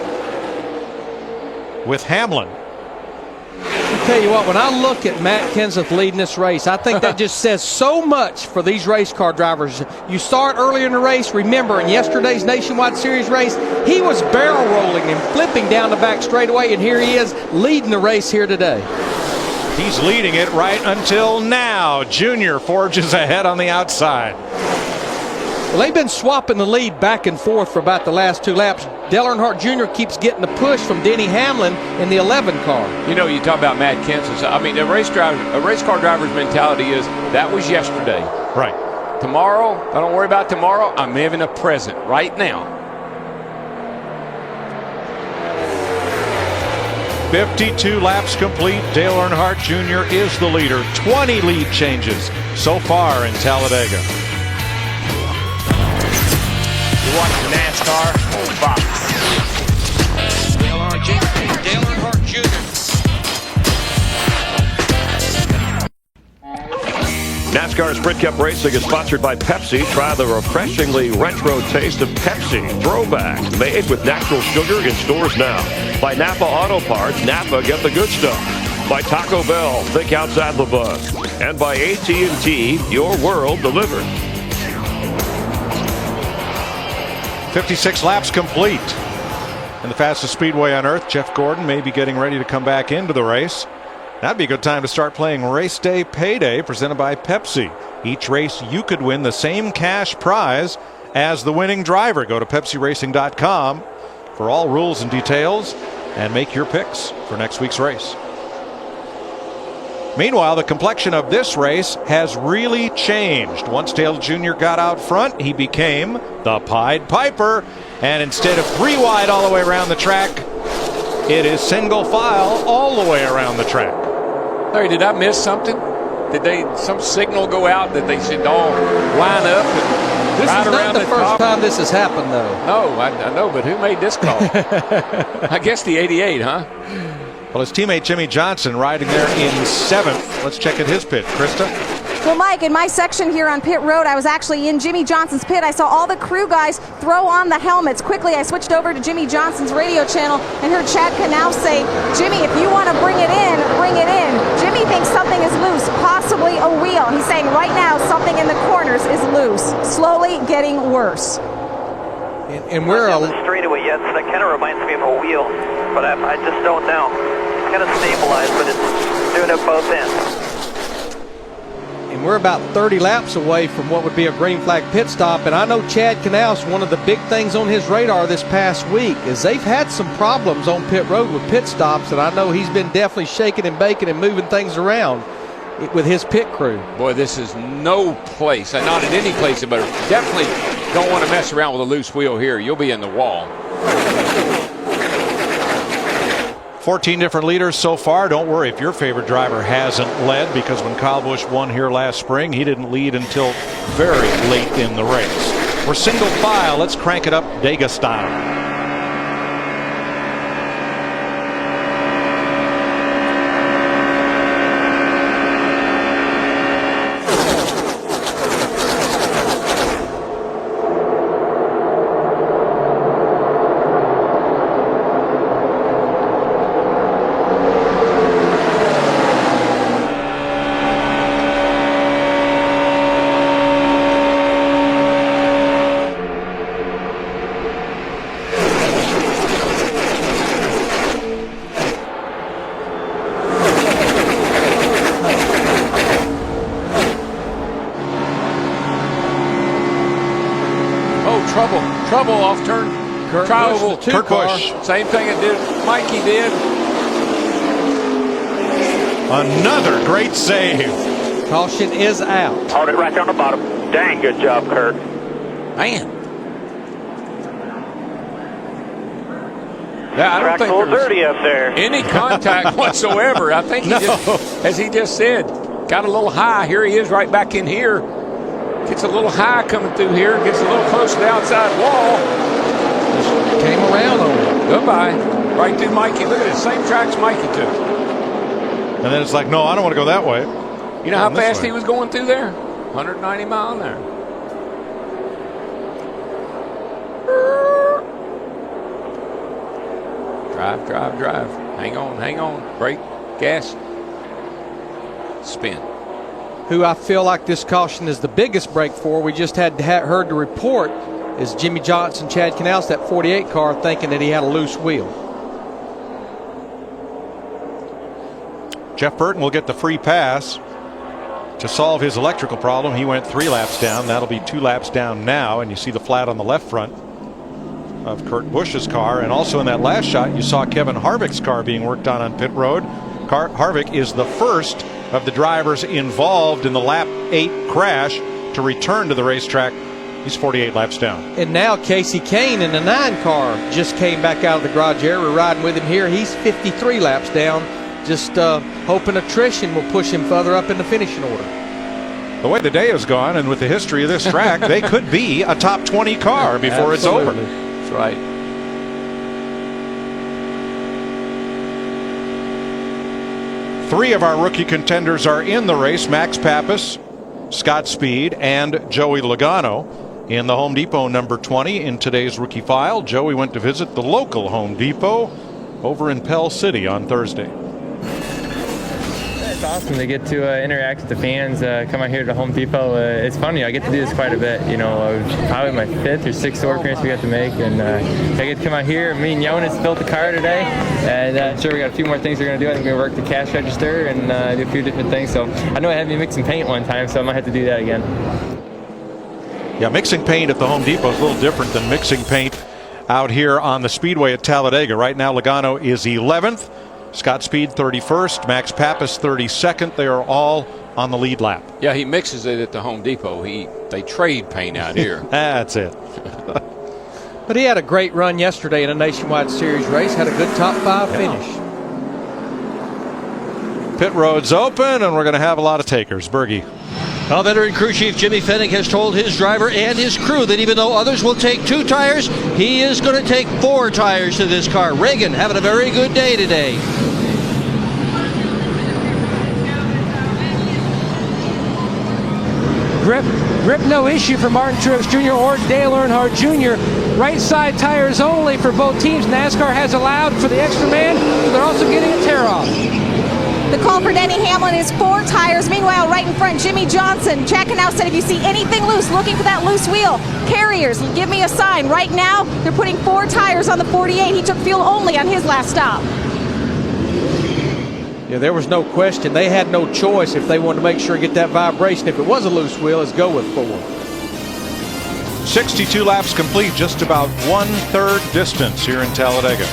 with Hamlin. I'll tell you what, when I look at Matt Kenseth leading this race, I think that just says so much for these race car drivers. You start earlier in the race. Remember, in yesterday's Nationwide Series race, he was barrel rolling and flipping down the back straightaway, and here he is leading the race here today. He's leading it right until now. Junior forges ahead on the outside. Well, they've been swapping the lead back and forth for about the last 2 laps. Dale Earnhardt Jr. keeps getting the push from Denny Hamlin in the 11 car. You know, you talk about Matt Kenseth. I mean, a race car driver's mentality is that was yesterday. Right. Tomorrow, I don't worry about tomorrow. I'm living a present right now. 52 laps complete. Dale Earnhardt Jr. is the leader. 20 lead changes so far in Talladega. You're watching NASCAR on Fox. Dale Earnhardt Jr. NASCAR Sprint Cup Racing is sponsored by Pepsi. Try the refreshingly retro taste of Pepsi Throwback, made with natural sugar, in stores now. By Napa Auto Parts, Napa, get the good stuff. By Taco Bell, think outside the bus. And by AT&T, your world delivered. 56 laps complete. And the fastest speedway on earth, Jeff Gordon, may be getting ready to come back into the race. That'd be a good time to start playing Race Day Payday, presented by Pepsi. Each race you could win the same cash prize as the winning driver. Go to PepsiRacing.com for all rules and details and make your picks for next week's race. Meanwhile, the complexion of this race has really changed. Once Dale Jr. got out front, he became the Pied Piper. And instead of 3 wide all the way around the track, it is single file all the way around the track. Larry, did I miss something? Did some signal go out that they should all line up and This ride is around not the first time this has happened, though. No, I know, but who made this call? I guess the 88, huh? Well, his teammate Jimmy Johnson riding there in 7th. Let's check at his pit. Krista? Well, Mike, in my section here on pit road, I was actually in Jimmy Johnson's pit. I saw all the crew guys throw on the helmets. Quickly, I switched over to Jimmy Johnson's radio channel and heard Chad Knaus say, Jimmy, if you want to bring it in, bring it in. Jimmy thinks something is loose, possibly a wheel. He's saying right now something in the corners is loose, slowly getting worse. And we're on the straightaway yet, so that kind of reminds me of a wheel, but I just don't know. It's kind of stabilized, but it's doing it both ends. And we're about 30 laps away from what would be a green flag pit stop. And I know Chad Knaus, one of the big things on his radar this past week is they've had some problems on pit road with pit stops. And I know he's been definitely shaking and baking and moving things around with his pit crew. Boy, this is no place, not in any place, but definitely don't want to mess around with a loose wheel here. You'll be in the wall. 14 different leaders so far. Don't worry if your favorite driver hasn't led, because when Kyle Busch won here last spring, he didn't lead until very late in the race. We're single file. Let's crank it up Dega style. Trouble off turn. Kurt Busch. Same thing it did. Mikey did. Another great save. Caution is out. Hold it right there on the bottom. Dang good job, Kurt. Man. Yeah, I don't Track's think a little there's dirty up there. any contact whatsoever. I think he just, as he just said, got a little high. Here he is right back in here. Gets a little high coming through here. Gets a little close to the outside wall. Just came around on him. Goodbye. Right through Mikey. Look at it. Same tracks Mikey took. And then it's like, no, I don't want to go that way. You know how fast he was going through there? 190 mile an hour. Drive, drive, drive. Hang on. Brake, gas, spin. Who I feel like this caution is the biggest break for, we just heard the report, is Jimmy Johnson, Chad Knaus, that 48 car, thinking that he had a loose wheel. Jeff Burton will get the free pass to solve his electrical problem. He went 3 laps down. That'll be 2 laps down now, and you see the flat on the left front of Kurt Busch's car. And also in that last shot, you saw Kevin Harvick's car being worked on pit road. Harvick is the first of the drivers involved in the lap 8 crash to return to the racetrack. He's 48 laps down. And now Casey Kane in the 9 car just came back out of the garage area. We're riding with him here. He's 53 laps down. Just hoping attrition will push him further up in the finishing order. The way the day has gone, and with the history of this track, they could be a top 20 car before it's over. That's right. Three of our rookie contenders are in the race: Max Pappas, Scott Speed, and Joey Logano. In the Home Depot number 20 in today's rookie file, Joey went to visit the local Home Depot over in Pell City on Thursday. It's awesome to get to interact with the fans, come out here to Home Depot. It's funny, I get to do this quite a bit. You know, probably my 5th or 6th store appearance we got to make, and I get to come out here. Me and Jonas built the car today, and I'm sure we got a few more things we're going to do. I think we're going to work the cash register and do a few different things. So I know I had me mixing paint one time, so I might have to do that again. Yeah, mixing paint at the Home Depot is a little different than mixing paint out here on the Speedway at Talladega. Right now, Logano is 11th. Scott Speed 31st, Max Pappas 32nd. They are all on the lead lap. Yeah, he mixes it at the Home Depot. They trade paint out here. That's it. But he had a great run yesterday in a Nationwide Series race. Had a good top 5 finish. Pit road's open, and we're going to have a lot of takers. Bergie. Well, veteran crew chief Jimmy Fennick has told his driver and his crew that even though others will take 2 tires, he is going to take 4 tires to this car. Reagan having a very good day today. Grip no issue for Martin Truex Jr. or Dale Earnhardt Jr. Right side tires only for both teams. NASCAR has allowed for the extra man. They're also getting a tear off. The call for Denny Hamlin is 4 tires. Meanwhile, right in front, Jimmy Johnson. Chad Knaus said if you see anything loose, looking for that loose wheel, carriers, give me a sign. Right now, they're putting 4 tires on the 48. He took fuel only on his last stop. Yeah, there was no question. They had no choice if they wanted to make sure to get that vibration. If it was a loose wheel, let's go with 4. 62 laps complete, just about 1/3 distance here in Talladega.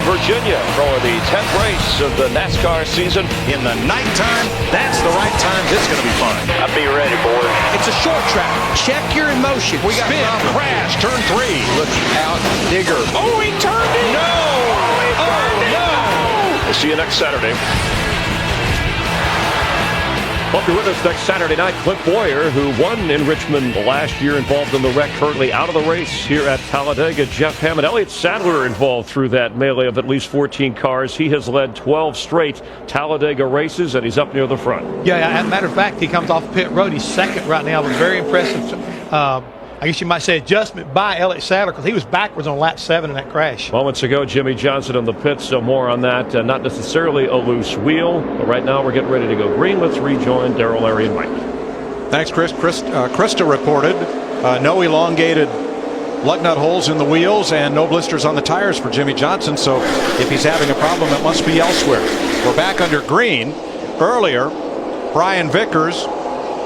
Virginia for the 10th race of the NASCAR season. In the nighttime, that's the right time. It's going to be fun. I'll be ready, boys. It's a short track. Check your emotion. We got a crash, turn 3. Look out, Digger. Oh, he turned it! No! We'll see you next Saturday. Hope you're with us next Saturday night. Cliff Boyer, who won in Richmond last year, involved in the wreck, currently out of the race here at Talladega. Jeff Hammond, Elliott Sadler involved through that melee of at least 14 cars. He has led 12 straight Talladega races, and he's up near the front. Yeah, as a matter of fact, he comes off pit road. He's 2nd right now. It was very impressive. I guess you might say adjustment by Elliott Sadler, because he was backwards on lap 7 in that crash. Moments ago, Jimmy Johnson on the pits, so more on that. Not necessarily a loose wheel, but right now we're getting ready to go green. Let's rejoin Darrell, Larry, and Mike. Thanks, Chris. Krista reported no elongated lug nut holes in the wheels and no blisters on the tires for Jimmy Johnson, so if he's having a problem, it must be elsewhere. We're back under green. Earlier, Brian Vickers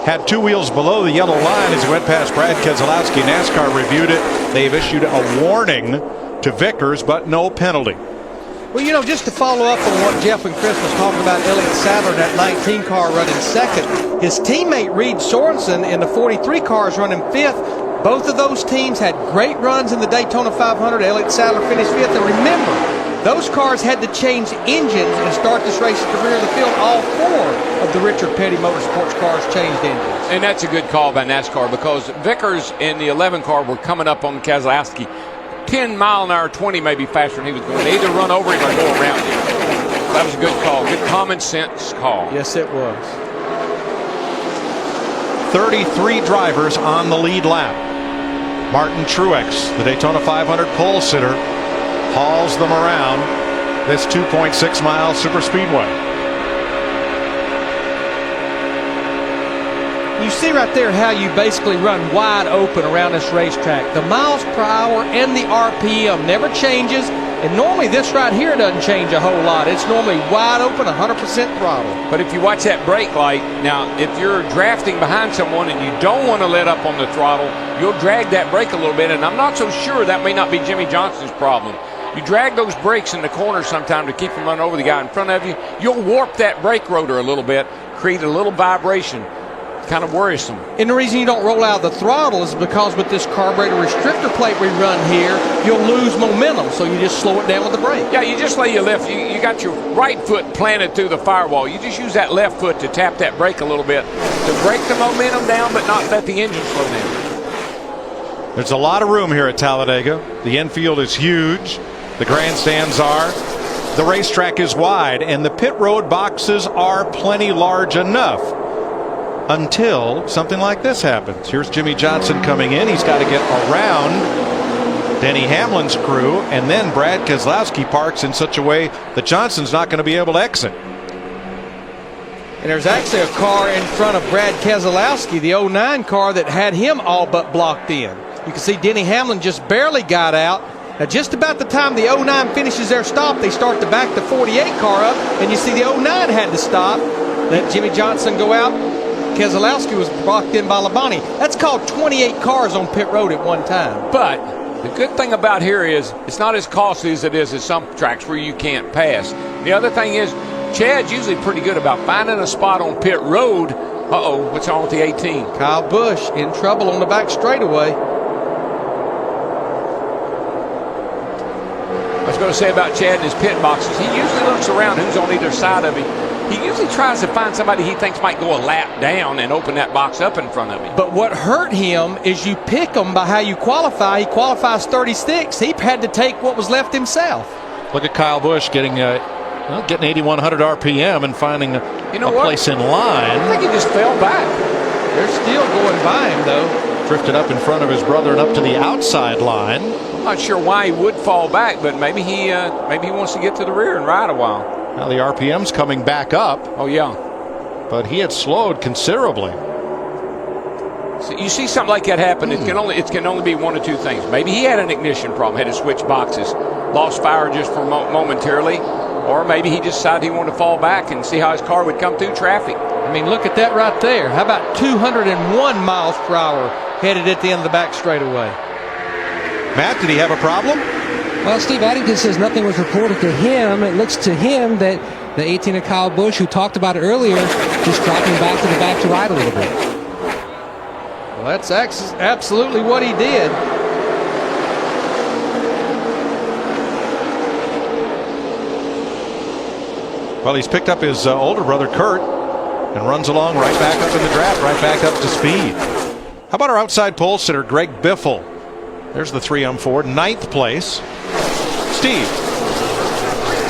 had 2 wheels below the yellow line as he went past Brad Keselowski. NASCAR reviewed it. They've issued a warning to Vickers, but no penalty. Well, you know, just to follow up on what Jeff and Chris was talking about, Elliott Sadler, that 19 car running 2nd. His teammate Reed Sorensen in the 43 car is running 5th. Both of those teams had great runs in the Daytona 500. Elliott Sadler finished 5th. And remember, those cars had to change engines and start this race at the rear of the field. All 4 of the Richard Petty Motorsports cars changed engines. And that's a good call by NASCAR because Vickers in the 11 car were coming up on Keselowski 10 mile an hour, 20 maybe faster than he was going. They either run over him or go around him. That was a good call, good common sense call. Yes, it was. 33 drivers on the lead lap. Martin Truex, the Daytona 500 pole sitter, hauls them around this 2.6 mile superspeedway. You see right there how you basically run wide open around this racetrack. The miles per hour and the RPM never changes. And normally this right here doesn't change a whole lot. It's normally wide open, 100% throttle. But if you watch that brake light, now if you're drafting behind someone and you don't want to let up on the throttle, you'll drag that brake a little bit. And I'm not so sure that may not be Jimmy Johnson's problem. You drag those brakes in the corner sometime to keep from running over the guy in front of you. You'll warp that brake rotor a little bit, create a little vibration. Kind of worrisome. And the reason you don't roll out the throttle is because with this carburetor restrictor plate we run here, you'll lose momentum, so you just slow it down with the brake. Yeah, you just lay your left. You got your right foot planted through the firewall. You just use that left foot to tap that brake a little bit to break the momentum down, but not let the engine slow down. There's a lot of room here at Talladega. The infield is huge. The grandstands are. The racetrack is wide, and the pit road boxes are plenty large enough. Until something like this happens. Here's Jimmy Johnson coming in. He's got to get around Denny Hamlin's crew, and then Brad Keselowski parks in such a way that Johnson's not going to be able to exit. And there's actually a car in front of Brad Keselowski, the 09 car that had him all but blocked in. You can see Denny Hamlin just barely got out. Now just about the time the 09 finishes their stop, they start to back the 48 car up, and you see the 09 had to stop. Let Jimmy Johnson go out. Keselowski was blocked in by Labonte. That's called 28 cars on pit road at one time. But the good thing about here is it's not as costly as it is at some tracks where you can't pass. The other thing is Chad's usually pretty good about finding a spot on pit road. Uh-oh, what's wrong with the 18? Kyle Busch in trouble on the back straightaway. I was going to say about Chad and his pit boxes, he usually looks around who's on either side of him. He usually tries to find somebody he thinks might go a lap down and open that box up in front of him. But what hurt him is you pick him by how you qualify. He qualifies 36. He had to take what was left himself. Look at Kyle Busch getting 8,100 RPM and finding a place in line. I think he just fell back. They're still going by him, though. Drifted up in front of his brother and up to the outside line. I'm not sure why he would fall back, but maybe he wants to get to the rear and ride a while. Now the RPM's coming back up. Oh, yeah. But he had slowed considerably. So you see something like that happen, it can only be one of two things. Maybe he had an ignition problem, had to switch boxes, lost fire just for momentarily, or maybe he just decided he wanted to fall back and see how his car would come through traffic. I mean, look at that right there. How about 201 miles per hour headed at the end of the back straightaway? Matt, did he have a problem? Well, Steve Addington says nothing was reported to him. It looks to him that the 18 of Kyle Busch, who talked about it earlier, just dropping back to the back to ride a little bit. Well, that's absolutely what he did. Well, he's picked up his older brother, Kurt, and runs along right back up in the draft, right back up to speed. How about our outside pole sitter, Greg Biffle? There's the 3M Ford, 9th place. Steve.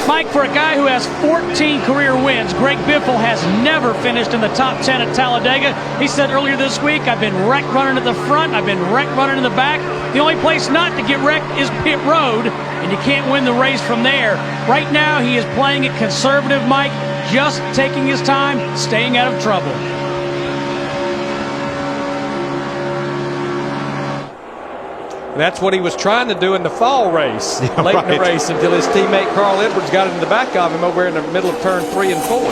Mike, for a guy who has 14 career wins, Greg Biffle has never finished in the top 10 at Talladega. He said earlier this week, I've been wreck running at the front, I've been wreck running in the back. The only place not to get wrecked is pit road, and you can't win the race from there. Right now, he is playing it conservative, Mike, just taking his time, staying out of trouble. That's what he was trying to do in the fall race, late in the race, until his teammate Carl Edwards got in the back of him over in the middle of turn 3 and 4.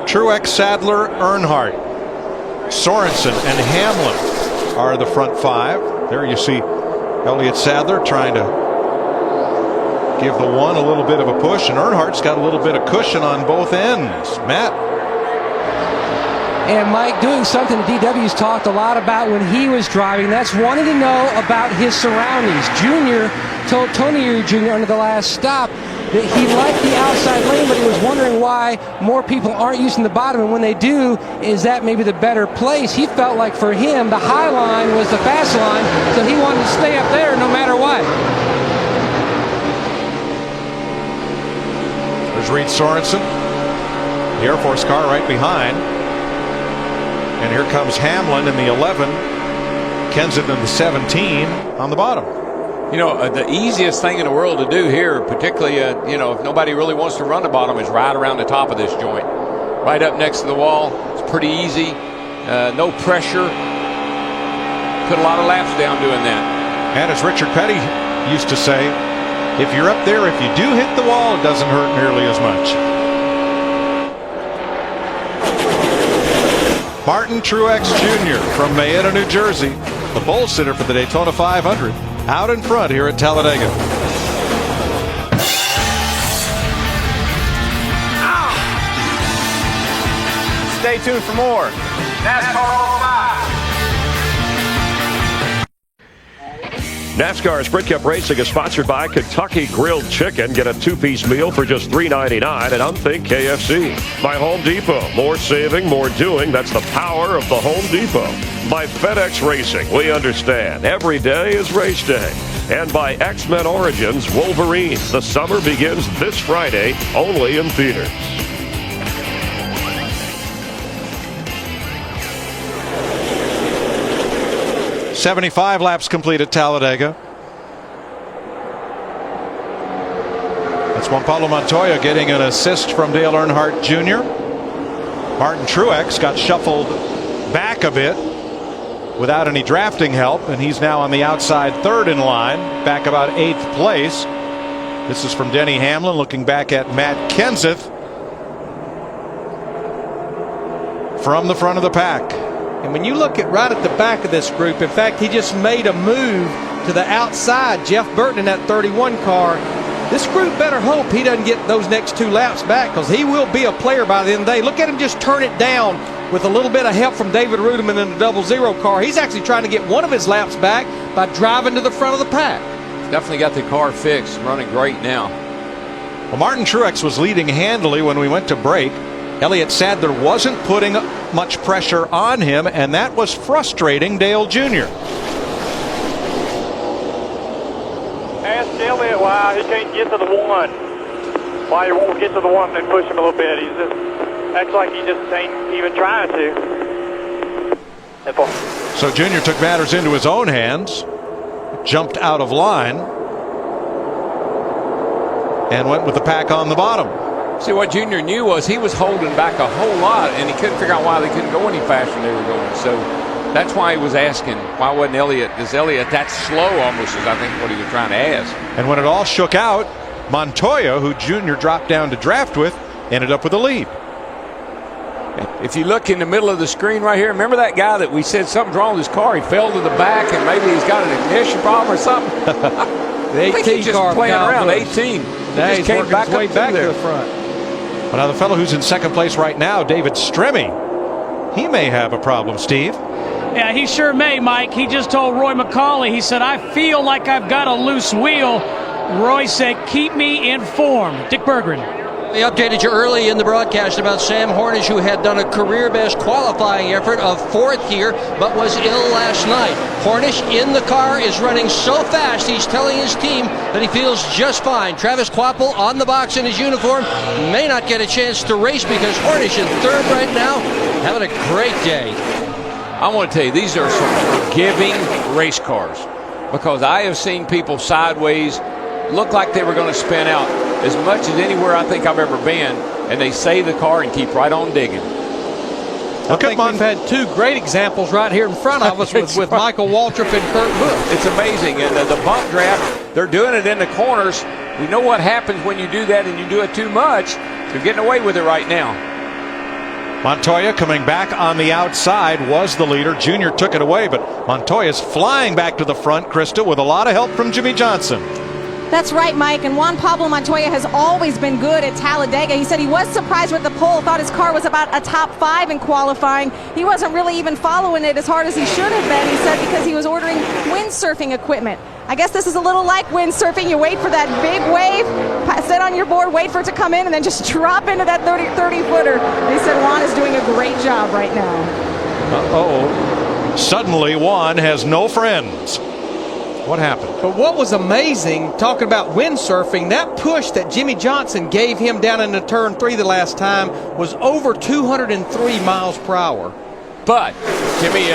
Truex, Sadler, Earnhardt, Sorensen, and Hamlin are the front 5. There you see Elliott Sadler trying to give the one a little bit of a push, and Earnhardt's got a little bit of cushion on both ends. Matt. And Mike, doing something that DW's talked a lot about when he was driving, that's wanting to know about his surroundings. Junior told Tony Eury Jr. under the last stop that he liked the outside lane, but he was wondering why more people aren't using the bottom, and when they do, is that maybe the better place? He felt like for him, the high line was the fast line, so he wanted to stay up there no matter what. There's Reed Sorensen, the Air Force car right behind. And here comes Hamlin in the 11, Kenseth in the 17 on the bottom. You know, the easiest thing in the world to do here, particularly, you know, if nobody really wants to run the bottom, is right around the top of this joint. Right up next to the wall. It's pretty easy. No pressure. Put a lot of laps down doing that. And as Richard Petty used to say, if you're up there, if you do hit the wall, it doesn't hurt nearly as much. Martin Truex Jr. from Mayetta, New Jersey, the pole sitter for the Daytona 500, out in front here at Talladega. Stay tuned for more NASCAR 05. NASCAR Sprint Cup Racing is sponsored by Kentucky Grilled Chicken. Get a two-piece meal for just $3.99 at Unthink KFC. By Home Depot. More saving, more doing. That's the power of the Home Depot. By FedEx Racing. We understand. Every day is race day. And by X-Men Origins Wolverine. The summer begins this Friday, only in theaters. "75 laps complete at Talladega." That's Juan Pablo Montoya getting an assist from Dale Earnhardt Jr. Martin Truex got shuffled back a bit without any drafting help, and he's now on the outside third in line, back about 8th place. This is from Denny Hamlin looking back at Matt Kenseth from the front of the pack. And when you look at right at the back of this group, in fact, he just made a move to the outside. Jeff Burton in that 31 car. This group better hope he doesn't get those next 2 laps back, because he will be a player by the end of the day. Look at him just turn it down with a little bit of help from David Rudiman in the 00 car. He's actually trying to get one of his laps back by driving to the front of the pack. Definitely got the car fixed, running great now. Well, Martin Truex was leading handily when we went to break. Elliott Sadler wasn't putting much pressure on him, and that was frustrating Dale Jr. Ask Elliott why he can't get to the one. Why he won't get to the one and push him a little bit. He just acts like he just ain't even trying to. So Jr. took matters into his own hands, jumped out of line, and went with the pack on the bottom. See, what Junior knew was he was holding back a whole lot, and he couldn't figure out why they couldn't go any faster than they were going. So that's why he was asking, why wasn't Elliott, is Elliott that slow almost, is I think what he was trying to ask. And when it all shook out, Montoya, who Junior dropped down to draft with, ended up with a lead. If you look in the middle of the screen right here, remember that guy that we said something's wrong with his car? He fell to the back, and maybe he's got an ignition problem or something. The 18 I think he's just car playing around. 18. He just came back way up back there. to the front. But now the fellow who's in second place right now, David Stremme, he may have a problem, Steve. Yeah, he sure may, Mike. He just told Roy McCauley, he said, I feel like I've got a loose wheel. Roy said, keep me informed. Dick Berggren. We updated you early in the broadcast about Sam Hornish, who had done a career-best qualifying effort of 4th here, but was ill last night. Hornish in the car is running so fast, he's telling his team that he feels just fine. Travis Kvapil on the box in his uniform may not get a chance to race because Hornish in 3rd right now, having a great day. I want to tell you, these are some forgiving race cars, because I have seen people sideways look like they were going to spin out as much as anywhere I think I've ever been, and they save the car and keep right on digging. I think we've had 2 great examples right here in front of us with Michael Waltrip and Kurt Busch. It's amazing, and the bump draft, they're doing it in the corners. We know what happens when you do that and you do it too much. They're getting away with it right now. Montoya coming back on the outside was the leader. Junior took it away, but Montoya's flying back to the front, Krista, with a lot of help from Jimmy Johnson. That's right, Mike. And Juan Pablo Montoya has always been good at Talladega. He said he was surprised with the pole, thought his car was about a top 5 in qualifying. He wasn't really even following it as hard as he should have been, he said, because he was ordering windsurfing equipment. I guess this is a little like windsurfing. You wait for that big wave, sit on your board, wait for it to come in, and then just drop into that 30-footer. They said Juan is doing a great job right now. Uh-oh. Suddenly, Juan has no friends. What happened? But what was amazing, talking about windsurfing, that push that Jimmie Johnson gave him down into turn 3 the last time was over 203 miles per hour. But Jimmy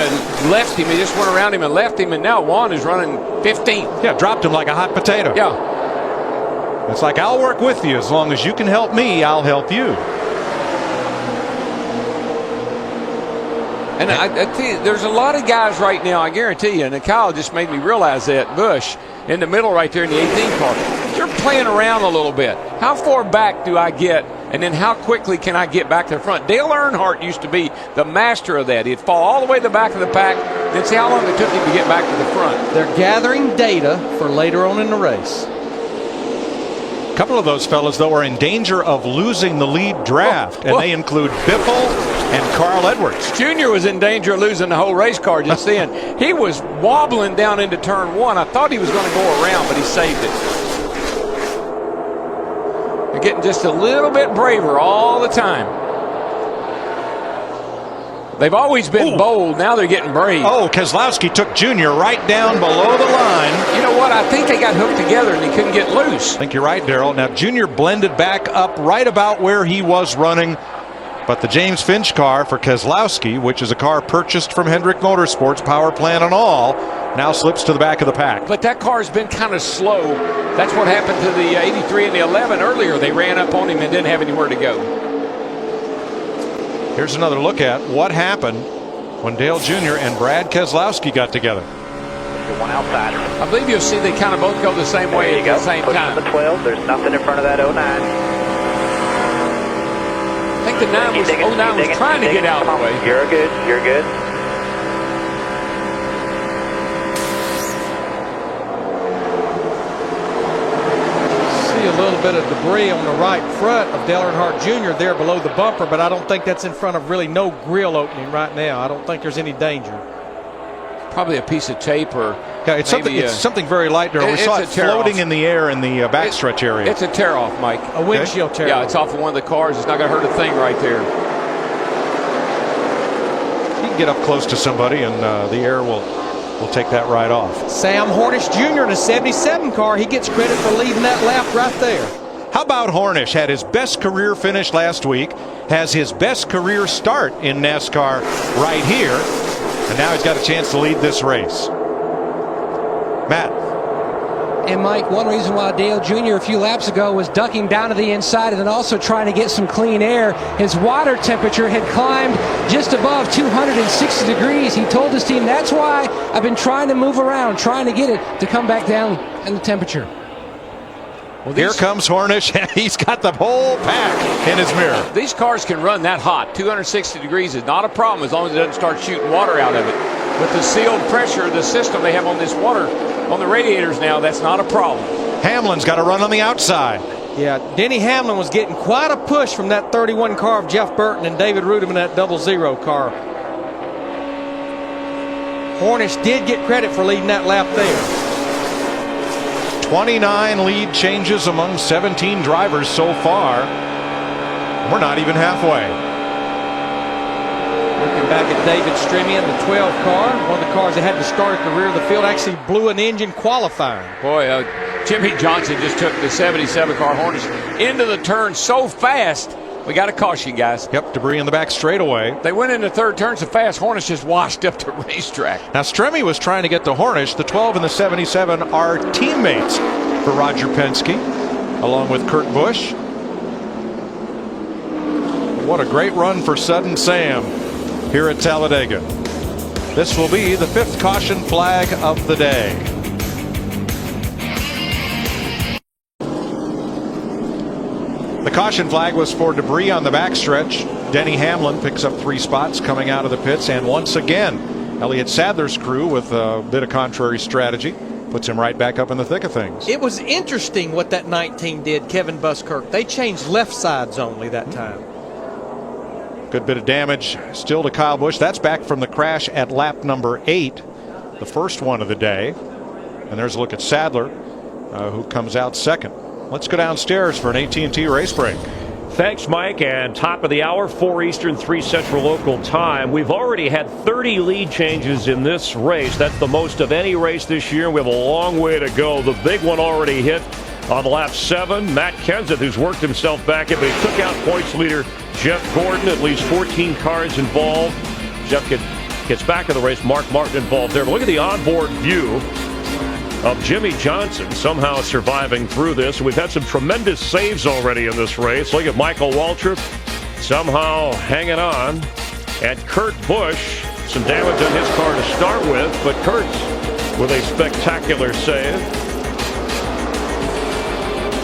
left him. He just went around him and left him, and now Juan is running 15th. Yeah, dropped him like a hot potato. Yeah. It's like, I'll work with you. As long as you can help me, I'll help you. And I tell you, there's a lot of guys right now, I guarantee you, and Kyle just made me realize that, Busch, in the middle right there in the 18 car, you're playing around a little bit. How far back do I get, and then how quickly can I get back to the front? Dale Earnhardt used to be the master of that. He'd fall all the way to the back of the pack, then see how long it took him to get back to the front. They're gathering data for later on in the race. A couple of those fellas, though, are in danger of losing the lead draft, and they include Biffle and Carl Edwards. Junior was in danger of losing the whole race car just then. He was wobbling down into turn 1. I thought he was going to go around, but he saved it. They're getting just a little bit braver all the time. They've always been bold. Now they're getting brave. Oh, Keselowski took Junior right down below the line. You know what? I think they got hooked together and he couldn't get loose. I think you're right, Darrell. Now, Junior blended back up right about where he was running. But the James Finch car for Keselowski, which is a car purchased from Hendrick Motorsports, power plant and all, now slips to the back of the pack. But that car's been kind of slow. That's what happened to the 83 and the 11 earlier. They ran up on him and didn't have anywhere to go. Here's another look at what happened when Dale Jr. and Brad Keselowski got together. One outside. I believe you'll see they kind of both go the same way at the same time. The 12. There's nothing in front of that 09. I think the 09 was trying to get out of the way. You're good. You're good. See a little bit of debris on the right front of Dale Earnhardt Jr. there below the bumper, but I don't think that's in front of really no grill opening right now. I don't think there's any danger. Probably a piece of tape or it's something very light there. We saw it floating in the air in the backstretch area. It's a tear off, Mike. A windshield tear. Yeah, it's off of one of the cars. It's not going to hurt a thing right there. You can get up close to somebody and the air will take that right off. Sam Hornish Jr. in a 77 car. He gets credit for leaving that lap right there. How about Hornish? Had his best career finish last week, has his best career start in NASCAR right here, and now he's got a chance to lead this race. Matt. And Mike, one reason why Dale Jr. a few laps ago was ducking down to the inside and then also trying to get some clean air, his water temperature had climbed just above 260 degrees. He told his team, that's why I've been trying to move around, trying to get it to come back down in the temperature. Well, here comes Hornish. He's got the whole pack in his mirror. These cars can run that hot. 260 degrees is not a problem as long as it doesn't start shooting water out of it. With the sealed pressure, the system they have on this water, on the radiators now, that's not a problem. Hamlin's got to run on the outside. Yeah, Denny Hamlin was getting quite a push from that 31 car of Jeff Burton and David Rudem in that 00 car. Hornish did get credit for leading that lap there. 29 lead changes among 17 drivers so far. We're not even halfway. Looking back at David Stremian, the 12 car, one of the cars that had to start at the rear of the field, actually blew an engine qualifying. Boy, Jimmie Johnson just took the 77 car Hornish into the turn so fast. We got to caution, guys. Yep, debris in the back straightaway. They went into third turn so fast, Hornish just washed up the racetrack. Now, Stremme was trying to get to Hornish. The 12 and the 77 are teammates for Roger Penske, along with Kurt Busch. What a great run for Sudden Sam here at Talladega. This will be the 5th caution flag of the day. The caution flag was for debris on the backstretch. Denny Hamlin picks up 3 spots coming out of the pits, and once again Elliott Sadler's crew with a bit of contrary strategy puts him right back up in the thick of things. It was interesting what that 19 did, Kevin Buskirk. They changed left sides only that time. Good bit of damage still to Kyle Busch. That's back from the crash at lap number 8, the first one of the day. And there's a look at Sadler, who comes out second. Let's go downstairs for an AT&T race break. Thanks, Mike. And top of the hour, 4 Eastern, 3 Central local time. We've already had 30 lead changes in this race. That's the most of any race this year. We have a long way to go. The big one already hit on lap 7. Matt Kenseth, who's worked himself back in, but he took out points leader Jeff Gordon. At least 14 cars involved. Jeff gets back in the race. Mark Martin involved there. But look at the onboard view of Jimmie Johnson somehow surviving through this. We've had some tremendous saves already in this race. Look at Michael Waltrip somehow hanging on. And Kurt Busch, some damage on his car to start with, but Kurt's with a spectacular save.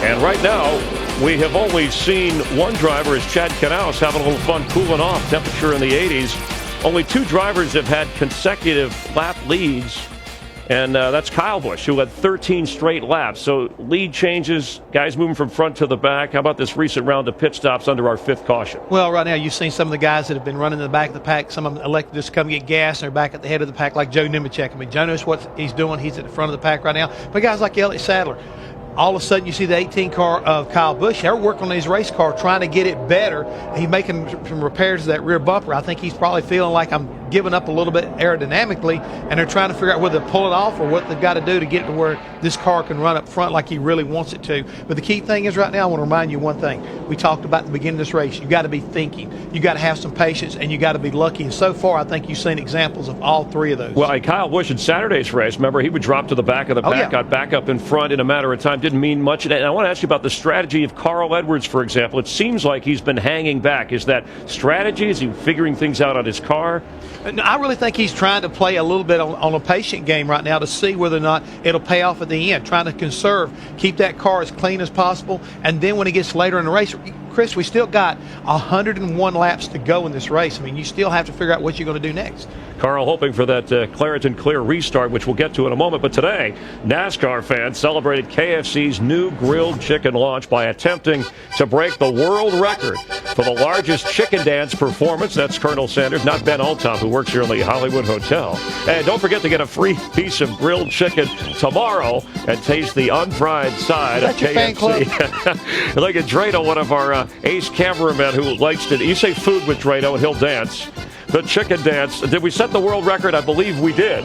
And right now, we have only seen one driver, as Chad Knaus, having a little fun cooling off. Temperature in the 80s. Only 2 drivers have had consecutive lap leads. And that's Kyle Busch, who had 13 straight laps. So lead changes, guys moving from front to the back. How about this recent round of pit stops under our 5th caution? Well, right now you've seen some of the guys that have been running in the back of the pack. Some of them elected just to come get gas, and they're back at the head of the pack, like Joe Nemechek. I mean, Joe knows what he's doing. He's at the front of the pack right now. But guys like Elliott Sadler, all of a sudden you see the 18 car of Kyle Busch. They're working on his race car, trying to get it better. He's making some repairs to that rear bumper. I think he's probably feeling like I'm giving up a little bit aerodynamically, and they're trying to figure out whether to pull it off or what they've got to do to get it to where this car can run up front like he really wants it to. But the key thing is right now, I want to remind you one thing. We talked about at the beginning of this race. You got to be thinking. You got to have some patience, and you got to be lucky. And so far, I think you've seen examples of all 3 of those. Well, Kyle Busch in Saturday's race, remember, he would drop to the back of the pack, got back up in front in a matter of time. Didn't mean much. And I want to ask you about the strategy of Carl Edwards, for example. It seems like he's been hanging back. Is that strategy? Is he figuring things out on his car? I really think he's trying to play a little bit on a patient game right now to see whether or not it'll pay off at the end, trying to conserve, keep that car as clean as possible, and then when it gets later in the race, Chris, we still got 101 laps to go in this race. I mean, you still have to figure out what you're going to do next. Carl hoping for that Claritin Clear restart, which we'll get to in a moment. But today, NASCAR fans celebrated KFC's new grilled chicken launch by attempting to break the world record for the largest chicken dance performance. That's Colonel Sanders, not Ben Altop, who works here in the Hollywood Hotel. And don't forget to get a free piece of grilled chicken tomorrow and taste the unfried side of KFC. Look at Drano, one of our ace cameramen who likes to. You say food with Drano and he'll dance. The chicken dance. Did we set the world record? I believe we did.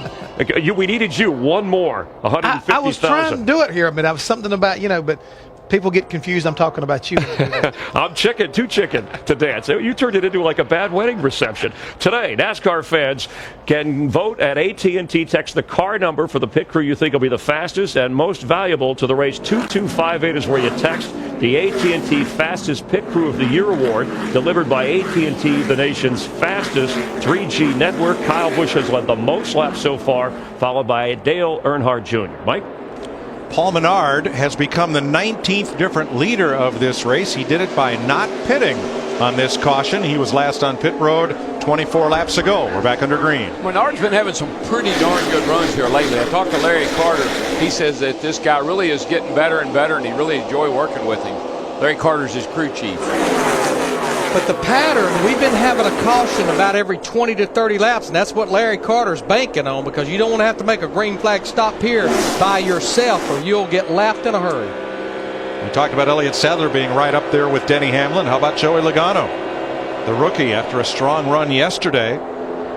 We needed you one more. 150,000. I was trying to do it here. I mean, I was something about, but people get confused. I'm talking about you. I'm chicken, too chicken to dance. You turned it into like a bad wedding reception. Today, NASCAR fans can vote at AT&T. Text the car number for the pit crew you think will be the fastest and most valuable to the race. 2258 is where you text the AT&T Fastest Pit Crew of the Year award, delivered by AT&T, the nation's fastest 3G network. Kyle Busch has led the most laps so far, followed by Dale Earnhardt Jr. Mike? Paul Menard has become the 19th different leader of this race. He did it by not pitting on this caution. He was last on pit road 24 laps ago. We're back under green. Menard's been having some pretty darn good runs here lately. I talked to Larry Carter. He says that this guy really is getting better and better, and he really enjoys working with him. Larry Carter's his crew chief. But the pattern, we've been having a caution about every 20 to 30 laps, and that's what Larry Carter's banking on, because you don't want to have to make a green flag stop here by yourself, or you'll get lapped in a hurry. We talked about Elliott Sadler being right up there with Denny Hamlin. How about Joey Logano, the rookie, after a strong run yesterday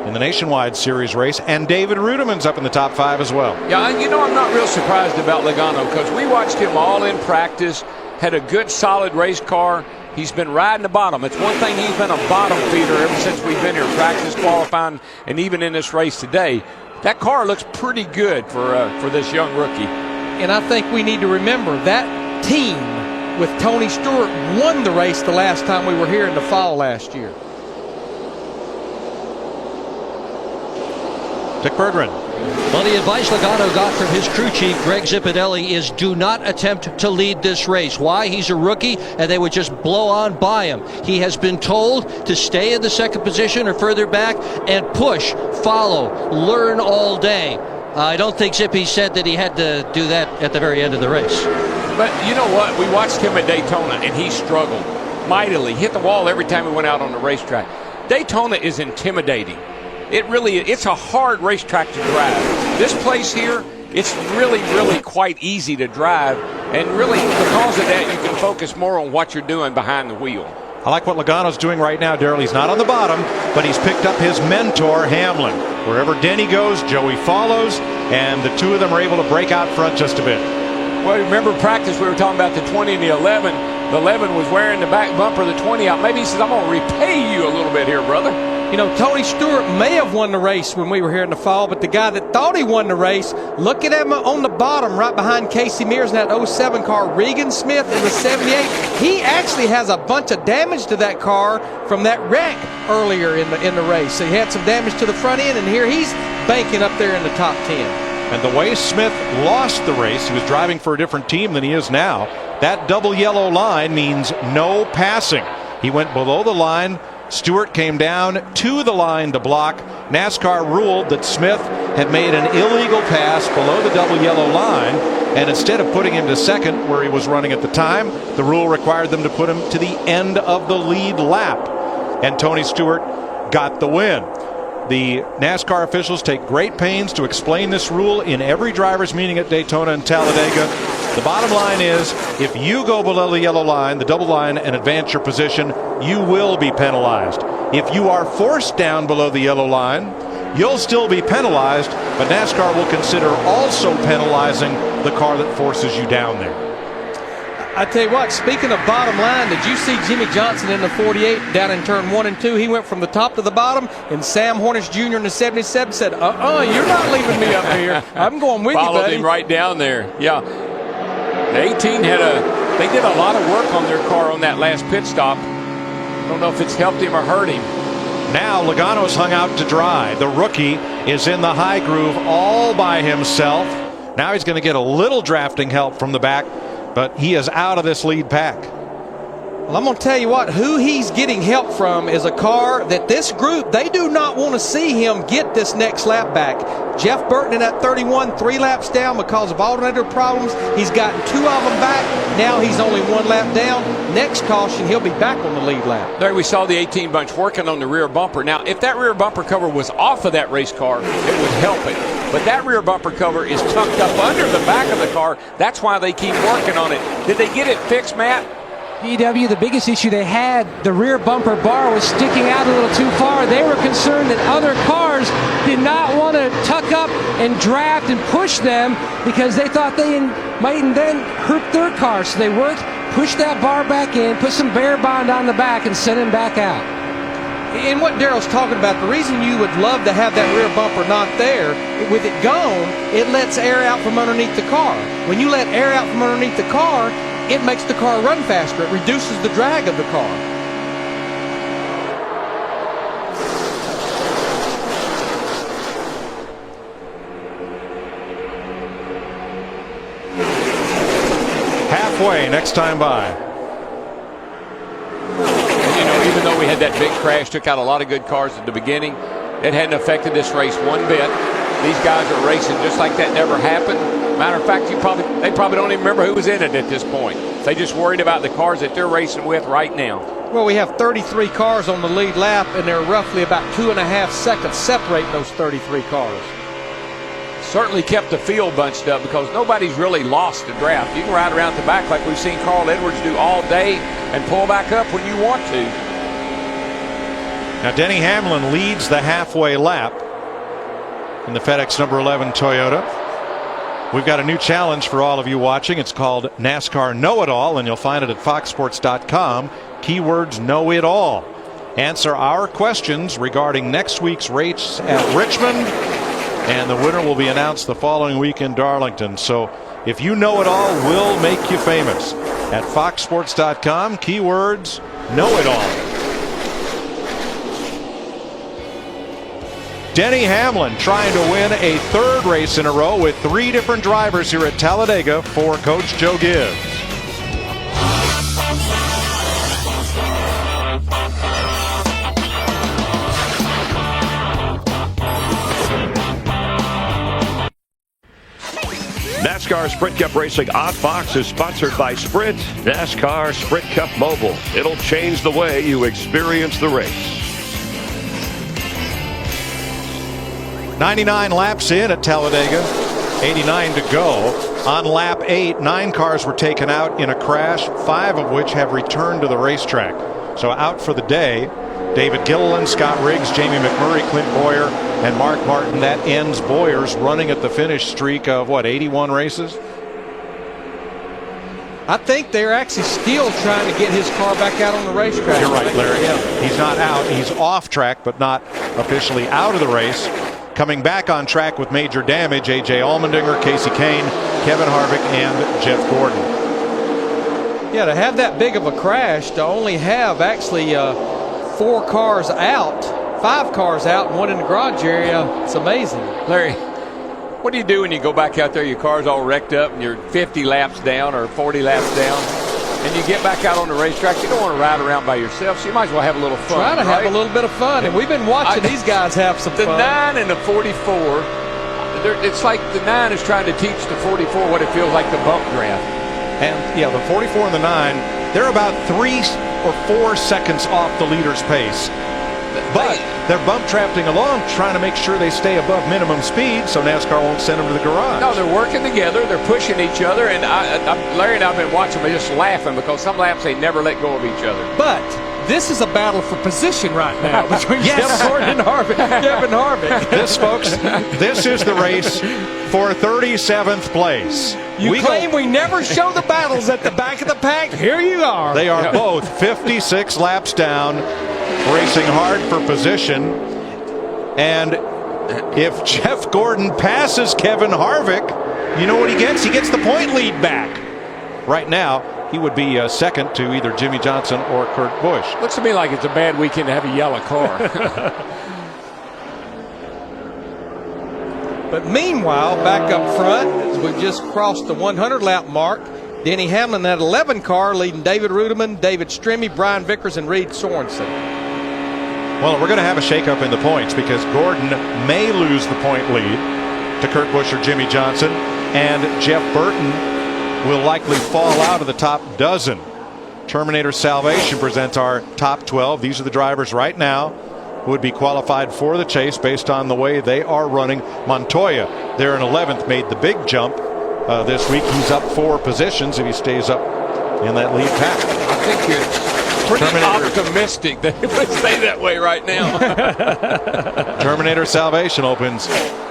in the Nationwide Series race? And David Rudimann's up in the top 5 as well. Yeah, I'm not real surprised about Logano, because we watched him all in practice, had a good, solid race car. He's been riding the bottom. It's one thing, he's been a bottom feeder ever since we've been here, practice, qualifying, and even in this race today. That car looks pretty good for this young rookie. And I think we need to remember that team with Tony Stewart won the race the last time we were here in the fall last year. Dick Berggren. Well, the advice Logano got from his crew chief, Greg Zipadelli, is do not attempt to lead this race. Why? He's a rookie, and they would just blow on by him. He has been told to stay in the second position or further back and push, follow, learn all day. I don't think Zippy said that he had to do that at the very end of the race. But you know what? We watched him at Daytona, and he struggled mightily. Hit the wall every time he went out on the racetrack. Daytona is intimidating. It's a hard racetrack to drive. This place here, it's really, really quite easy to drive. And really, because of that, you can focus more on what you're doing behind the wheel. I like what Logano's doing right now, Darrell. He's not on the bottom, but he's picked up his mentor, Hamlin. Wherever Denny goes, Joey follows, and the two of them are able to break out front just a bit. Well, remember practice, we were talking about the 20 and the 11. The 11 was wearing the back bumper of the 20 out. Maybe he says, I'm going to repay you a little bit here, brother. You know, Tony Stewart may have won the race when we were here in the fall, but the guy that thought he won the race, look at him on the bottom right behind Casey Mears in that 07 car, Regan Smith in the 78. He actually has a bunch of damage to that car from that wreck earlier in the race. So he had some damage to the front end, and here he's banking up there in the top 10. And the way Smith lost the race, he was driving for a different team than he is now. That double yellow line means no passing. He went below the line. Stewart came down to the line to block. NASCAR ruled that Smith had made an illegal pass below the double yellow line, and instead of putting him to second where he was running at the time, the rule required them to put him to the end of the lead lap. And Tony Stewart got the win. The NASCAR officials take great pains to explain this rule in every drivers' meeting at Daytona and Talladega. The bottom line is, if you go below the yellow line, the double line, and advance your position, you will be penalized. If you are forced down below the yellow line, you'll still be penalized, but NASCAR will consider also penalizing the car that forces you down there. I tell you what, speaking of bottom line, did you see Jimmy Johnson in the 48 down in turn 1 and 2? He went from the top to the bottom, and Sam Hornish Jr. in the 77 said, you're not leaving me up here. I'm going with you, buddy. Followed him right down there. Yeah. The 18 they did a lot of work on their car on that last pit stop. I don't know if it's helped him or hurt him. Now Logano's hung out to dry. The rookie is in the high groove all by himself. Now he's going to get a little drafting help from the back, but he is out of this lead pack. Well, I'm going to tell you what, who he's getting help from is a car that this group, they do not want to see him get this next lap back. Jeff Burton in that 31, 3 laps down because of alternator problems. He's gotten 2 of them back. Now he's only 1 lap down. Next caution, he'll be back on the lead lap. There we saw the 18 bunch working on the rear bumper. Now, if that rear bumper cover was off of that race car, it would help it. But that rear bumper cover is tucked up under the back of the car. That's why they keep working on it. Did they get it fixed, Matt? DW, the biggest issue they had, the rear bumper bar was sticking out a little too far. They were concerned that other cars did not want to tuck up and draft and push them because they thought they might then hurt their car. So they worked, pushed that bar back in, put some bear bond on the back, and sent him back out. And what Darrell's talking about, the reason you would love to have that rear bumper not there, with it gone, it lets air out from underneath the car. When you let air out from underneath the car, it makes the car run faster. It reduces the drag of the car. Halfway next time by. And even though we had that big crash, took out a lot of good cars at the beginning, it hadn't affected this race one bit. These guys are racing just like that never happened. Matter of fact, they probably don't even remember who was in it at this point. They just worried about the cars that they're racing with right now. Well, we have 33 cars on the lead lap, and they're roughly about 2.5 seconds separating those 33 cars. Certainly kept the field bunched up because nobody's really lost the draft. You can ride around the back like we've seen Carl Edwards do all day and pull back up when you want to. Now Denny Hamlin leads the halfway lap in the FedEx number 11 Toyota. We've got a new challenge for all of you watching. It's called NASCAR Know-It-All, and you'll find it at foxsports.com. Keywords Know It All. Answer our questions regarding next week's race at Richmond, and the winner will be announced the following week in Darlington. So if you know it all, we'll make you famous. At foxsports.com, keywords Know It All. Denny Hamlin trying to win a 3rd race in a row with 3 different drivers here at Talladega for Coach Joe Gibbs. NASCAR Sprint Cup Racing Odd Fox is sponsored by Sprint, NASCAR Sprint Cup Mobile. It'll change the way you experience the race. 99 laps in at Talladega, 89 to go. On lap 8, 9 cars were taken out in a crash, 5 of which have returned to the racetrack. So out for the day, David Gilliland, Scott Riggs, Jamie McMurray, Clint Boyer, and Mark Martin. That ends Boyer's running at the finish streak of, 81 races? I think they're actually still trying to get his car back out on the racetrack. You're right, Larry. He's not out. He's off track, but not officially out of the race. Coming back on track with major damage, A.J. Allmendinger, Casey Kane, Kevin Harvick, and Jeff Gordon. Yeah, to have that big of a crash, to only have actually 4 cars out, 5 cars out, and 1 in the garage area, it's amazing. Larry, what do you do when you go back out there, your car's all wrecked up, and you're 50 laps down or 40 laps down, and you get back out on the racetrack? You don't want to ride around by yourself, so you might as well have a little fun. Try to have a little bit of fun, and we've been watching these guys have some fun. The 9 and the 44, it's like the 9 is trying to teach the 44 what it feels like to bump draft. And yeah, the 44 and the 9, they're about 3 or 4 seconds off the leader's pace. But they're bump drafting along, trying to make sure they stay above minimum speed so NASCAR won't send them to the garage. No, they're working together. They're pushing each other. And Larry and I have been watching them just laughing because some laps they never let go of each other. But this is a battle for position right now between Jeff Gordon and Kevin Harvick. This, folks, this is the race for 37th place. You claim we never show the battles at the back of the pack. Here you are. They are both 56 laps down, racing hard for position. And if Jeff Gordon passes Kevin Harvick, you know what he gets? He gets the point lead back. Right now, he would be second to either Jimmy Johnson or Kurt Busch. Looks to me like it's a bad weekend to have a yellow car. But meanwhile, back up front, as we've just crossed the 100-lap mark, Denny Hamlin, that 11 car, leading David Rudiman, David Stremme, Brian Vickers, and Reed Sorensen. Well, we're going to have a shakeup in the points because Gordon may lose the point lead to Kurt Busch or Jimmy Johnson, and Jeff Burton will likely fall out of the top dozen. Terminator Salvation presents our top 12. These are the drivers right now who would be qualified for the chase based on the way they are running. Montoya, there in 11th, made the big jump this week. He's up 4 positions if he stays up in that lead pack. I think you're pretty optimistic that it would stay that way right now. Terminator Salvation opens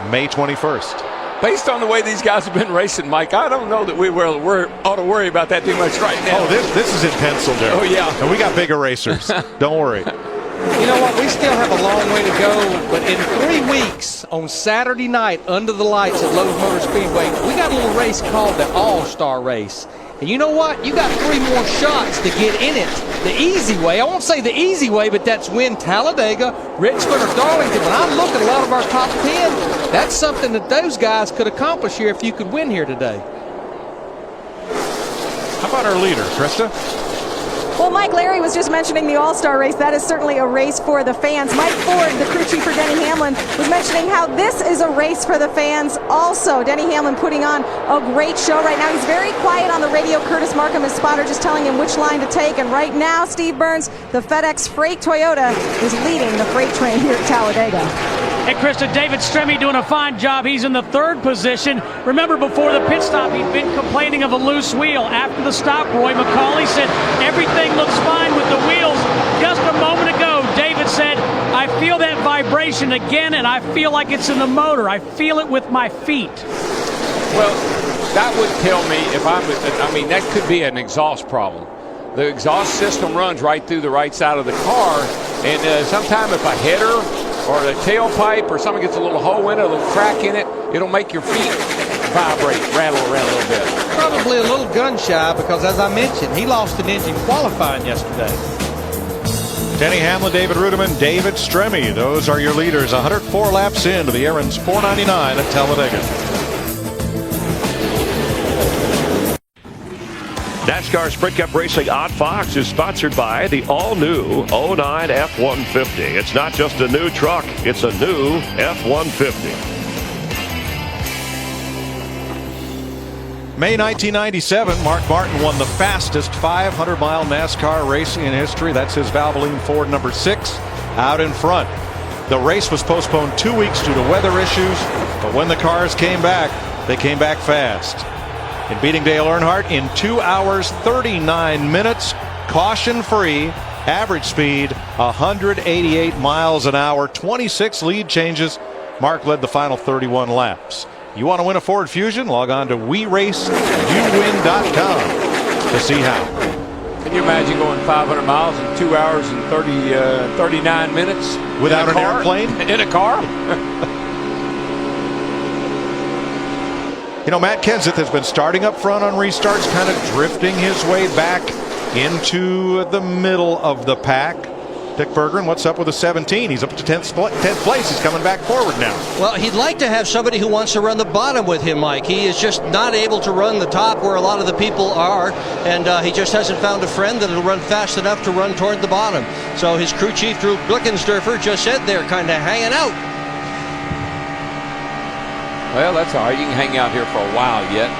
May 21st. Based on the way these guys have been racing, Mike, I don't know that we ought to worry about that too much right now. Oh, this is in pencil, Derek. Oh, yeah. And we got bigger racers. Don't worry. You know what? We still have a long way to go, but in 3 weeks, on Saturday night, under the lights at Lowe's Motor Speedway, we got a little race called the All-Star Race. And you know what? You got 3 more shots to get in it the easy way. I won't say the easy way, but that's win Talladega, Richmond, or Darlington. When I look at a lot of our top 10, that's something that those guys could accomplish here if you could win here today. How about our leader, Krista? Well, Mike, Larry was just mentioning the All-Star race. That is certainly a race for the fans. Mike Ford, the crew chief for Denny Hamlin, was mentioning how this is a race for the fans also. Denny Hamlin putting on a great show right now. He's very quiet on the radio. Curtis Markham, his spotter, just telling him which line to take. And right now, Steve Burns, the FedEx Freight Toyota, is leading the freight train here at Talladega. Hey, Krista, David Stremme doing a fine job. He's in the 3rd position. Remember, before the pit stop, he'd been complaining of a loose wheel. After the stop, Roy McCauley said everything looks fine with the wheels. Just a moment ago, David said, I feel that vibration again, and I feel like it's in the motor. I feel it with my feet. Well, that would tell me that could be an exhaust problem. The exhaust system runs right through the right side of the car, and sometime if a header or the tailpipe or something gets a little hole in it, a little crack in it, it'll make your feet vibrate, rattle around a little bit. Probably a little gun shy because, as I mentioned, he lost an engine qualifying yesterday. Denny Hamlin, David Rudiman, David Stremme. Those are your leaders. 104 laps into the Aaron's 499 at Talladega. NASCAR Sprint Cup Racing Odd Fox is sponsored by the all-new 09 F-150. It's not just a new truck, it's a new F-150. May 1997, Mark Martin won the fastest 500-mile NASCAR race in history. That's his Valvoline Ford number 6 out in front. The race was postponed 2 weeks due to weather issues, but when the cars came back, they came back fast. In beating Dale Earnhardt in 2 hours, 39 minutes, caution-free, average speed 188 miles an hour, 26 lead changes. Mark led the final 31 laps. You want to win a Ford Fusion? Log on to WeRaceYouWin.com to see how. Can you imagine going 500 miles in 2 hours and 39 minutes? Without an airplane? In a car? You know, Matt Kenseth has been starting up front on restarts, kind of drifting his way back into the middle of the pack. Dick Berggren, what's up with the 17? He's up to 10th place. He's coming back forward now. Well, he'd like to have somebody who wants to run the bottom with him, Mike. He is just not able to run the top where a lot of the people are, and he just hasn't found a friend that'll run fast enough to run toward the bottom. So his crew chief, Drew Blickensderfer, just said they're kind of hanging out. Well, that's all right. You can hang out here for a while yet.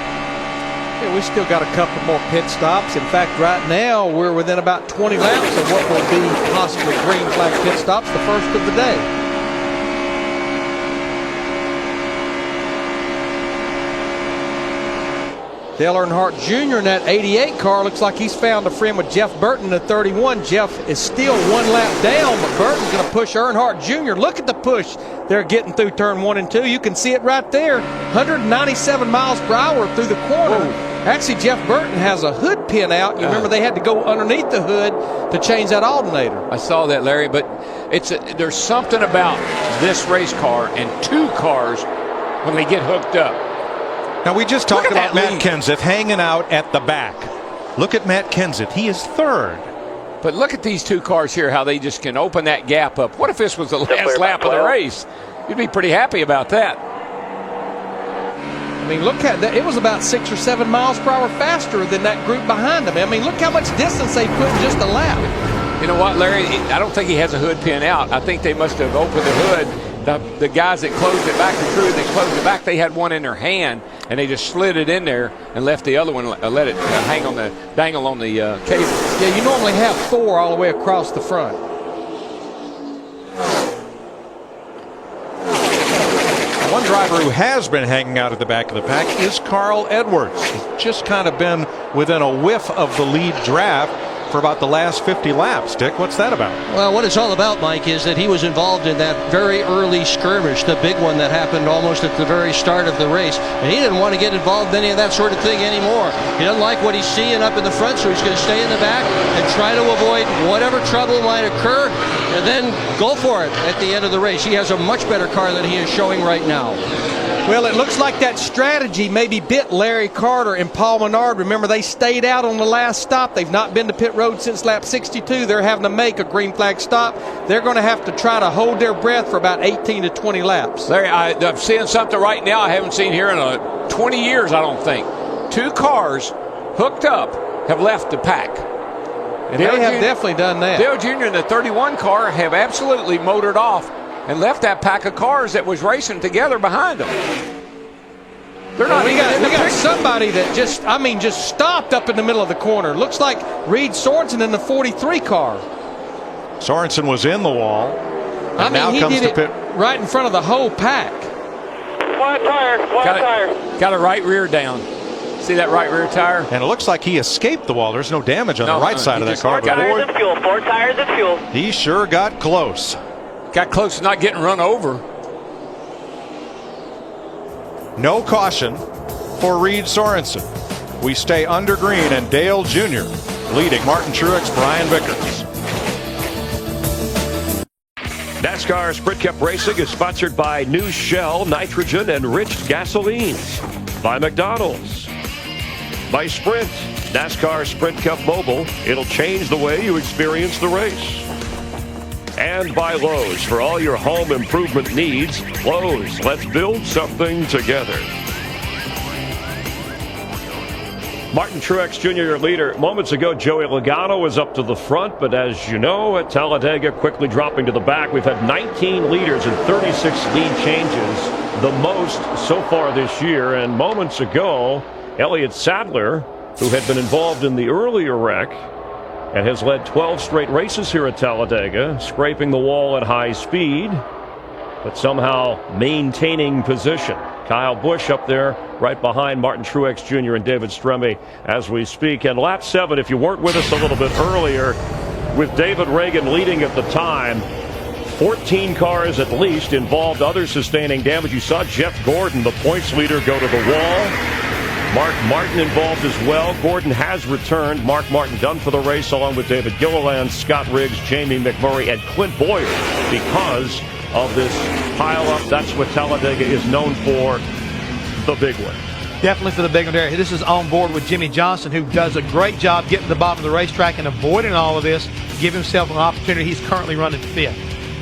Yeah, we still got a couple more pit stops. In fact, right now we're within about 20 laps of what will be possibly green flag pit stops, the first of the day. Dale Earnhardt Jr. in that 88 car looks like he's found a friend with Jeff Burton in the 31. Jeff is still 1 lap down, but Burton's going to push Earnhardt Jr. Look at the push they're getting through turn 1 and 2. You can see it right there, 197 miles per hour through the corner. Whoa. Actually, Jeff Burton has a hood pin out. You remember they had to go underneath the hood to change that alternator. I saw that, Larry, but there's something about this race car and 2 cars when they get hooked up. Now, we just talked about Matt Kenseth hanging out at the back. Look at Matt Kenseth. He is 3rd. But look at these 2 cars here, how they just can open that gap up. What if this was the last lap of the race? You'd be pretty happy about that. I mean, look at that. It was about 6 or 7 miles per hour faster than that group behind them. I mean, look how much distance they put in just a lap. You know what, Larry? I don't think he has a hood pin out. I think they must have opened the hood. The guys that closed it back, the crew that closed it back, they had one in their hand, and they just slid it in there and left the other one, let it dangle on the cable. Yeah, you normally have 4 all the way across the front. One driver who has been hanging out at the back of the pack is Carl Edwards. He's just kind of been within a whiff of the lead draft for about the last 50 laps. Dick, what's that about? Well, what it's all about, Mike, is that he was involved in that very early skirmish, the big one that happened almost at the very start of the race. And he didn't want to get involved in any of that sort of thing anymore. He doesn't like what he's seeing up in the front, so he's going to stay in the back and try to avoid whatever trouble might occur and then go for it at the end of the race. He has a much better car than he is showing right now. Well, it looks like that strategy maybe bit Larry Carter and Paul Menard. Remember, they stayed out on the last stop. They've not been to pit road since lap 62. They're having to make a green flag stop. They're going to have to try to hold their breath for about 18 to 20 laps. Larry, I'm seeing something right now I haven't seen here in 20 years, I don't think. 2 cars hooked up have left the pack. And they have definitely done that. Dale Jr. and the 31 car have absolutely motored off and left that pack of cars that was racing together behind them. They're not. We got somebody that just stopped up in the middle of the corner. Looks like Reed Sorensen in the 43 car. Sorensen was in the wall. And now he comes did to it pit right in front of the whole pack. Flat tire. Got a right rear down. See that right rear tire? And it looks like he escaped the wall. There's no damage on the right side of that car. 4 tires and fuel. 4 tires and fuel. He sure got close. Got close to not getting run over. No caution for Reed Sorensen. We stay under green, and Dale Jr. leading Martin Truex, Brian Vickers. NASCAR Sprint Cup Racing is sponsored by New Shell Nitrogen Enriched Gasolines, by McDonald's, by Sprint, NASCAR Sprint Cup Mobile. It'll change the way you experience the race. And by Lowe's. For all your home improvement needs, Lowe's. Let's build something together. Martin Truex Jr., your leader. Moments ago, Joey Logano was up to the front, but as you know, at Talladega, quickly dropping to the back. We've had 19 leaders and 36 lead changes, the most so far this year. And moments ago, Elliott Sadler, who had been involved in the earlier wreck and has led 12 straight races here at Talladega, scraping the wall at high speed, but somehow maintaining position. Kyle Busch up there right behind Martin Truex Jr. and David Stremme as we speak. And lap 7, if you weren't with us a little bit earlier, with David Reagan leading at the time, 14 cars at least involved, others sustaining damage. You saw Jeff Gordon, the points leader, go to the wall. Mark Martin involved as well. Gordon has returned. Mark Martin done for the race along with David Gilliland, Scott Riggs, Jamie McMurray, and Clint Bowyer because of this pile-up. That's what Talladega is known for, the big one. Definitely for the big one there. This is on board with Jimmy Johnson, who does a great job getting to the bottom of the racetrack and avoiding all of this, give himself an opportunity. He's currently running 5th.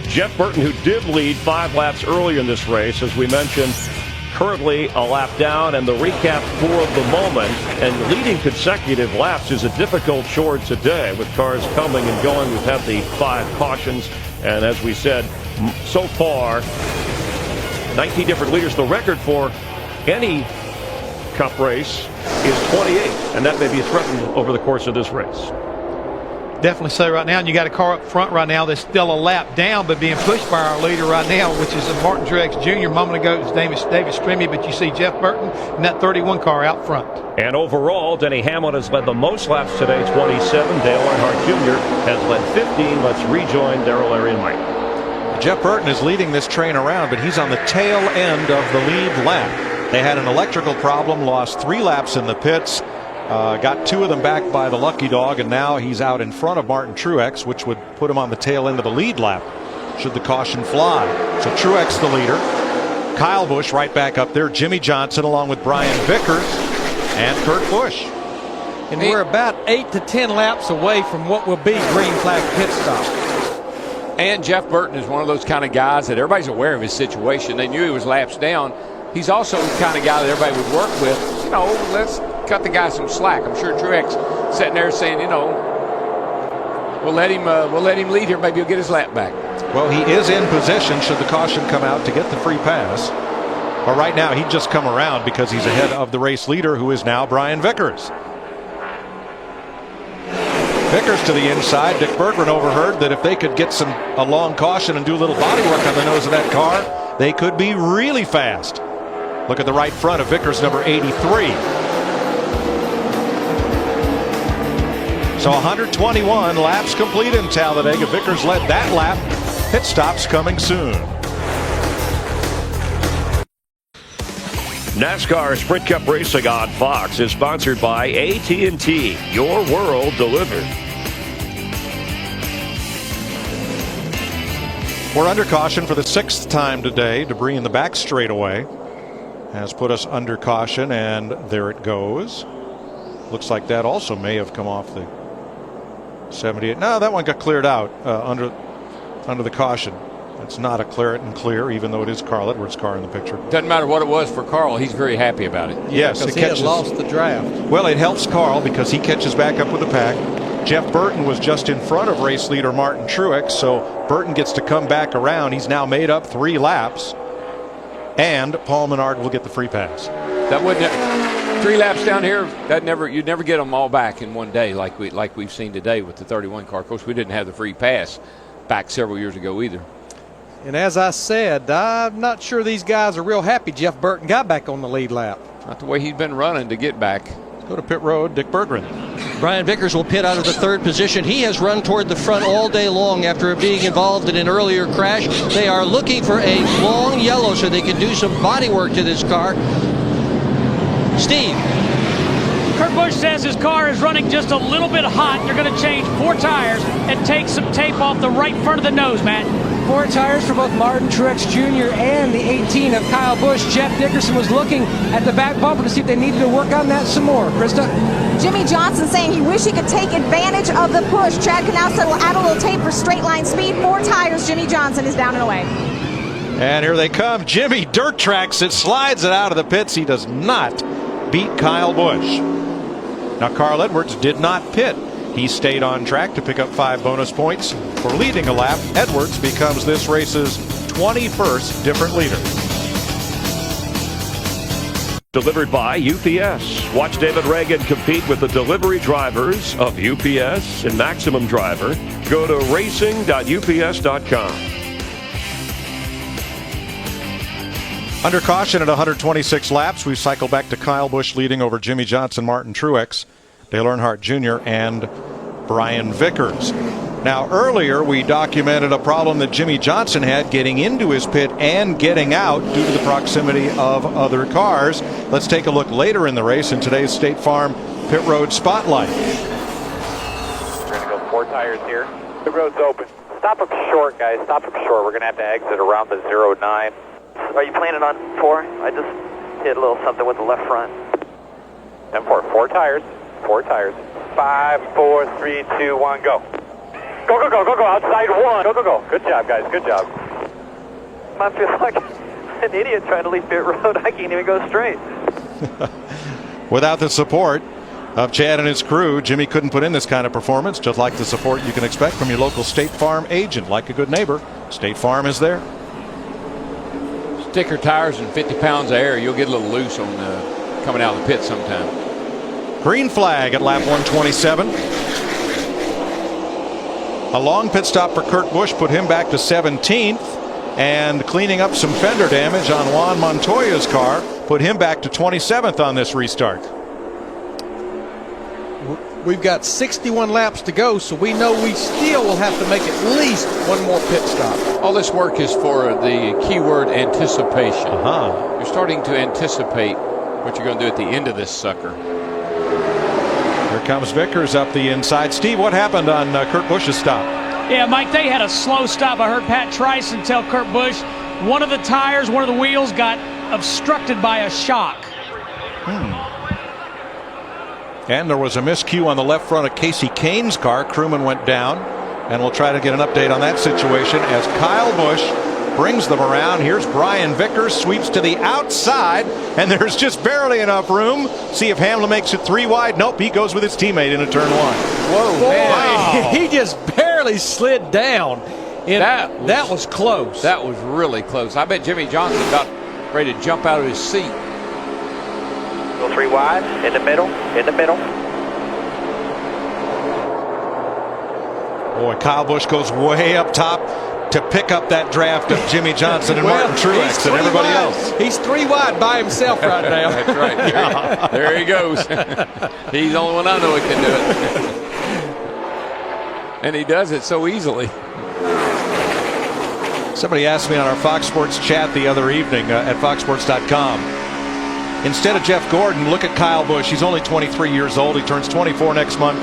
Jeff Burton, who did lead 5 laps earlier in this race, as we mentioned, currently a lap down. And the recap for the moment, and leading consecutive laps is a difficult chore today with cars coming and going. We've had the 5 cautions, and as we said, so far 19 different leaders. The record for any Cup race is 28, and that may be threatened over the course of this race. Definitely so right now. And you got a car up front right now that's still a lap down, but being pushed by our leader right now, which is Martin Truex Jr. A moment ago, it's David Stremme, but you see Jeff Burton in that 31 car out front. And overall, Denny Hamlin has led the most laps today, 27. Dale Earnhardt Jr. has led 15. Let's rejoin Darrell, Larry, and Mike. Jeff Burton is leading this train around, but he's on the tail end of the lead lap. They had an electrical problem, lost 3 laps in the pits, got 2 of them back by the lucky dog, and now he's out in front of Martin Truex, which would put him on the tail end of the lead lap should the caution fly. So Truex the leader, Kyle Busch right back up there, Jimmy Johnson along with Brian Vickers and Kurt Busch. And we're about 8 to 10 laps away from what will be green flag pit stop. And Jeff Burton is one of those kind of guys that everybody's aware of his situation. They knew he was laps down. He's also the kind of guy that everybody would work with. You know, let's cut the guy some slack. I'm sure Truex sitting there saying, you know, we'll let him lead here. Maybe he'll get his lap back. Well, he is in position should the caution come out to get the free pass. But right now, he'd just come around because he's ahead of the race leader, who is now Brian Vickers. Vickers to the inside. Dick Berggren overheard that if they could get a long caution and do a little body work on the nose of that car, they could be really fast. Look at the right front of Vickers, number 83. So 121 laps complete in Talladega. Vickers led that lap. Pit stops coming soon. NASCAR Sprint Cup Racing on Fox is sponsored by AT&T. Your world delivered. We're under caution for the 6th time today. Debris in the back straightaway has put us under caution, and there it goes. Looks like that also may have come off the 78. No, that one got cleared out under the caution. It's not a Claret and Clear, even though it is Carl Edwards' car in the picture. Doesn't matter what it was for Carl. He's very happy about it. Yes, because he had lost the draft. Well, it helps Carl because he catches back up with the pack. Jeff Burton was just in front of race leader Martin Truex, so Burton gets to come back around. He's now made up 3 laps, and Paul Menard will get the free pass. That wouldn't 3 laps down here. You'd never get them all back in one day like we've seen today with the 31 car. Of course, we didn't have the free pass back several years ago either. And as I said, I'm not sure these guys are real happy Jeff Burton got back on the lead lap. Not the way he's been running to get back. Let's go to pit road. Dick Berggren. Brian Vickers will pit out of the 3rd position. He has run toward the front all day long after being involved in an earlier crash. They are looking for a long yellow so they can do some body work to this car. Steve. Kurt Busch says his car is running just a little bit hot. They're going to change 4 tires and take some tape off the right front of the nose, Matt. 4 tires for both Martin Truex Jr. and the 18 of Kyle Busch. Jeff Dickerson was looking at the back bumper to see if they needed to work on that some more. Krista? Jimmy Johnson saying he wished he could take advantage of the push. Chad Canal said we'll add a little tape for straight line speed. 4 tires. Jimmy Johnson is down and away. And here they come. Jimmy dirt tracks it, slides it out of the pits. He does not beat Kyle Busch. Now, Carl Edwards did not pit. He stayed on track to pick up 5 bonus points for leading a lap. Edwards becomes this race's 21st different leader. Delivered by UPS. Watch David Reagan compete with the delivery drivers of UPS and Maximum Driver. Go to racing.ups.com. Under caution at 126 laps, we cycle back to Kyle Busch leading over Jimmy Johnson, Martin Truex, Dale Earnhardt Jr., and Brian Vickers. Now, earlier we documented a problem that Jimmy Johnson had getting into his pit and getting out due to the proximity of other cars. Let's take a look later in the race in today's State Farm Pit Road Spotlight. We're going to go 4 tires here. The road's open. Stop up short, guys. Stop up short. We're going to have to exit around the 09. Are you planning on 4? I just hit a little something with the left front. 10-4. 4 tires. 4 tires. 5, 4, 3, 2, 1, go. Go, go, go, go, go. Outside 1. Go, go, go. Good job, guys. Good job. I feel like an idiot trying to leave pit road. I can't even go straight. Without the support of Chad and his crew, Jimmy couldn't put in this kind of performance, just like the support you can expect from your local State Farm agent. Like a good neighbor, State Farm is there. Sticker tires and 50 pounds of air, you'll get a little loose on coming out of the pit sometime. Green flag at lap 127. A long pit stop for Kurt Busch put him back to 17th, and cleaning up some fender damage on Juan Montoya's car put him back to 27th on this restart. We've got 61 laps to go, so we know we still will have to make at least one more pit stop. All this work is for the keyword anticipation. You're starting to anticipate what you're going to do at the end of this sucker. Here comes Vickers up the inside. Steve, what happened on Kurt Busch's stop? Yeah, Mike, they had a slow stop. I heard Pat Tryson tell Kurt Busch one of the tires, one of the wheels got obstructed by a shock. And there was a miscue on the left front of Casey Kane's car. Crewman went down, and we'll try to get an update on that situation as Kyle Busch brings them around. Here's Brian Vickers, sweeps to the outside, and there's just barely enough room. See if Hamlin makes it 3 wide. Nope, he goes with his teammate into turn 1. Whoa, man. Wow. He just barely slid down. That was close. That was really close. I bet Jimmy Johnson about ready to jump out of his seat. Go 3 wide, in the middle, in the middle. Boy, Kyle Busch goes way up top to pick up that draft of Jimmy Johnson and Martin Truex and everybody else. He's 3 wide by himself right now. That's right. There he goes. He's the only one I know who can do it. And he does it so easily. Somebody asked me on our Fox Sports chat the other evening at foxsports.com. Instead of Jeff Gordon, look at Kyle Busch. He's only 23 years old. He turns 24 next month.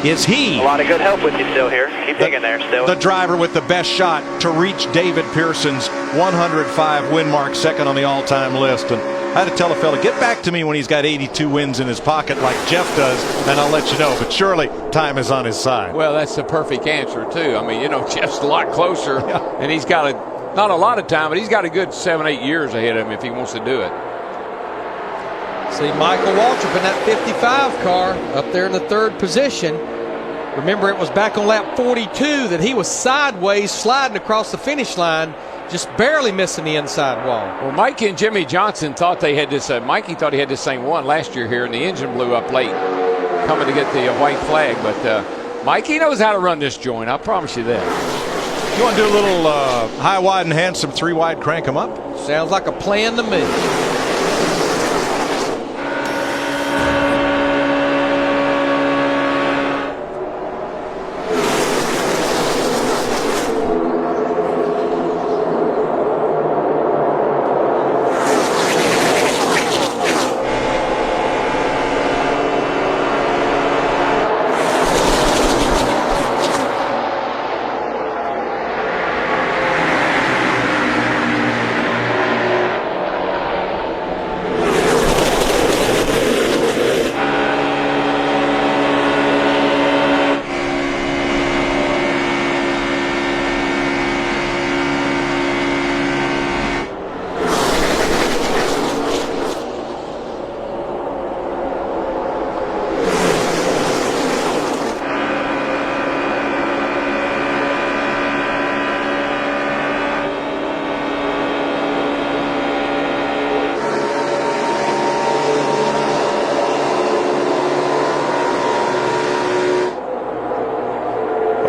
Is he a lot of good help with you still here? Keep digging there still. The driver with the best shot to reach David Pearson's 105 win mark, second on the all-time list. And I had to tell a fella, get back to me when he's got 82 wins in his pocket like Jeff does, and I'll let you know. But surely time is on his side. Well, that's the perfect answer, too. I mean, you know, Jeff's a lot closer, and he's got not a lot of time, but he's got a good 7-8 years ahead of him if he wants to do it. See Michael Waltrip in that 55 car up there in the 3rd position. Remember, it was back on lap 42 that he was sideways sliding across the finish line, just barely missing the inside wall. Well, Mikey and Jimmy Johnson thought they had this. Mikey thought he had this same one last year here, and the engine blew up late coming to get the white flag. But Mikey knows how to run this joint. I promise you that. You want to do a little high, wide, and handsome 3 wide, crank them up? Sounds like a plan to me.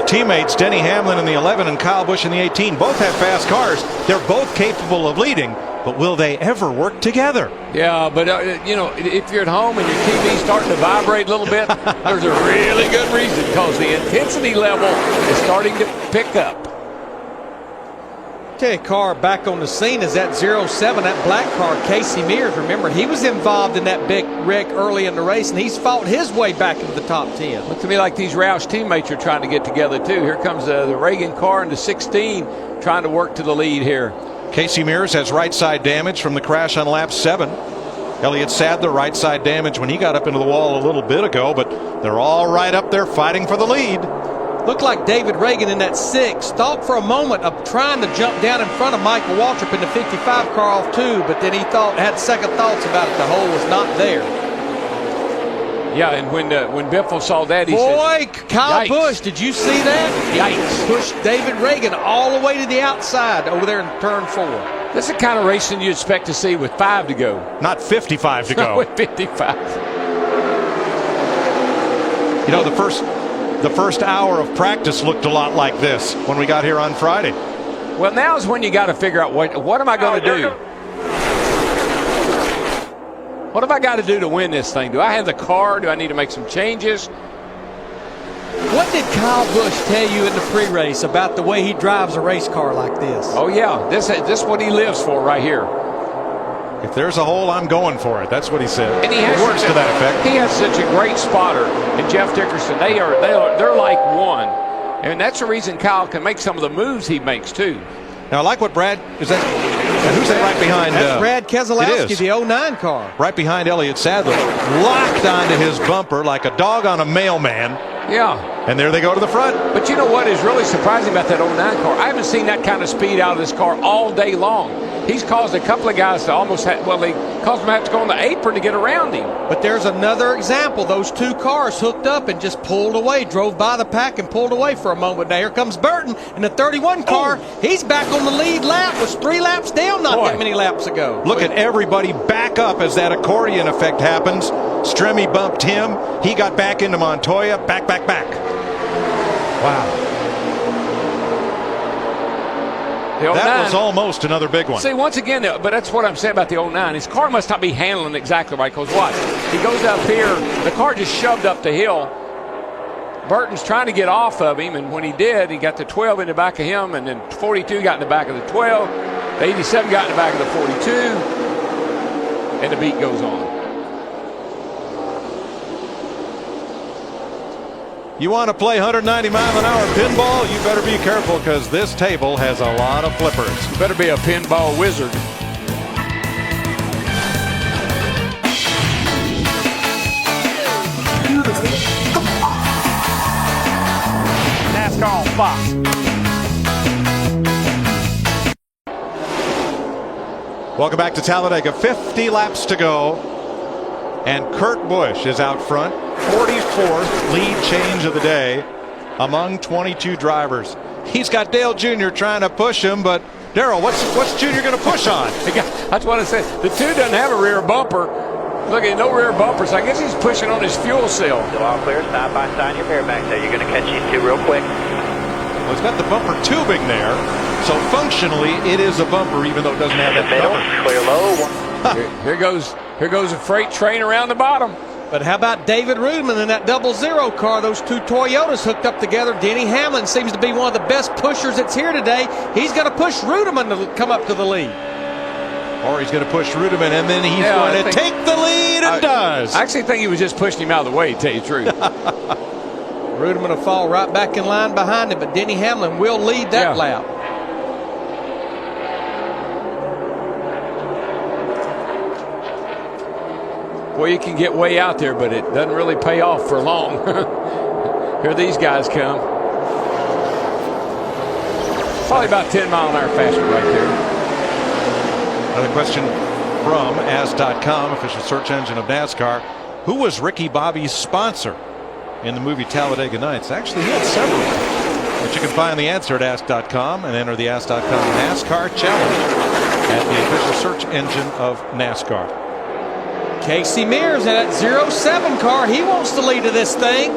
teammates, Denny Hamlin in the 11 and Kyle Busch in the 18. Both have fast cars. They're both capable of leading, but will they ever work together? Yeah, but you know, if you're at home and your TV's starting to vibrate a little bit, there's a really good reason, because the intensity level is starting to pick up. Tell you, car back on the scene is that 07, that black car, Casey Mears. Remember, he was involved in that big wreck early in the race, and he's fought his way back into the top 10. Looks to me like these Roush teammates are trying to get together too. Here comes the Reagan car in the 16, trying to work to the lead here. Casey Mears has right side damage from the crash on lap 7. Elliott Sadler right side damage when he got up into the wall a little bit ago, but they're all right up there fighting for the lead. Looked like David Reagan in that 6 thought for a moment of trying to jump down in front of Michael Waltrip in the 55 car off too, but then he had second thoughts about it. The hole was not there. Yeah, and when Biffle saw that, he said, Kyle yikes. Busch, did you see that? Yikes. He pushed David Reagan all the way to the outside over there in turn 4. This is the kind of racing you expect to see with 5 to go. Not 55 to go. With 55. You know, the first hour of practice looked a lot like this when we got here on Friday. Well, now is when you got to figure out what am I going to do? What have I got to do to win this thing? Do I have the car? Do I need to make some changes? What did Kyle Busch tell you in the pre-race about the way he drives a race car like this? Oh, yeah. This is what he lives for right here. If there's a hole, I'm going for it. That's what he said. And he it works to that effect. He has such a great spotter. And Jeff Dickerson, they're like one. And that's the reason Kyle can make some of the moves he makes, too. Now, I like what Brad is that. And who's that right behind? That's Brad Keselowski, the 09 car. Right behind Elliott Sadler, locked onto his bumper like a dog on a mailman. Yeah. And there they go to the front. But you know what is really surprising about that 09 car? I haven't seen that kind of speed out of this car all day long. He's caused a couple of guys to almost they caused them to have to go on the apron to get around him. But there's another example. Those two cars hooked up and just pulled away, drove by the pack and pulled away for a moment. Now here comes Burton in the 31 car. He's back on the lead lap. Was 3 laps down not that many laps ago. Look at everybody back up as that accordion effect happens. Stremme bumped him. He got back into Montoya. Back. Wow. That was almost another big one. See, once again, but that's what I'm saying about the 09. His car must not be handling exactly right, because watch. He goes up here. The car just shoved up the hill. Burton's trying to get off of him, and when he did, he got the 12 in the back of him, and then 42 got in the back of the 12. The 87 got in the back of the 42, and the beat goes on. You want to play 190-mile-an-hour pinball? You better be careful, because this table has a lot of flippers. You better be a pinball wizard. NASCAR on Fox. Welcome back to Talladega. 50 laps to go, and Kurt Busch is out front. 44th lead change of the day among 22 drivers. He's got Dale Jr. trying to push him, but Darrell, what's Jr. going to push on? That's what I said. The 2 doesn't have a rear bumper. Look at no rear bumpers. I guess he's pushing on his fuel cell. So all clear, side by side, your pair back there. You're going to catch these 2 real quick. Well, it's got the bumper tubing there, so functionally it is a bumper, even though it doesn't have that middle, cover. clear low. Here goes a freight train around the bottom. But how about David Rudiman in that 00 car? Those 2 Toyotas hooked up together. Denny Hamlin seems to be one of the best pushers that's here today. He's going to push Rudiman to come up to the lead. Or he's going to push Rudiman, and then he's going to take the lead and does. I actually think he was just pushing him out of the way, to tell you the truth. Rudiman will fall right back in line behind him, but Denny Hamlin will lead that lap. Well, you can get way out there, but it doesn't really pay off for long. Here these guys come. Probably about 10 mile an hour faster right there. Another question from As.com, official search engine of NASCAR. Who was Ricky Bobby's sponsor in the movie Talladega Nights? Actually, he had several. But you can find the answer at As.com and enter the As.com NASCAR Challenge at the official search engine of NASCAR. Casey Mears in that 07 car. He wants the lead of this thing.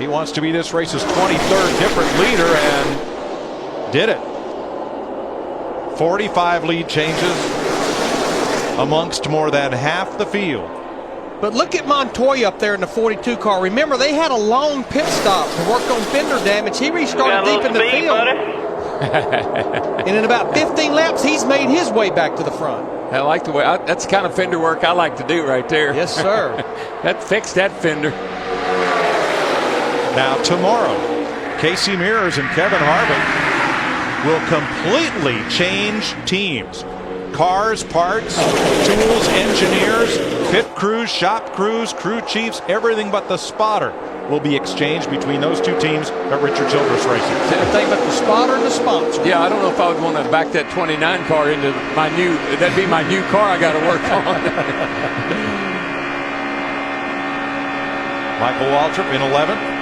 He wants to be this race's 23rd different leader and did it. 45 lead changes amongst more than half the field. But look at Montoya up there in the 42 car. Remember, they had a long pit stop to work on fender damage. He restarted deep in the field. And in about 15 laps, he's made his way back to the front. I like the way, that's the kind of fender work I like to do right there. Yes, sir. That fixed that fender. Now tomorrow, Casey Mears and Kevin Harvick will completely change teams. Cars, parts, tools, engineers, pit crews, shop crews, crew chiefs, everything but the spotter will be exchanged between those two teams at Richard Childress Racing. Everything but the spotter and the sponsor. Yeah, I don't know if I would want to back that 29 car into my new, that'd be my new car I got to work on. Michael Waltrip in 11th.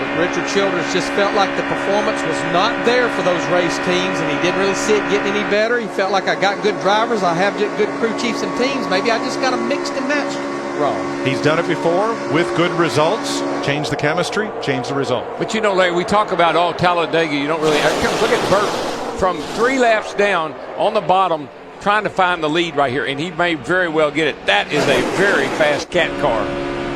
But Richard Childress just felt like the performance was not there for those race teams, and he didn't really see it getting any better. He felt like I got good drivers, I have good crew chiefs and teams. Maybe I just got them mixed and matched wrong. He's done it before with good results. Change the chemistry, change the result. But you know, Larry, we talk about all Talladega. You don't really. Look at Burt from 3 laps down on the bottom, trying to find the lead right here, and he may very well get it. That is a very fast cat car.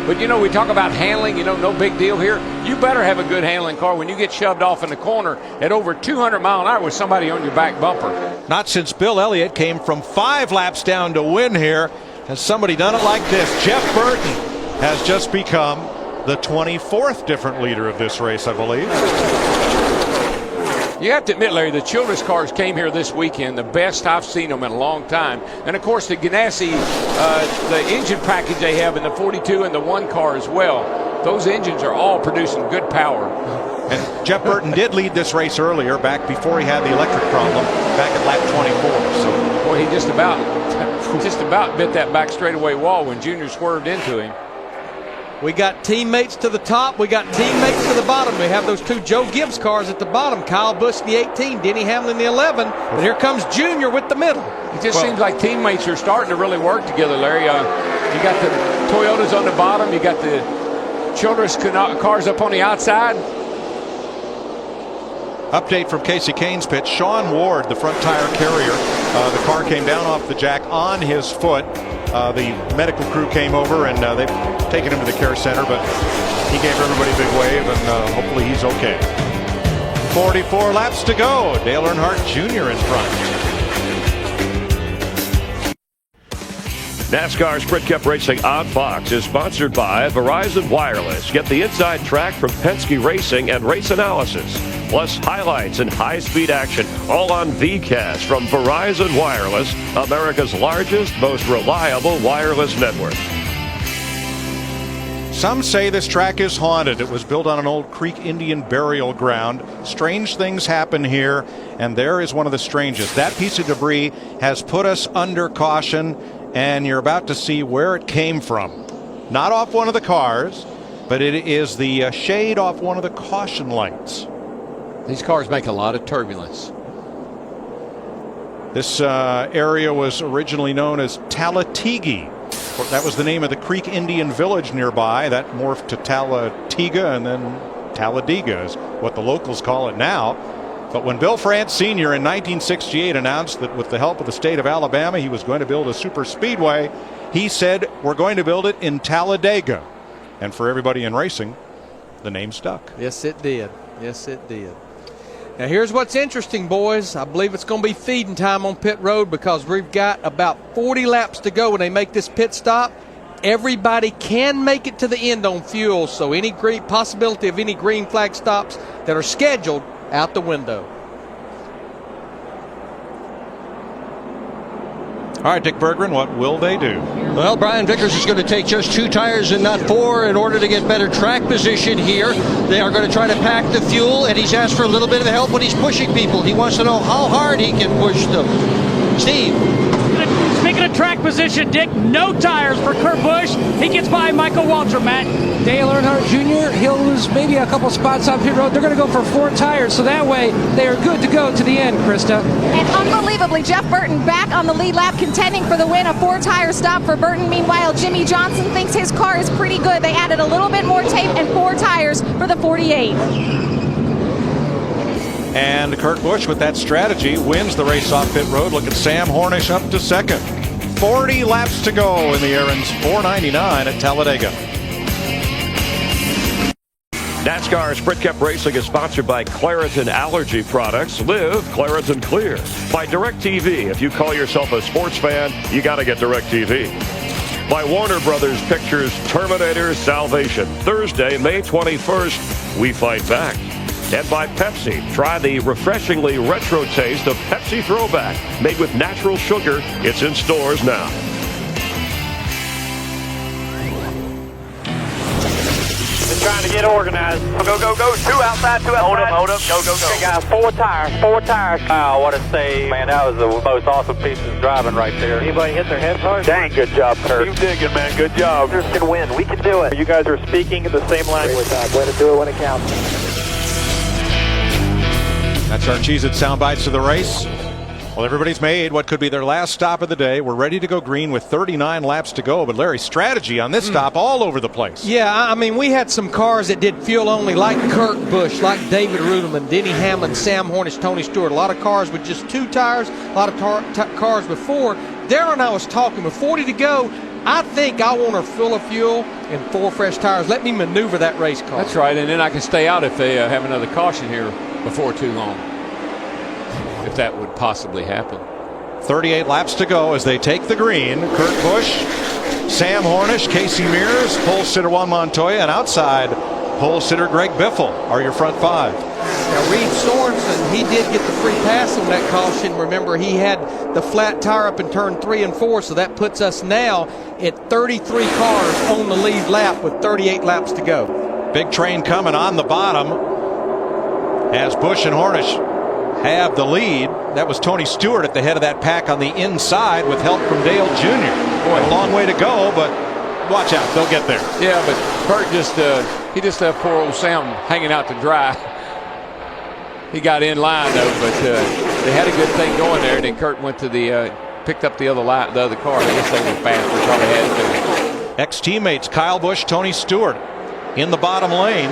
But, you know, we talk about handling, you know, no big deal here. You better have a good handling car when you get shoved off in the corner at over 200 mile an hour with somebody on your back bumper. Not since Bill Elliott came from 5 laps down to win here has somebody done it like this. Jeff Burton has just become the 24th different leader of this race, I believe. You have to admit, Larry, the Childress cars came here this weekend, the best I've seen them in a long time. And, of course, the Ganassi, the engine package they have in the 42 and the 1 car as well, those engines are all producing good power. And Jeff Burton did lead this race earlier, back before he had the electric problem, back at lap 24. So, boy, he just about bit that back straightaway wall when Junior swerved into him. We got teammates to the top. We got teammates to the bottom. We have those 2 Joe Gibbs cars at the bottom. Kyle Busch, the 18, Denny Hamlin, the 11. And here comes Junior with the middle. It just seems like teammates are starting to really work together, Larry. You got the Toyotas on the bottom. You got the Childress cars up on the outside. Update from Casey Kane's pit. Sean Ward, the front tire carrier, the car came down off the jack on his foot. The medical crew came over and they've taken him to the care center, but he gave everybody a big wave and hopefully he's okay. 44 laps to go. Dale Earnhardt Jr. in front. NASCAR Sprint Cup Racing on Fox is sponsored by Verizon Wireless. Get the inside track from Penske Racing and race analysis, plus highlights and high-speed action, all on VCast from Verizon Wireless, America's largest, most reliable wireless network. Some say this track is haunted. It was built on an old Creek Indian burial ground. Strange things happen here, and there is one of the strangest. That piece of debris has put us under caution, and you're about to see where it came from. Not off one of the cars, but it is the shade off one of the caution lights. These cars make a lot of turbulence. This area was originally known as Talatigi. That was the name of the Creek Indian village nearby. That morphed to Talatiga, and then Talladega is what the locals call it now. But when Bill France Sr. in 1968 announced that with the help of the state of Alabama he was going to build a super speedway, he said, we're going to build it in Talladega. And for everybody in racing, the name stuck. Yes, it did. Yes, it did. Now, here's what's interesting, boys. I believe it's going to be feeding time on pit road because we've got about 40 laps to go when they make this pit stop. Everybody can make it to the end on fuel, so any possibility of any green flag stops that are scheduled out the window. All right, Dick Berggren, what will they do? Well, Brian Vickers is going to take just 2 tires and not 4 in order to get better track position here. They are going to try to pack the fuel, and he's asked for a little bit of help when he's pushing people. He wants to know how hard he can push them. Steve. taking a track position, Dick. No tires for Kurt Busch. He gets by Michael Waltrip, Matt. Dale Earnhardt Jr., he'll lose maybe a couple spots on pit road. They're going to go for 4 tires, so that way they are good to go to the end, Krista. And unbelievably, Jeff Burton back on the lead lap, contending for the win. A 4-tire stop for Burton. Meanwhile, Jimmy Johnson thinks his car is pretty good. They added a little bit more tape and 4 tires for the 48. And Kurt Busch, with that strategy, wins the race off pit road. Look at Sam Hornish up to second. 40 laps to go in the Aaron's 499 at Talladega. NASCAR Sprint Cup Racing is sponsored by Claritin Allergy Products. Live Claritin Clear. By DirecTV. If you call yourself a sports fan, you got to get DirecTV. By Warner Brothers Pictures Terminator Salvation. Thursday, May 21st, we fight back. And by Pepsi. Try the refreshingly retro taste of Pepsi Throwback. Made with natural sugar. It's in stores now. Trying to get organized. Go, go, go. 2 outside, 2 outside. Hold up. Go, go, go. Okay, guys, 4 tires. 4 tires. Wow, what a save. Man, that was the most awesome piece of driving right there. Anybody hit their head hard? Dang, good job, Kurt. Keep digging, man. Good job. We can win. We can do it. You guys are speaking the same language. Way to do it when it counts. That's our Cheez-It sound bites of the race. Well, everybody's made what could be their last stop of the day. We're ready to go green with 39 laps to go. But Larry, strategy on this stop all over the place. Yeah, I mean, we had some cars that did fuel only, like Kurt Busch, like David Ruderman, Denny Hamlin, Sam Hornish, Tony Stewart. A lot of cars with just 2 tires, a lot of cars with 4. Darren and I was talking with 40 to go. I think I want her full of fuel and 4 fresh tires. Let me maneuver that race car. That's right, and then I can stay out if they have another caution here before too long, if that would possibly happen. 38 laps to go as they take the green. Kurt Busch, Sam Hornish, Casey Mears, pole sitter Juan Montoya, and outside pole sitter Greg Biffle are your front 5. Now, Reed Sorensen, he did get the free pass on that caution. Remember, he had the flat tire up in turn 3 and 4, so that puts us now at 33 cars on the lead lap with 38 laps to go. Big train coming on the bottom as Busch and Hornish have the lead. That was Tony Stewart at the head of that pack on the inside with help from Dale Jr. Boy, a long way to go, but watch out, they'll get there. Yeah, but Kurt he just left poor old Sam hanging out to dry. He got in line though, but they had a good thing going there. And then Kurt went to picked up the other car. I guess they were fast. They probably had to. Ex-teammates Kyle Busch, Tony Stewart in the bottom lane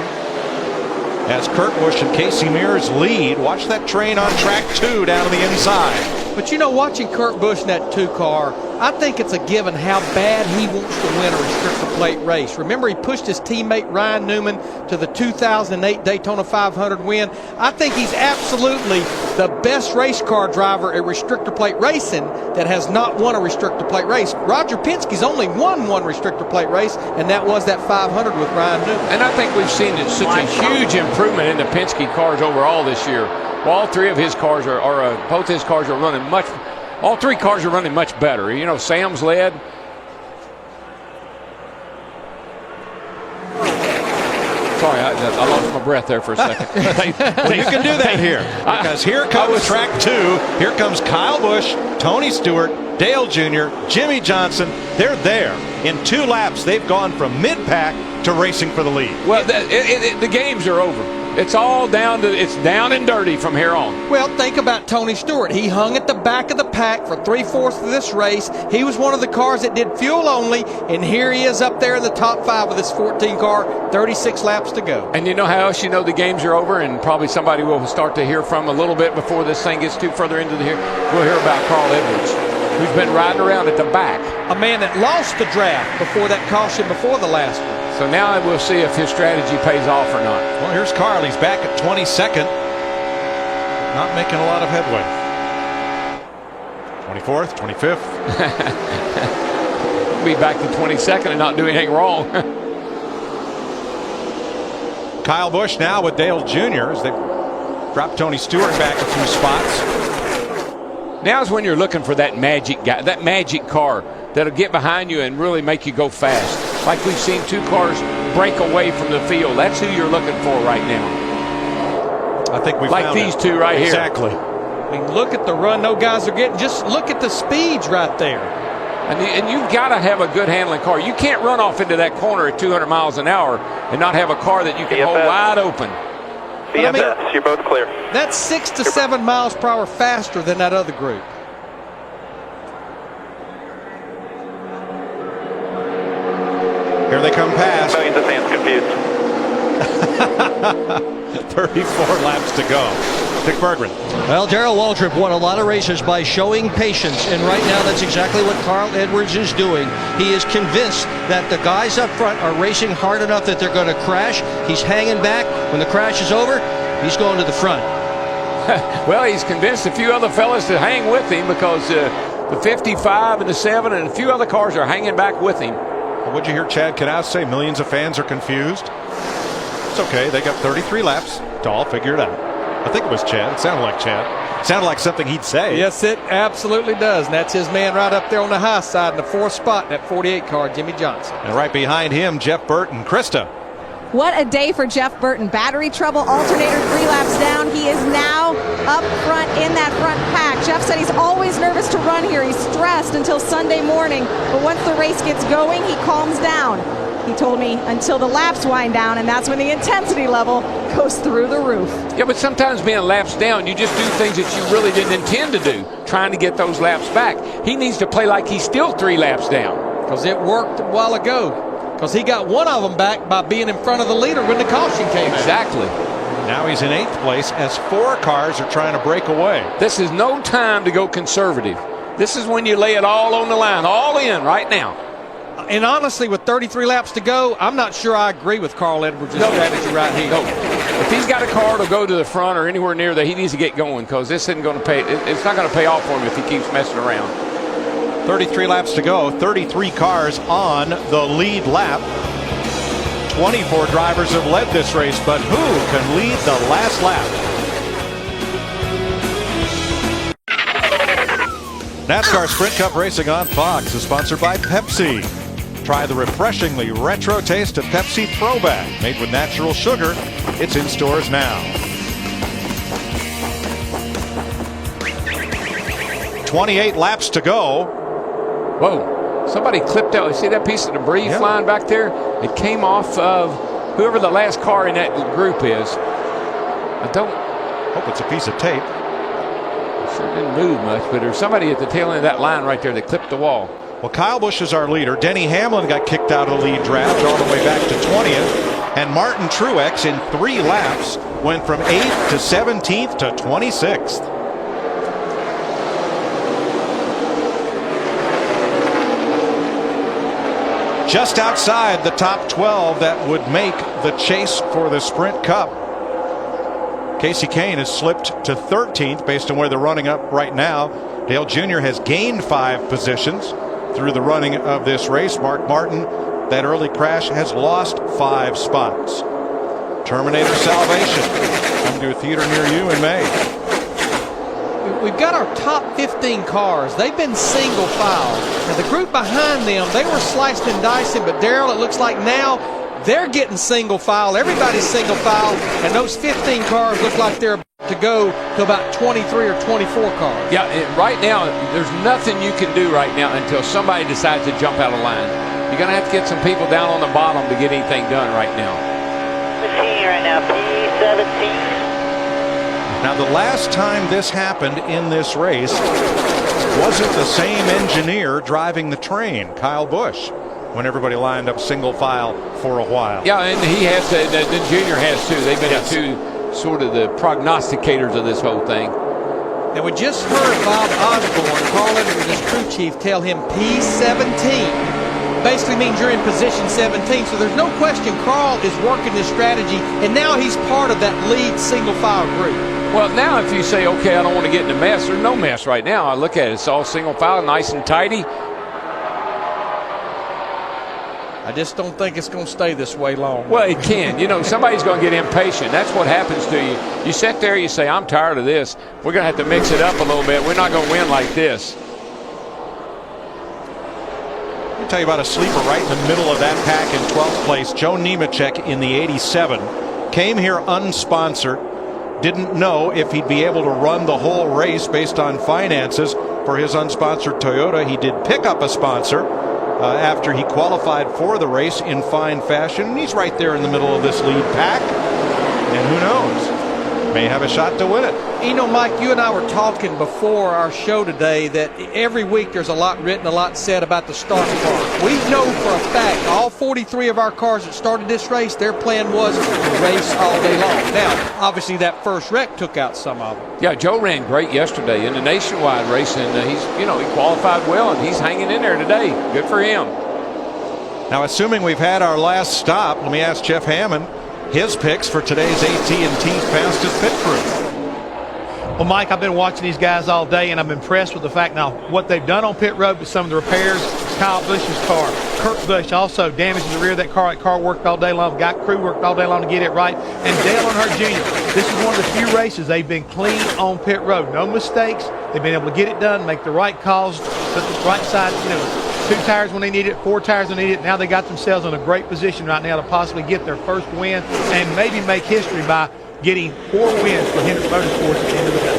as Kurt Busch and Casey Mears lead. Watch that train on track 2 down to the inside. But you know, watching Kurt Busch in that 2 car, I think it's a given how bad he wants to win a restrictor plate race. Remember, he pushed his teammate Ryan Newman to the 2008 Daytona 500 win. I think he's absolutely the best race car driver at restrictor plate racing that has not won a restrictor plate race. Roger Penske's only won 1 restrictor plate race, and that was that 500 with Ryan Newman. And I think we've seen such a huge improvement in the Penske cars overall this year. Well, all 3 of his cars both his cars are running all 3 cars are running much better. You know, Sam's led. Sorry, I lost my breath there for a second. Well, you can do that here, because here comes track 2. Here comes Kyle Busch, Tony Stewart, Dale Jr., Jimmy Johnson. They're there. In 2 laps, they've gone from mid-pack to racing for the lead. Well, the games are over. It's all down and dirty from here on. Well, think about Tony Stewart. He hung at the back of the pack for 3/4 of this race. He was one of the cars that did fuel only, and here he is up there in the top 5 with this 14 car, 36 laps to go. And you know how else you know the games are over, and probably somebody will start to hear from a little bit before this thing gets too further into the here. We'll hear about Carl Edwards, who's been riding around at the back. A man that lost the draft before that caution before the last one. So now we'll see if his strategy pays off or not. Well, here's Carl. He's back at 22nd. Not making a lot of headway. 24th, 25th. Be back to 22nd and not do anything wrong. Kyle Busch now with Dale Jr. as they drop Tony Stewart back a few spots. Now's when you're looking for that magic guy, that magic car that'll get behind you and really make you go fast. Like we've seen 2 cars break away from the field. That's who you're looking for right now. I think we like found these it. 2 right exactly. here. I mean, look at the run those guys are getting. Just look at the speeds right there. And you've got to have a good handling car. You can't run off into that corner at 200 miles an hour and not have a car that you can hold wide open. BFS, you're both clear. That's 6 to 7 miles per hour faster than that other group. Here they come past. Millions of fans confused. 34 laps to go. Dick Berggren. Well, Darrell Waltrip won a lot of races by showing patience, and right now that's exactly what Carl Edwards is doing. He is convinced that the guys up front are racing hard enough that they're going to crash. He's hanging back. When the crash is over, he's going to the front. Well, he's convinced a few other fellas to hang with him because the 55 and the 7 and a few other cars are hanging back with him. What'd you hear Chad Knaus say? Millions of fans are confused. It's okay. They got 33 laps to all figure it out. I think it was Chad. It sounded like Chad. It sounded like something he'd say. Yes, it absolutely does. And that's his man right up there on the high side in the 4th spot, that 48 car, Jimmy Johnson. And right behind him, Jeff Burton. Krista. What a day for Jeff Burton. Battery trouble, alternator 3 laps down. He is now up front in that front pack. Jeff said he's always nervous to run here. He's stressed until Sunday morning. But once the race gets going, he calms down. He told me until the laps wind down, and that's when the intensity level goes through the roof. Yeah, but sometimes being laps down, you just do things that you really didn't intend to do, trying to get those laps back. He needs to play like he's still 3 laps down. Because it worked a while ago. Because he got one of them back by being in front of the leader when the caution came out. Exactly. Now he's in 8th place as 4 cars are trying to break away. This is no time to go conservative. This is when you lay it all on the line, all in right now. And honestly, with 33 laps to go, I'm not sure I agree with Carl Edwards' strategy right here. No. If he's got a car to go to the front or anywhere near there, he needs to get going because this isn't going to pay. It's not going to pay off for him if he keeps messing around. 33 laps to go. 33 cars on the lead lap. 24 drivers have led this race, but who can lead the last lap? NASCAR Sprint Cup Racing on Fox is sponsored by Pepsi. Try the refreshingly retro taste of Pepsi Throwback, made with natural sugar. It's in stores now. 28 laps to go. Whoa, somebody clipped out. See that piece of debris flying back there? It came off of whoever the last car in that group is. I don't hope it's a piece of tape. Sure didn't move much, but there's somebody at the tail end of that line right there that clipped the wall. Well, Kyle Busch is our leader. Denny Hamlin got kicked out of the lead draft all the way back to 20th. And Martin Truex in 3 laps went from 8th to 17th to 26th. Just outside the top 12 that would make the chase for the Sprint Cup. Casey Kane has slipped to 13th based on where they're running up right now. Dale Jr. has gained 5 positions through the running of this race. Mark Martin, that early crash, has lost 5 spots. Terminator Salvation coming to a theater near you in May. We've got our top 15 cars. They've been single file. Now the group behind them, they were sliced and dicing, but Darrell, it looks like now they're getting single file. Everybody's single file, and those 15 cars look like they're about to go to about 23 or 24 cars. Yeah, right now, there's nothing you can do right now until somebody decides to jump out of line. You're going to have to get some people down on the bottom to get anything done right now. Machine right now, P17. Now, the last time this happened in this race wasn't the same engineer driving the train, Kyle Busch, when everybody lined up single file for a while. Yeah, and he has to, the Junior has too. They've been the two sort of the prognosticators of this whole thing. And we just heard Bob Osborne, Carl Edwards' crew chief, tell him P17 basically means you're in position 17. So there's no question Carl is working this strategy, and now he's part of that lead single file group. Well, now if you say, okay, I don't want to get in a mess, there's no mess right now. I look at it, it's all single file, nice and tidy. I just don't think it's going to stay this way long. Well, it can. You know, somebody's going to get impatient. That's what happens to you. You sit there, you say, I'm tired of this. We're going to have to mix it up a little bit. We're not going to win like this. Let me tell you about a sleeper right in the middle of that pack in 12th place. Joe Nemechek in the 87. Came here unsponsored. Didn't know if he'd be able to run the whole race based on finances. for his unsponsored Toyota. He did pick up a sponsor after he qualified for the race in fine fashion. And he's right there in the middle of this lead pack. And who knows? May have a shot to win it. You know, Mike, you and I were talking before our show today that every week there's a lot written, a lot said about the start car. We know for a fact all 43 of our cars that started this race, their plan was to race all day long. Now, obviously that first wreck took out some of them. Yeah, Joe ran great yesterday in the nationwide race, and he qualified well, and he's hanging in there today. Good for him. Now, assuming we've had our last stop, let me ask Jeff Hammond his picks for today's AT&T Fastest Pit Crew. Well, Mike, I've been watching these guys all day, and I'm impressed with the fact now what they've done on pit road with some of the repairs. Kyle Busch's car. Kurt Busch also damaged the rear of that car. That car worked all day long. Crew worked all day long to get it right. And Dale Earnhardt Jr., this is one of the few races they've been clean on pit road. No mistakes. They've been able to get it done, make the right calls, put the right side, 2 tires when they need it, 4 tires when they need it. Now they got themselves in a great position right now to possibly get their first win and maybe make history by getting 4 wins for Hendrick Motorsports at the end of the day.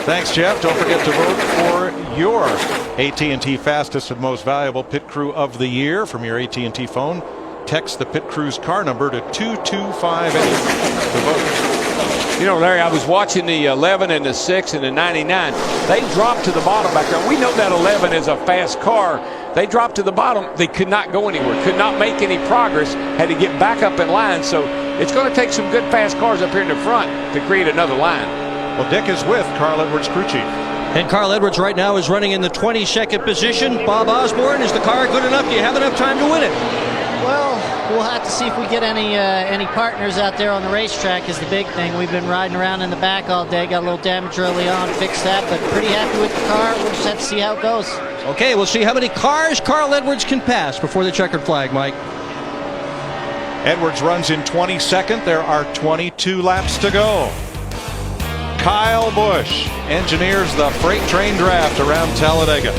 Thanks, Jeff. Don't forget to vote for your AT&T Fastest and Most Valuable Pit Crew of the Year from your AT&T phone. Text the Pit Crew's car number to 2258 to vote. You know, Larry, I was watching the 11 and the 6 and the 99. They dropped to the bottom back there. We know that 11 is a fast car. They dropped to the bottom. They could not go anywhere, could not make any progress, had to get back up in line. So it's going to take some good fast cars up here in the front to create another line. Well, Dick is with Carl Edwards, crew chief. And Carl Edwards right now is running in the 22nd position. Bob Osborne, is the car good enough? Do you have enough time to win it? Well, we'll have to see if we get any partners out there on the racetrack is the big thing. We've been riding around in the back all day, got a little damage early on, fixed that, but pretty happy with the car. We'll just have to see how it goes. Okay, we'll see how many cars Carl Edwards can pass before the checkered flag, Mike. Edwards runs in 22nd. There are 22 laps to go. Kyle Busch engineers the freight train draft around Talladega.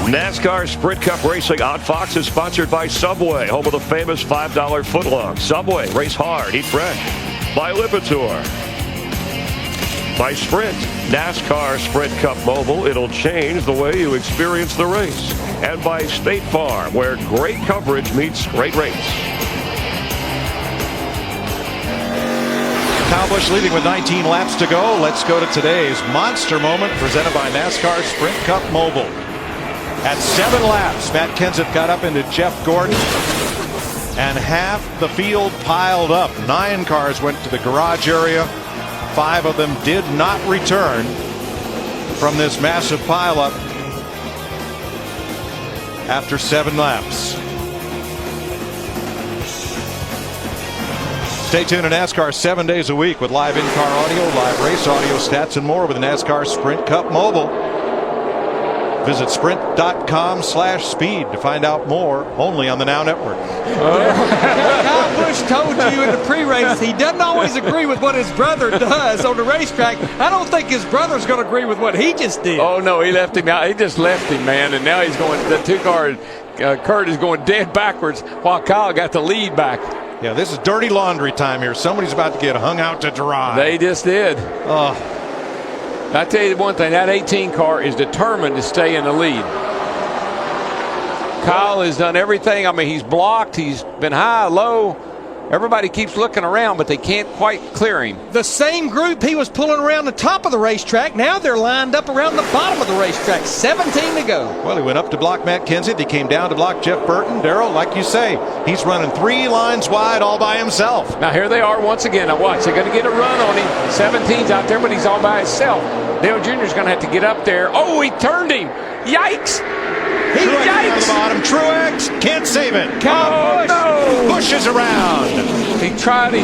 NASCAR Sprint Cup Racing on Fox is sponsored by Subway, home of the famous $5 footlong. Subway, race hard, eat fresh. By Lipitor. By Sprint, NASCAR Sprint Cup Mobile, it'll change the way you experience the race. And by State Farm, where great coverage meets great rates. Kyle Busch leading with 19 laps to go. Let's go to today's monster moment presented by NASCAR Sprint Cup Mobile. At 7 laps, Matt Kenseth got up into Jeff Gordon, and half the field piled up. 9 cars went to the garage area. 5 of them did not return from this massive pileup after 7 laps. Stay tuned to NASCAR 7 days a week with live in-car audio, live race audio, stats, and more with the NASCAR Sprint Cup Mobile. Visit sprint.com/speed to find out more, only on the Now Network. Kyle Busch told you in the pre-race he doesn't always agree with what his brother does on the racetrack. I don't think his brother's going to agree with what he just did. Oh, no, he left him out. He just left him, man, and now he's going, the 2-car, Kurt is going dead backwards while Kyle got the lead back. Yeah, this is dirty laundry time here. Somebody's about to get hung out to dry. They just did. Oh. I tell you one thing, that 18 car is determined to stay in the lead. Kyle has done everything. I mean, he's blocked, he's been high, low. Everybody keeps looking around, but they can't quite clear him. The same group he was pulling around the top of the racetrack, now they're lined up around the bottom of the racetrack. 17 to go. Well, he went up to block Matt Kenseth. He came down to block Jeff Burton. Darrell, like you say, he's running 3 lines wide all by himself. Now here they are once again. Now watch, they're going to get a run on him. 17's out there, but he's all by himself. Dale Jr.'s going to have to get up there. Oh, he turned him. Yikes. Truex down the bottom. Truex can't save it. Oh, no. Busch is around. He tried. He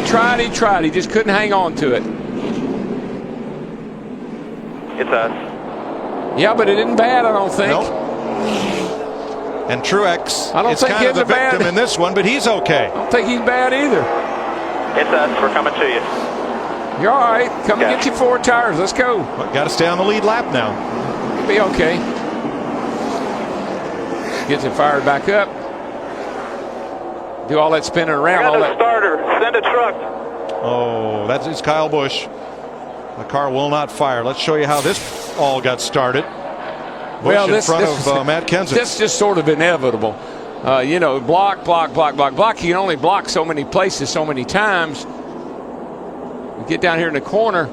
just couldn't hang on to it. It's us. Yeah, but it isn't bad, I don't think. Nope. And Truex I don't is think kind of the victim bad. in this one, but he's okay. I don't think he's bad either. It's us. We're coming to you. You're all right. Come and get you 4 tires. Let's go. Well, got to stay on the lead lap now. You'll be okay. Gets it fired back up. Do all that spinning around. I got a starter. Send a truck. Oh, it's Kyle Busch. The car will not fire. Let's show you how this all got started. Busch in front of Matt Kenseth. That's just sort of inevitable. You know, block. You can only block so many places so many times. You get down here in the corner.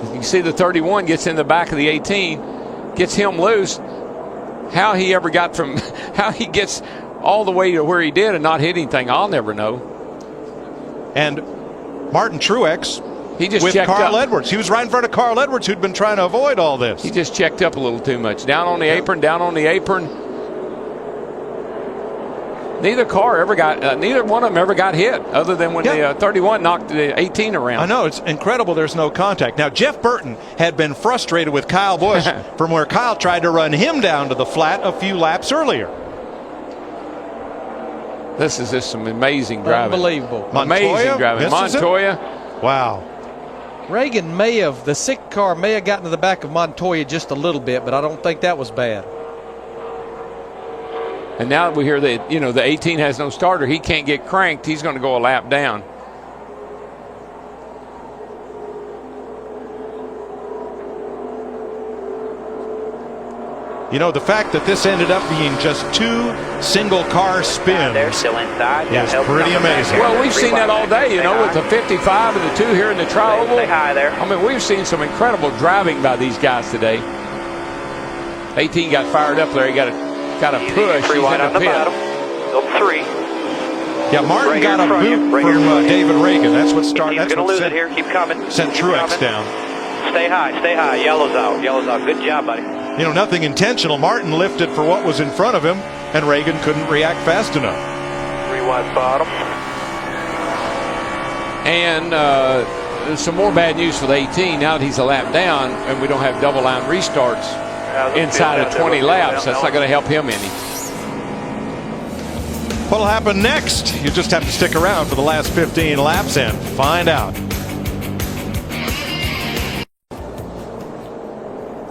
You can see the 31 gets in the back of the 18, gets him loose. How he ever got from, how he gets all the way to where he did and not hit anything, I'll never know. And Martin Truex, he just with checked Carl up. Edwards. He was right in front of Carl Edwards, who'd been trying to avoid all this. He just checked up a little too much. Down on the apron. Neither one of them ever got hit, other than when the 31 knocked the 18 around. I know, it's incredible there's no contact. Now, Jeff Burton had been frustrated with Kyle Busch from where Kyle tried to run him down to the flat a few laps earlier. This is just some amazing driving. Unbelievable. Amazing driving. Montoya. Wow. Reagan the sick car may have gotten to the back of Montoya just a little bit, but I don't think that was bad. And now we hear that, the 18 has no starter. He can't get cranked. He's going to go a lap down. You know, the fact that this ended up being just 2 single-car spins They're still inside. is pretty amazing. Well, we've seen that all day, with the 55 and the 2 here in the tri-oval. Stay high there. I mean, we've seen some incredible driving by these guys today. 18 got fired up there. He got a push. Free He's wide in on the the pit. bottom. Up 3. Yeah, Martin Right got here a in front of you. boot Right here in from front of you. David Reagan. That's what started. He's That's going to what lose it sent, here. Keep coming. sent Keep Truex coming. down. Stay high. Stay high. Yellow's out. Yellow's out. Good job, buddy. You know, nothing intentional. Martin lifted for what was in front of him, and Reagan couldn't react fast enough. 3 wide bottom. And there's some more bad news for the 18. Now that he's a lap down and we don't have double line restarts inside of 20 laps, that's not going to help him any. What'll happen next? You just have to stick around for the last 15 laps and find out.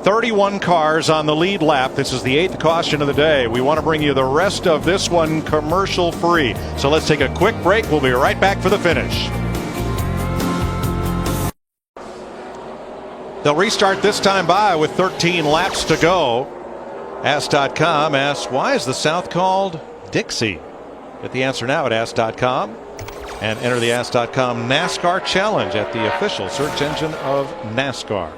31 cars on the lead lap. This is the 8th caution of the day. We want to bring you the rest of this one commercial free. So let's take a quick break. We'll be right back for the finish. They'll restart this time with 13 laps to go. Ask.com asks, why is the South called Dixie? Get the answer now at Ask.com and enter the Ask.com NASCAR Challenge at the official search engine of NASCAR.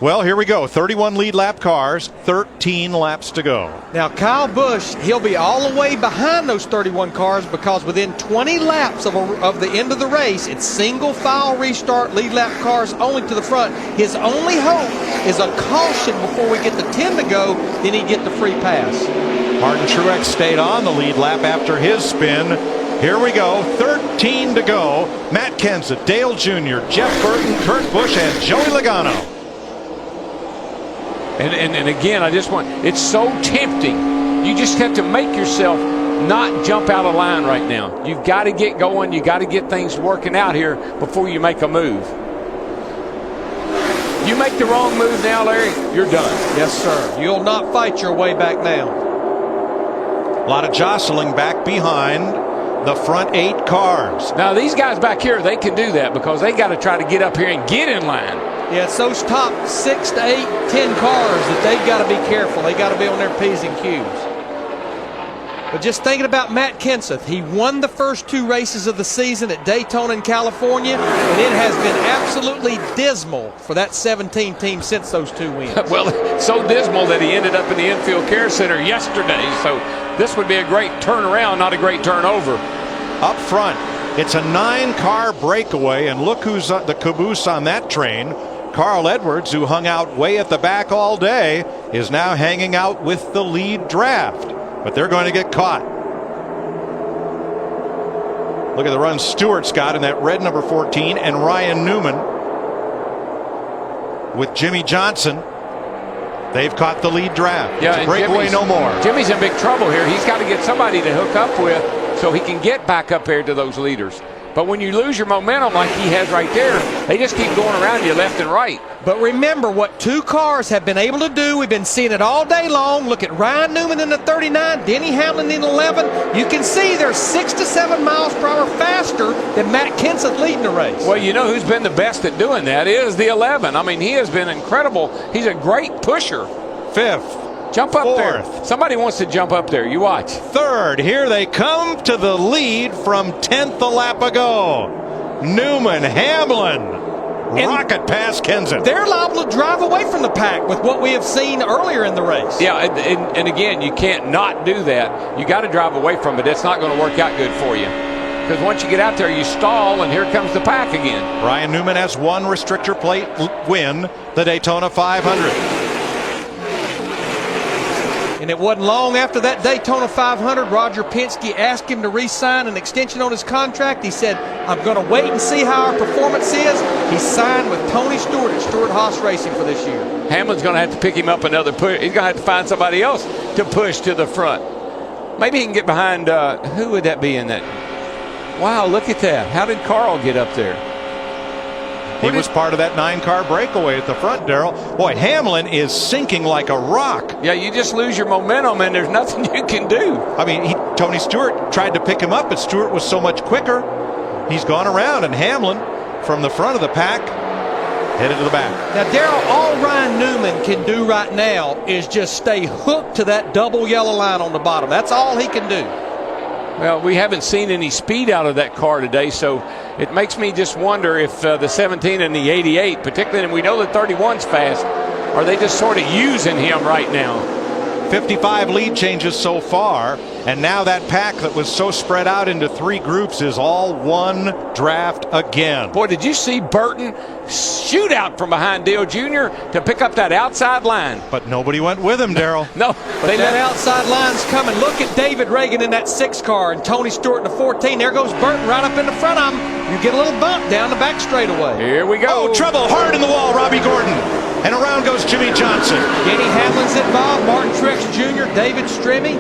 Well, here we go. 31 lead lap cars, 13 laps to go. Now, Kyle Busch, he'll be all the way behind those 31 cars because within 20 laps of the end of the race, it's single file restart, lead lap cars only to the front. His only hope is a caution before we get to 10 to go, then he'd get the free pass. Martin Truex stayed on the lead lap after his spin. Here we go, 13 to go. Matt Kenseth, Dale Jr., Jeff Burton, Kurt Busch, and Joey Logano. And again, it's so tempting. You just have to make yourself not jump out of line right now. You've got to get going. You got to get things working out here before you make a move. You make the wrong move now, Larry, you're done. Yes, sir. You'll not fight your way back now. A lot of jostling back behind the front 8 cars. Now, these guys back here, they can do that because they got to try to get up here and get in line. Yeah, it's those top 6 to 8, 10 cars that they've got to be careful. They got to be on their P's and Q's. But just thinking about Matt Kenseth, he won the first 2 races of the season at Daytona in California, and it has been absolutely dismal for that 17 team since those 2 wins. Well, so dismal that he ended up in the infield care center yesterday. So this would be a great turnaround, not a great turnover. Up front, it's a 9-car breakaway, and look who's the caboose on that train. Carl Edwards, who hung out way at the back all day, is now hanging out with the lead draft. But they're going to get caught. Look at the run Stewart's got in that red number 14, and Ryan Newman with Jimmy Johnson. They've caught the lead draft. Yeah, it's a breakaway no more. Jimmy's in big trouble here. He's got to get somebody to hook up with so he can get back up here to those leaders. But when you lose your momentum like he has right there, they just keep going around you left and right. But remember what two cars have been able to do. We've been seeing it all day long. Look at Ryan Newman in the 39, Denny Hamlin in the 11. You can see they're 6 to 7 miles per hour faster than Matt Kenseth leading the race. Well, you know who's been the best at doing that is the 11. I mean, he has been incredible. He's a great pusher. Fifth. Jump up Fourth. there. Somebody wants to jump up there. You watch. Third. Here they come to the lead from 10th a lap ago. Newman, Hamlin, rocket past Kenseth. They're liable to drive away from the pack with what we have seen earlier in the race. Yeah, and again, you can't not do that. You got to drive away from it. It's not going to work out good for you. Because once you get out there, you stall, and here comes the pack again. Ryan Newman has one restrictor plate win, the Daytona 500. And it wasn't long after that Daytona 500, Roger Penske asked him to re-sign an extension on his contract. He said, I'm going to wait and see how our performance is. He signed with Tony Stewart at Stewart-Haas Racing for this year. Hamlin's going to have to pick him up another push. He's going to have to find somebody else to push to the front. Maybe he can get behind, who would that be in that? Wow, look at that. How did Carl get up there? He was part of that 9-car breakaway at the front, Darrell. Boy, Hamlin is sinking like a rock. Yeah, you just lose your momentum, and there's nothing you can do. I mean, Tony Stewart tried to pick him up, but Stewart was so much quicker. He's gone around, and Hamlin, from the front of the pack, headed to the back. Now, Darrell, all Ryan Newman can do right now is just stay hooked to that double yellow line on the bottom. That's all he can do. Well, we haven't seen any speed out of that car today, so it makes me just wonder if the 17 and the 88, particularly, and we know the 31's fast, are they just sort of using him right now? 55 lead changes so far, and now that pack that was so spread out into 3 groups is all one draft again. Boy, did you see Burton shoot out from behind Dale Jr. to pick up that outside line? But nobody went with him, Darrell. No. They let outside lines come, and look at David Reagan in that 6 car and Tony Stewart in the 14. There goes Burton right up in the front of him. You get a little bump down the back straightaway. Here we go. Oh, trouble hard in the wall, Robbie Gordon. And around goes Jimmy Johnson. Denny Hamlin's involved, Martin Truex Jr., David Stremme.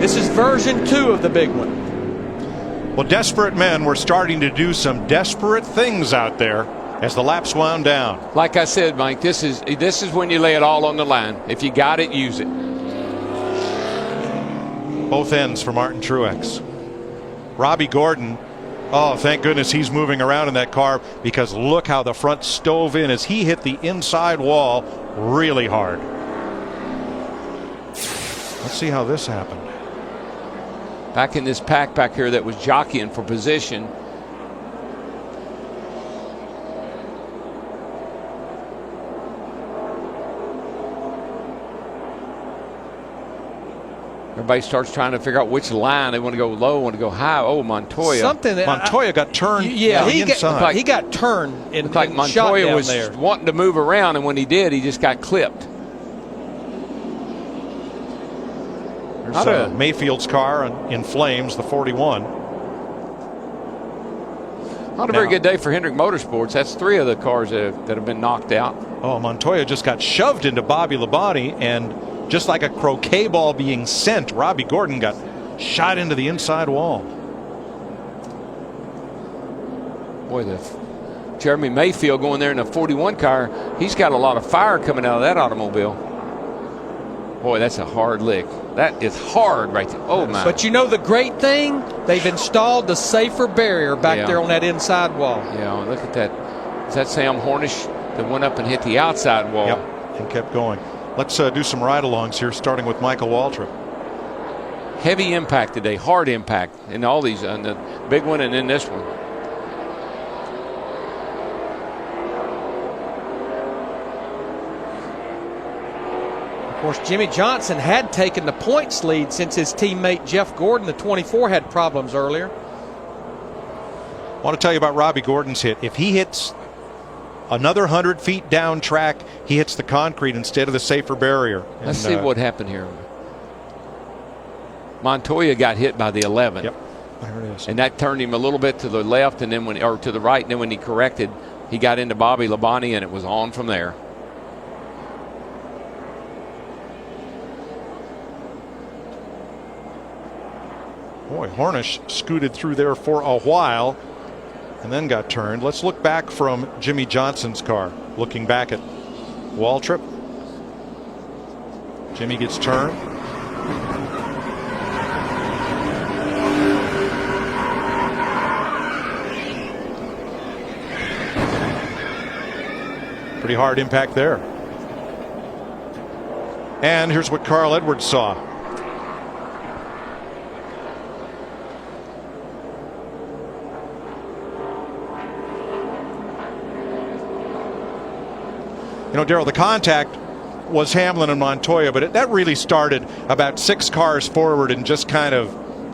This is version 2 of the big one. Well, desperate men were starting to do some desperate things out there as the laps wound down. Like I said, Mike, this is when you lay it all on the line. If you got it, use it. Both ends for Martin Truex. Robbie Gordon, oh, thank goodness he's moving around in that car, because look how the front stove in as he hit the inside wall really hard. Let's see how this happened. Back in this pack back here that was jockeying for position. Everybody starts trying to figure out which line they want to go low, want to go high. Oh, Montoya. Montoya got turned. Yeah, he got turned. It looked like Montoya was wanting to move around, and when he did, he just got clipped. There's Mayfield's car in flames, the 41. Not a very good day for Hendrick Motorsports. That's 3 of the cars that have been knocked out. Oh, Montoya just got shoved into Bobby Labonte, and just like a croquet ball being sent, Robbie Gordon got shot into the inside wall. Boy, Jeremy Mayfield going there in a 41 car, he's got a lot of fire coming out of that automobile. Boy, that's a hard lick. That is hard right there. Oh, my. But you know the great thing? They've installed the safer barrier back there on that inside wall. Yeah, look at that. Is that Sam Hornish that went up and hit the outside wall? Yep, and kept going. Let's do some ride-alongs here, starting with Michael Waltrip. Heavy impact today, hard impact in all these, and the big one and then this one. Of course, Jimmy Johnson had taken the points lead since his teammate Jeff Gordon, the 24, had problems earlier. I want to tell you about Robbie Gordon's hit. If he hits another 100 feet down track, he hits the concrete instead of the safer barrier. Let's see what happened here. Montoya got hit by the 11. Yep, there it is. And that turned him a little bit to the left, and then or to the right, and then when he corrected, he got into Bobby Labonte, and it was on from there. Boy, Hornish scooted through there for a while and then got turned. Let's look back from Jimmie Johnson's car. Looking back at Waltrip. Jimmy gets turned. Pretty hard impact there. And here's what Carl Edwards saw. You know, Darrell, the contact was Hamlin and Montoya, but that really started about 6 cars forward and just kind of,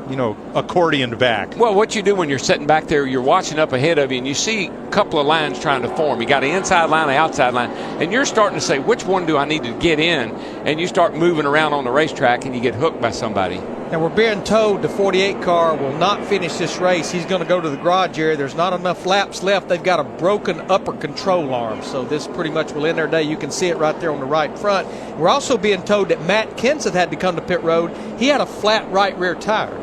you know, accordioned back. Well, what you do when you're sitting back there, you're watching up ahead of you, and you see a couple of lines trying to form. You got an inside line, an outside line, and you're starting to say, which one do I need to get in? And you start moving around on the racetrack, and you get hooked by somebody. And we're being told the 48 car will not finish this race. He's going to go to the garage area. There's not enough laps left. They've got a broken upper control arm. So this pretty much will end their day. You can see it right there on the right front. We're also being told that Matt Kenseth had to come to pit road. He had a flat right rear tire.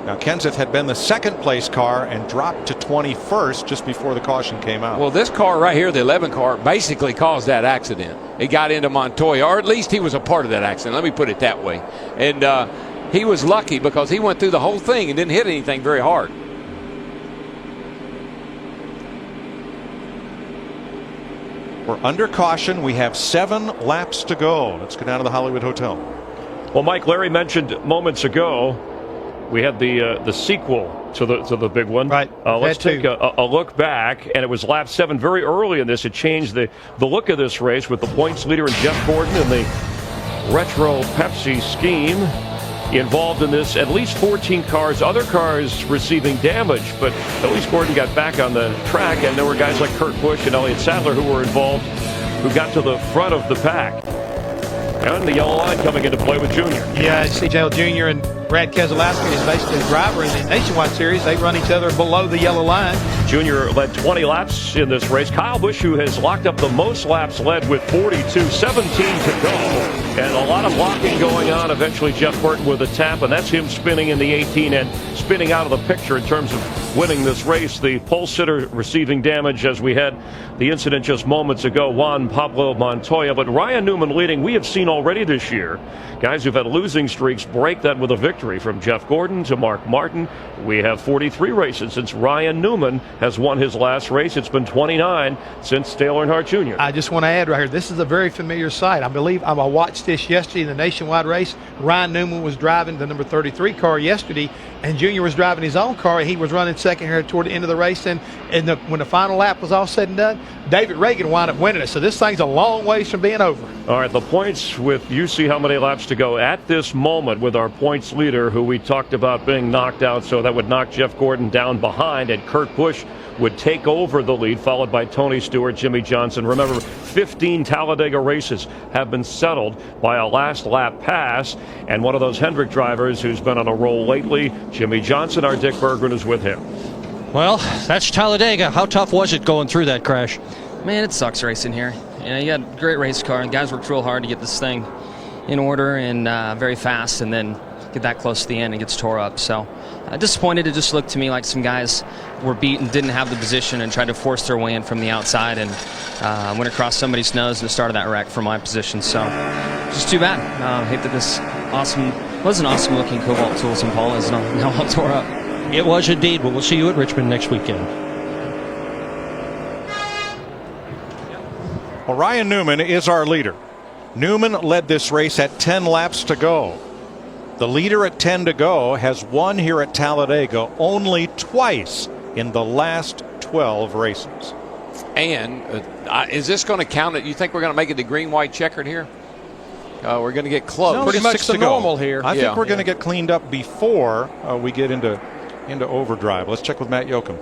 Now, Kenseth had been the second place car and dropped to 21st just before the caution came out. Well, this car right here, the 11 car, basically caused that accident. It got into Montoya, or at least he was a part of that accident. Let me put it that way. And he was lucky because he went through the whole thing and didn't hit anything very hard. We're under caution. We have 7 laps to go. Let's go down to the Hollywood Hotel. Well, Mike, Larry mentioned moments ago we had the sequel to the big one. Right. Let's take a look back, and it was lap 7 very early in this. It changed the look of this race with the points leader in Jeff Gordon and the retro Pepsi scheme involved in this. At least 14 cars, other cars receiving damage, but at least Gordon got back on the track, and there were guys like Kurt Busch and Elliott Sadler who were involved, who got to the front of the pack. And the yellow line coming into play with Junior. Yeah, CJ Jr. and Brad Keselowski is basically the driver in the Nationwide Series. They run each other below the yellow line. Junior led 20 laps in this race. Kyle Busch, who has locked up the most laps, led with 42, 17 to go. And a lot of locking going on. Eventually Jeff Burton with a tap, and that's him spinning in the 18 and spinning out of the picture in terms of winning this race. The pole sitter receiving damage as we had the incident just moments ago, Juan Pablo Montoya. But Ryan Newman leading, we have seen already this year guys who've had losing streaks break that with a victory, from Jeff Gordon to Mark Martin. We have 43 races since Ryan Newman has won his last race. It's been 29 since Dale Earnhardt Jr. I just want to add right here, this is a very familiar sight. I believe I watched this yesterday in the Nationwide race. Ryan Newman was driving the number 33 car yesterday, and Junior was driving his own car. He was running second here toward the end of the race, and when the final lap was all said and done, David Reagan wound up winning it. So this thing's a long ways from being over. All right, the points with you see how many laps to go at this moment with our points leader, who we talked about being knocked out, so that would knock Jeff Gordon down behind, and Kurt Busch would take over the lead, followed by Tony Stewart, Jimmie Johnson. Remember, 15 Talladega races have been settled by a last lap pass, and one of those Hendrick drivers who's been on a roll lately, Jimmie Johnson, our Dick Berggren, is with him. Well, that's Talladega. How tough was it going through that crash? Man, it sucks racing here. You know, you got a great race car, and guys worked real hard to get this thing in order and very fast, and then get that close to the end and gets tore up. So disappointed. It just looked to me like some guys were beat and didn't have the position and tried to force their way in from the outside, and went across somebody's nose and started that wreck from my position. So just too bad. Hate that this was an awesome looking Cobalt Tools Impala is now all tore up. It was indeed. But we'll see you at Richmond next weekend. Well, Ryan Newman is our leader. Newman led this race at 10 laps to go. The leader at 10 to go has won here at Talladega only twice in the last 12 races. And is this going to count? You think we're going to make it the green-white checkered here? We're going to get close. No, pretty much the normal here. I think we're going to get cleaned up before we get into overdrive. Let's check with Matt Yoakum.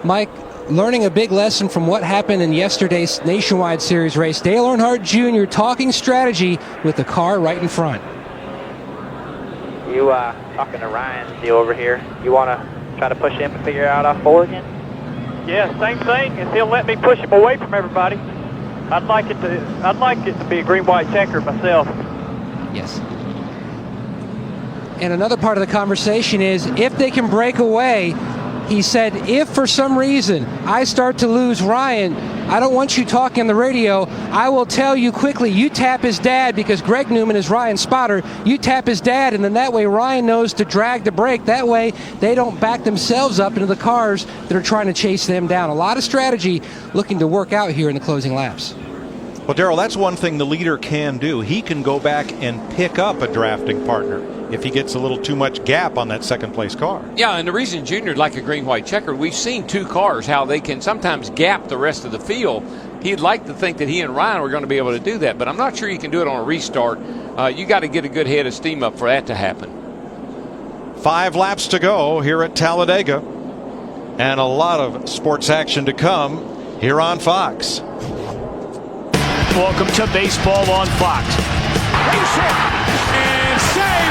Mike, learning a big lesson from what happened in yesterday's Nationwide Series race. Dale Earnhardt Jr. talking strategy with the car right in front. You talking to Ryan deal over here. You want to try to push him and figure out off pole again? Yeah, same thing. If he'll let me push him away from everybody, I'd like it to be a green-white checker myself. Yes. And another part of the conversation is if they can break away. He said, if for some reason I start to lose Ryan, I don't want you talking on the radio. I will tell you quickly, you tap his dad, because Greg Newman is Ryan's spotter. You tap his dad, and then that way Ryan knows to drag the brake. That way they don't back themselves up into the cars that are trying to chase them down. A lot of strategy looking to work out here in the closing laps. Well, Darrell, that's one thing the leader can do. He can go back and pick up a drafting partner if he gets a little too much gap on that second-place car. Yeah, and the reason Junior'd like a green-white checker, we've seen two cars, how they can sometimes gap the rest of the field. He'd like to think that he and Ryan were going to be able to do that, but I'm not sure you can do it on a restart. You got to get a good head of steam up for that to happen. 5 laps to go here at Talladega, and a lot of sports action to come here on Fox. Welcome to Baseball on Fox. Race it and save.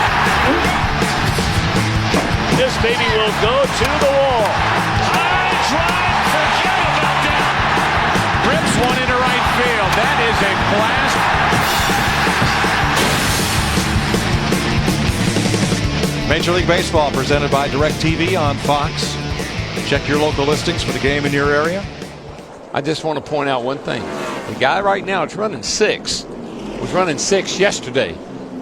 This baby will go to the wall. High drive, forget about that. Rips one into right field. That is a blast. Major League Baseball presented by DirecTV on Fox. Check your local listings for the game in your area. I just want to point out one thing. The guy right now is running 6. Was running 6 yesterday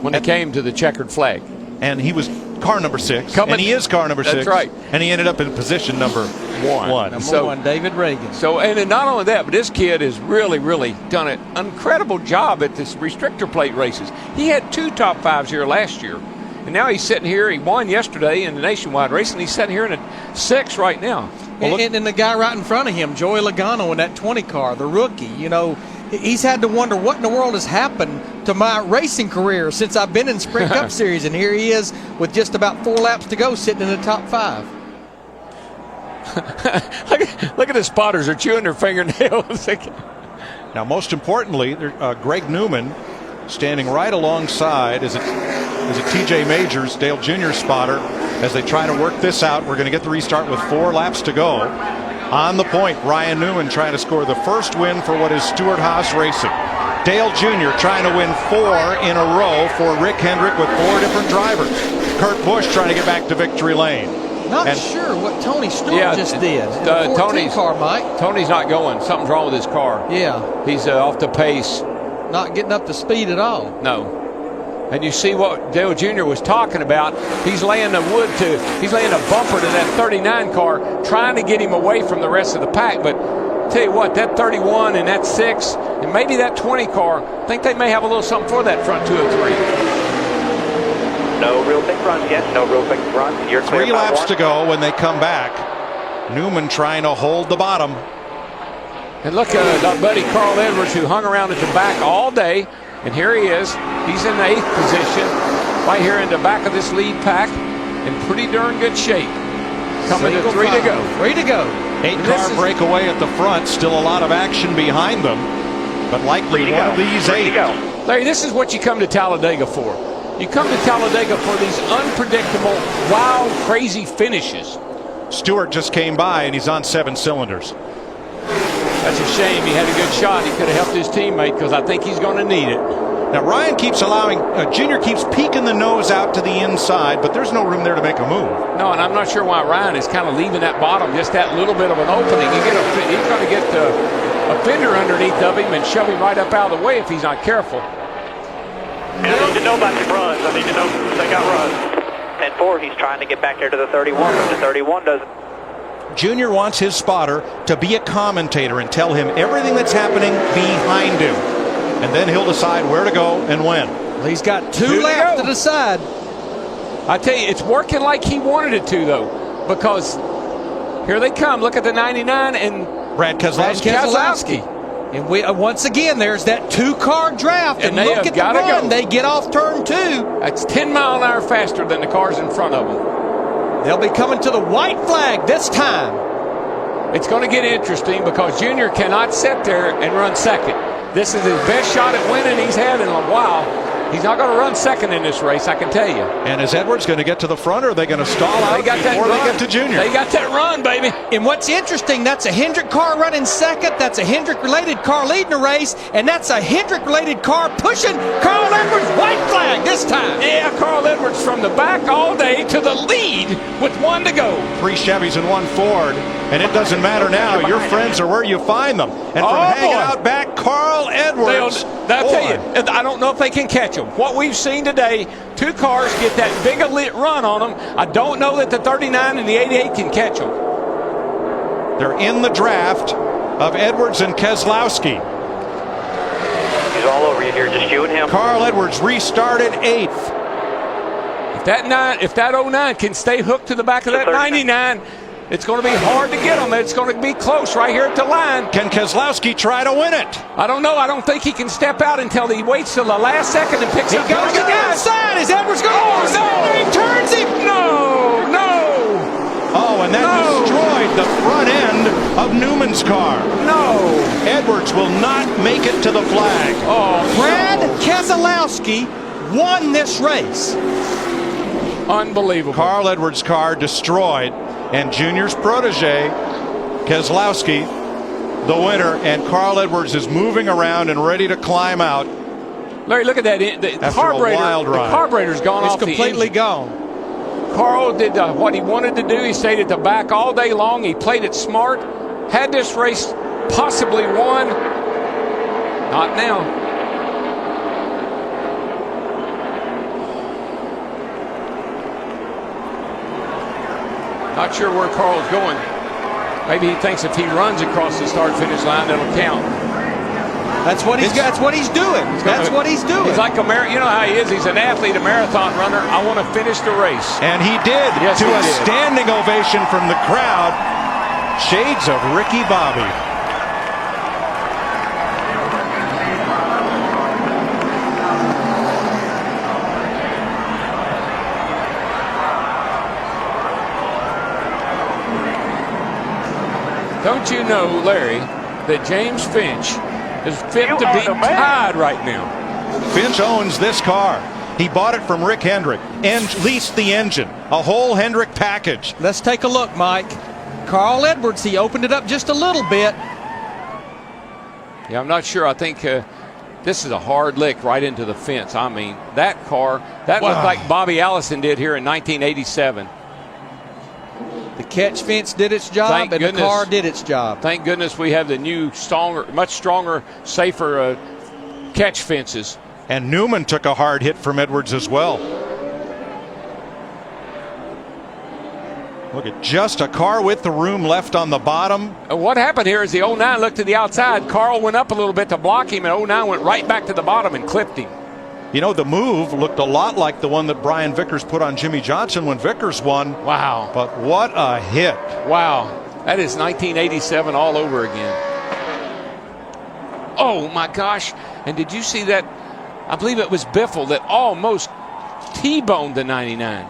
when he came to the checkered flag. And he was car number 6. And he is car number 6. That's right. And he ended up in position number 1. Number 1, David Reagan. So, and not only that, but this kid has really done an incredible job at this restrictor plate races. He had 2 top 5s here last year. And now he's sitting here. He won yesterday in the nationwide race, and he's sitting here in a 6 right now. Well, and the guy right in front of him, Joey Logano in that 20 car, the rookie, he's had to wonder what in the world has happened to my racing career since I've been in Sprint Cup Series, and here he is with just about 4 laps to go sitting in the top 5. Look at the spotters. They're chewing their fingernails. Now, most importantly, Greg Newman standing right alongside is it TJ Majors, Dale Jr. spotter, as they try to work this out. We're going to get the restart with 4 laps to go. On the point, Ryan Newman trying to score the first win for what is Stewart-Haas Racing. Dale Jr. trying to win 4 in a row for Rick Hendrick with 4 different drivers. Kurt Busch trying to get back to victory lane. Not sure what Tony Stewart just did. Tony's car, Mike. Tony's not going. Something's wrong with his car. Yeah. He's off the pace. Not getting up to speed at all. No. And you see what Dale Jr. was talking about. He's laying a he's laying a bumper to that 39 car, trying to get him away from the rest of the pack. But tell you what, that 31 and that 6 and maybe that 20 car, I think they may have a little something for that front 203. No real big runs yet. No real big runs. You're 3 laps to go when they come back. Newman trying to hold the bottom. And look at our buddy Carl Edwards, who hung around at the back all day. And here he is. He's in the 8th position, right here in the back of this lead pack, in pretty darn good shape. Coming to 3 to go. 3 to go. 8-car breakaway at the front. Still a lot of action behind them, but likely one of these 8. Larry, this is what you come to Talladega for. You come to Talladega for these unpredictable, wild, crazy finishes. Stewart just came by, and he's on 7 cylinders. That's a shame. He had a good shot. He could have helped his teammate, because I think he's going to need it. Now, Ryan keeps Junior keeps peeking the nose out to the inside, but there's no room there to make a move. No, and I'm not sure why Ryan is kind of leaving that bottom, just that little bit of an opening. He's going to get a fender underneath of him and shove him right up out of the way if he's not careful. And I need to know about the runs. I need to know if they got runs. 10-4, he's trying to get back there to the 31, but the 31 doesn't. Junior wants his spotter to be a commentator and tell him everything that's happening behind him. And then he'll decide where to go and when. Well, he's got 2 laps to decide. I tell you, it's working like he wanted it to, though, because here they come. Look at the 99 and Brad Keselowski. And once again, there's that 2-car draft. And they look have at the gotta run. go. They get off turn 2. That's 10 miles an hour faster than the cars in front of them. They'll be coming to the white flag this time. It's going to get interesting because Junior cannot sit there and run second. This is his best shot at winning he's had in a while. He's not going to run second in this race, I can tell you. And is Edwards going to get to the front, or are they going to stall out They got that before they run. get to Junior? They got that run, baby. And what's interesting, that's a Hendrick car running second. That's a Hendrick-related car leading the race. And that's a Hendrick-related car pushing Carl Edwards. White flag this time. Yeah, Carl Edwards from the back all day to the lead with 1 to go. 3 Chevys and 1 Ford. And it doesn't matter now. Your friends are where you find them. And from hanging out back, Carl Edwards. I'll tell you, I don't know if they can catch him. What we've seen today, 2 cars get that big a lit run on them. I don't know that the 39 and the 88 can catch them. They're in the draft of Edwards and Keselowski. He's all over you here, just you and him. Carl Edwards restarted 8th. If that 09 can stay hooked to the back of that 99, it's going to be hard to get him. It's going to be close right here at the line. Can Keselowski try to win it? I don't know. I don't think he can step out until he waits till the last second and picks up. He goes to the outside. Is Edwards going to no! He turns him. No! Oh, and that destroyed the front end of Newman's car. No! Edwards will not make it to the flag. Oh, Brad Keselowski won this race. Unbelievable. Carl Edwards' car destroyed, and Junior's protege, Keselowski, the winner, and Carl Edwards is moving around and ready to climb out. Larry, look at that. The carburetor's gone off. It's completely gone. Carl did what he wanted to do. He stayed at the back all day long. He played it smart. Had this race possibly won. Not now. Not sure where Carl's going. Maybe he thinks if he runs across the start-finish line, that'll count. That's what he's got. That's what he's doing. That's what he's doing. He's like you know how he is. He's an athlete, a marathon runner. I want to finish the race. And he did, yes, to he a did. standing ovation from the crowd. Shades of Ricky Bobby. Don't you know, Larry, that James Finch is fit to be tied right now? Finch owns this car. He bought it from Rick Hendrick and leased the engine, a whole Hendrick package. Let's take a look, Mike. Carl Edwards, he opened it up just a little bit. Yeah, I'm not sure. I think this is a hard lick right into the fence. I mean, that car, that looked like Bobby Allison did here in 1987. The catch fence did its job, and the car did its job. Thank goodness we have the new, much stronger, safer catch fences. And Newman took a hard hit from Edwards as well. Look at just a car with the room left on the bottom. What happened here is the 09 looked to the outside. Carl went up a little bit to block him, and 09 went right back to the bottom and clipped him. You know, the move looked a lot like the one that Brian Vickers put on Jimmy Johnson when Vickers won. Wow. But what a hit. Wow. That is 1987 all over again. Oh, my gosh. And did you see that? I believe it was Biffle that almost T-boned the 99.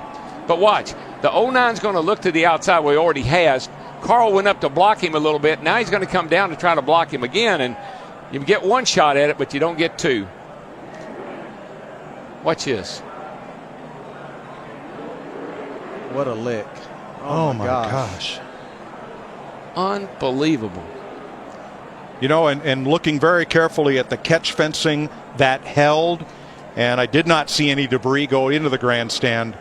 But watch. The 09's going to look to the outside where he already has. Carl went up to block him a little bit. Now he's going to come down to try to block him again. And you get one shot at it, but you don't get two. Watch this. What a lick. Oh my gosh. Unbelievable. You know, and looking very carefully at the catch fencing that held, and I did not see any debris go into the grandstand.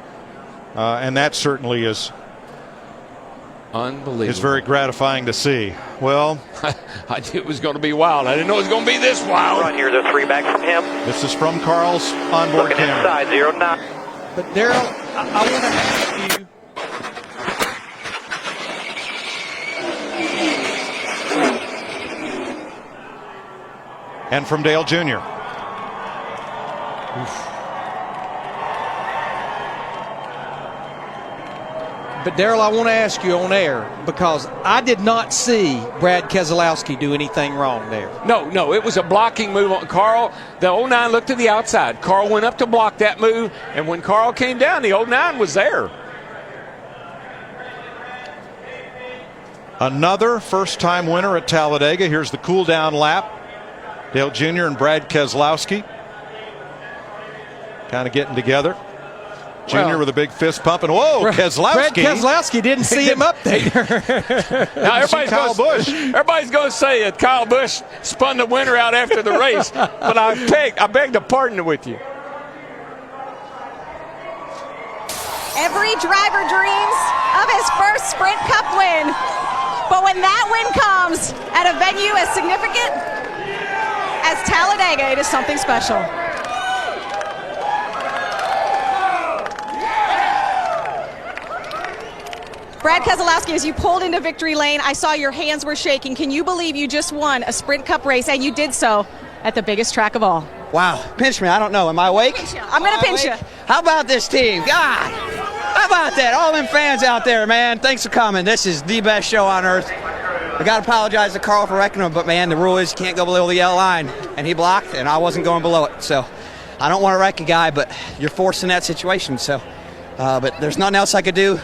And that certainly is unbelievable. It's very gratifying to see. Well, I knew it was going to be wild. I didn't know it was going to be this wild. Right here, the 3 back from him. This is from Carl's onboard camera. Inside 09. But Daryl, I want to ask you. And from Dale Jr. But Daryl, I want to ask you on air, because I did not see Brad Keselowski do anything wrong there. No, it was a blocking move on Carl. The 09 looked to the outside. Carl went up to block that move, and when Carl came down, the 09 was there. Another first-time winner at Talladega. Here's the cool-down lap. Dale Jr. and Brad Keselowski. kind of getting together. Junior with a big fist pump, and whoa, Keselowski. Brad Keselowski didn't see him up there. Now everybody's going to say that Kyle Busch spun the winner out after the race, but I beg to pardon with you. Every driver dreams of his first Sprint Cup win. But when that win comes at a venue as significant as Talladega, it is something special. Brad Keselowski, as you pulled into victory lane, I saw your hands were shaking. Can you believe you just won a Sprint Cup race, and you did so at the biggest track of all? Wow. Pinch me. I don't know. Am I awake? I'm going to pinch you. How about this team? God. How about that? All them fans out there, man. Thanks for coming. This is the best show on earth. I got to apologize to Carl for wrecking him, but, man, the rule is you can't go below the yellow line. And he blocked, and I wasn't going below it. So I don't want to wreck a guy, but you're forced in that situation. So, but there's nothing else I could do.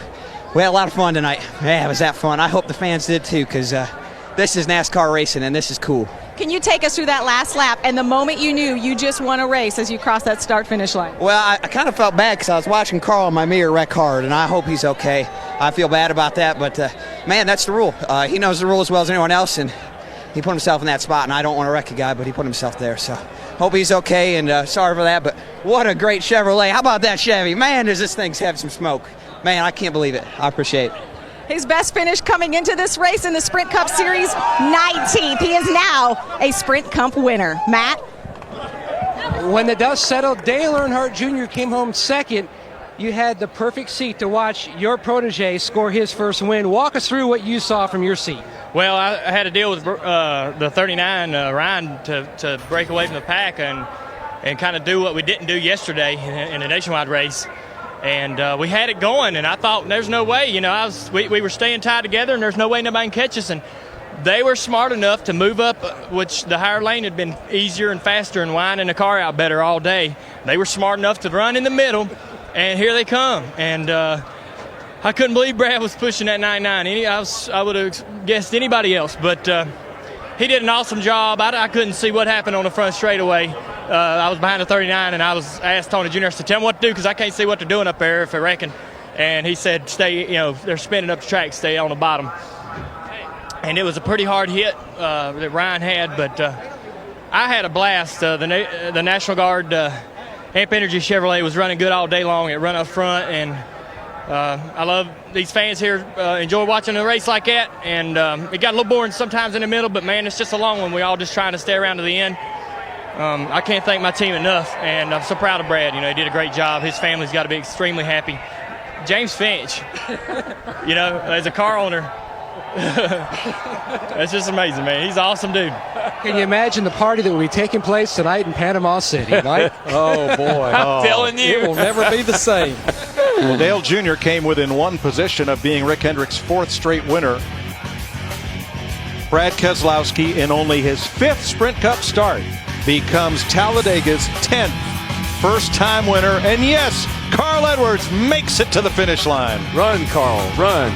We had a lot of fun tonight. Yeah, it was that fun. I hope the fans did too, because this is NASCAR racing, and this is cool. Can you take us through that last lap and the moment you knew you just won a race as you crossed that start-finish line? Well, I kind of felt bad because I was watching Carl in my mirror wreck hard, and I hope he's okay. I feel bad about that, but, man, that's the rule. He knows the rule as well as anyone else, and he put himself in that spot, and I don't want to wreck a guy, but he put himself there. So hope he's okay, and sorry for that, but what a great Chevrolet. How about that Chevy? Man, does this thing have some smoke. Man, I can't believe it. I appreciate it. His best finish coming into this race in the Sprint Cup Series, 19th. He is now a Sprint Cup winner. Matt? When the dust settled, Dale Earnhardt Jr. came home second. You had the perfect seat to watch your protege score his first win. Walk us through what you saw from your seat. Well, I had to deal with the 39 Ryan to break away from the pack and kind of do what we didn't do yesterday in the nationwide race. And we had it going, and I thought there's no way, we were staying tied together, and there's no way nobody can catch us. And they were smart enough to move up, which the higher lane had been easier and faster and winding the car out better all day. They were smart enough to run in the middle, and here they come. And I couldn't believe Brad was pushing that 99. I would have guessed anybody else, but he did an awesome job. I couldn't see what happened on the front straightaway. I was behind the 39, and I asked Tony Jr. to tell me what to do because I can't see what they're doing up there if they're wrecking. And he said, stay, they're spinning up the track, stay on the bottom. And it was a pretty hard hit that Ryan had, but I had a blast. The National Guard Amp Energy Chevrolet was running good all day long. It run up front, and I love these fans here. Enjoy watching a race like that, and it got a little boring sometimes in the middle, but, man, it's just a long one. We all just trying to stay around to the end. I can't thank my team enough, and I'm so proud of Brad. He did a great job. His family's got to be extremely happy. James Finch, as a car owner, that's just amazing, man. He's an awesome dude. Can you imagine the party that will be taking place tonight in Panama City, Mike? Oh, boy. I'm telling you. It will never be the same. Well, Dale Jr. came within one position of being Rick Hendrick's fourth straight winner. Brad Keselowski, in only his fifth Sprint Cup start, becomes Talladega's 10th first-time winner. And yes, Carl Edwards makes it to the finish line. Run, Carl, run.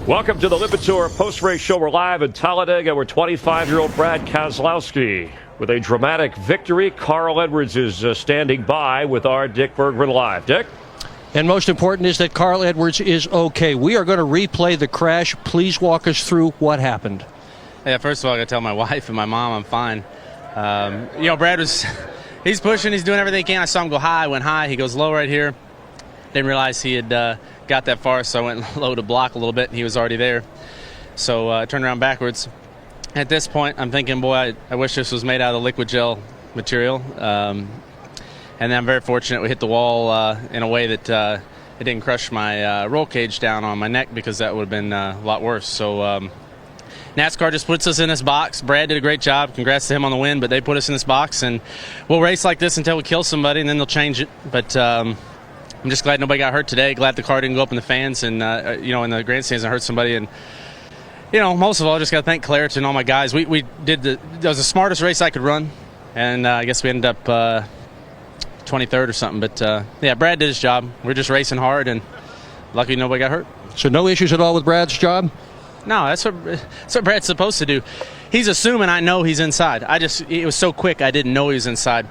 Welcome to the Lipitor post-race show. We're live in Talladega where 25-year-old Brad Keselowski with a dramatic victory. Carl Edwards is standing by with our Dick Bergman live. Dick? And most important is that Carl Edwards is okay. We are going to replay the crash. Please walk us through what happened. Yeah, first of all, I got to tell my wife and my mom I'm fine. Brad he's pushing, he's doing everything he can. I saw him go high, went high. He goes low right here. Didn't realize he had got that far, so I went low to block a little bit, and he was already there. So I turned around backwards. At this point, I'm thinking, boy, I wish this was made out of liquid gel material. And then I'm very fortunate we hit the wall in a way that it didn't crush my roll cage down on my neck, because that would have been a lot worse. So NASCAR just puts us in this box. Brad did a great job. Congrats to him on the win, but they put us in this box, and we'll race like this until we kill somebody, and then they'll change it. But I'm just glad nobody got hurt today. Glad the car didn't go up in the fans and, in the grandstands and hurt somebody. And, most of all, I just got to thank Claret and all my guys. That was the smartest race I could run, and I guess we ended up 23rd or something. But, Brad did his job. We're just racing hard, and luckily nobody got hurt. So no issues at all with Brad's job? No, that's what Brad's supposed to do. he's assuming I know he's inside. It was so quick I didn't know he was inside.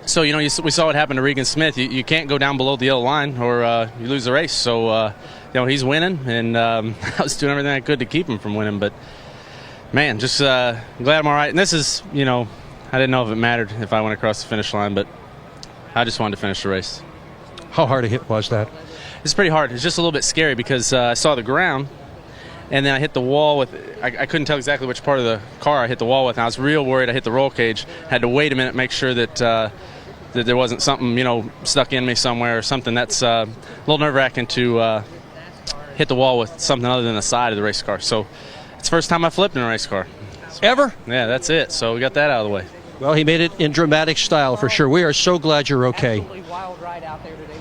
So, we saw what happened to Regan Smith. You can't go down below the yellow line or you lose the race. So, he's winning, and I was doing everything I could to keep him from winning. But, man, just glad I'm all right. And this is, I didn't know if it mattered if I went across the finish line, but I just wanted to finish the race. How hard a hit was that? It's pretty hard. It's just a little bit scary because I saw the ground, and then I hit the wall with I couldn't tell exactly which part of the car I hit the wall with, and I was real worried I hit the roll cage. Had to wait a minute, make sure that that there wasn't something, stuck in me somewhere or something. That's a little nerve-wracking to hit the wall with something other than the side of the race car. So it's the first time I flipped in a race car. Ever? Yeah, that's it. So we got that out of the way. Well, he made it in dramatic style for sure. We are so glad you're okay. Wild ride out there today.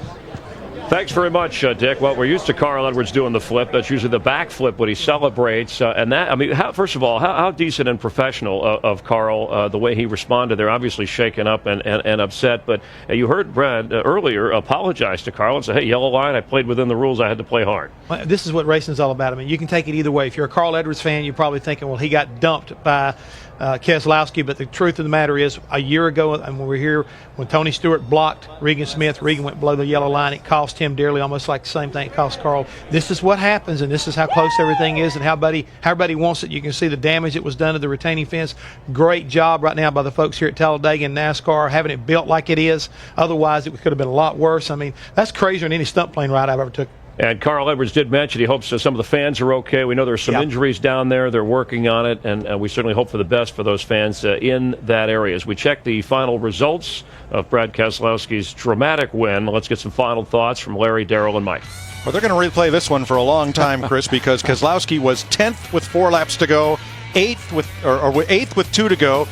Thanks very much, Dick. Well, we're used to Carl Edwards doing the flip. That's usually the back flip when he celebrates. And that, first of all, how decent and professional of Carl, the way he responded there, obviously shaken up and upset. But you heard Brad earlier apologize to Carl and say, hey, yellow line, I played within the rules. I had to play hard. Well, this is what racing's all about. You can take it either way. If you're a Carl Edwards fan, you're probably thinking, well, he got dumped by Keselowski, but the truth of the matter is, a year ago, and when we were here, when Tony Stewart blocked Regan Smith, Regan went below the yellow line. It cost him dearly, almost like the same thing it cost Carl. This is what happens, and this is how close everything is, and how everybody wants it. You can see the damage that was done to the retaining fence. Great job right now by the folks here at Talladega and NASCAR having it built like it is. Otherwise, it could have been a lot worse. That's crazier than any stunt plane ride I've ever took. And Carl Edwards did mention he hopes some of the fans are okay. We know there's some injuries down there. They're working on it, and we certainly hope for the best for those fans in that area. As we check the final results of Brad Keselowski's dramatic win, let's get some final thoughts from Larry, Darrell, and Mike. Well, they're going to replay this one for a long time, Chris, because Keselowski was 10th with 4 laps to go, 8th with 2 to go,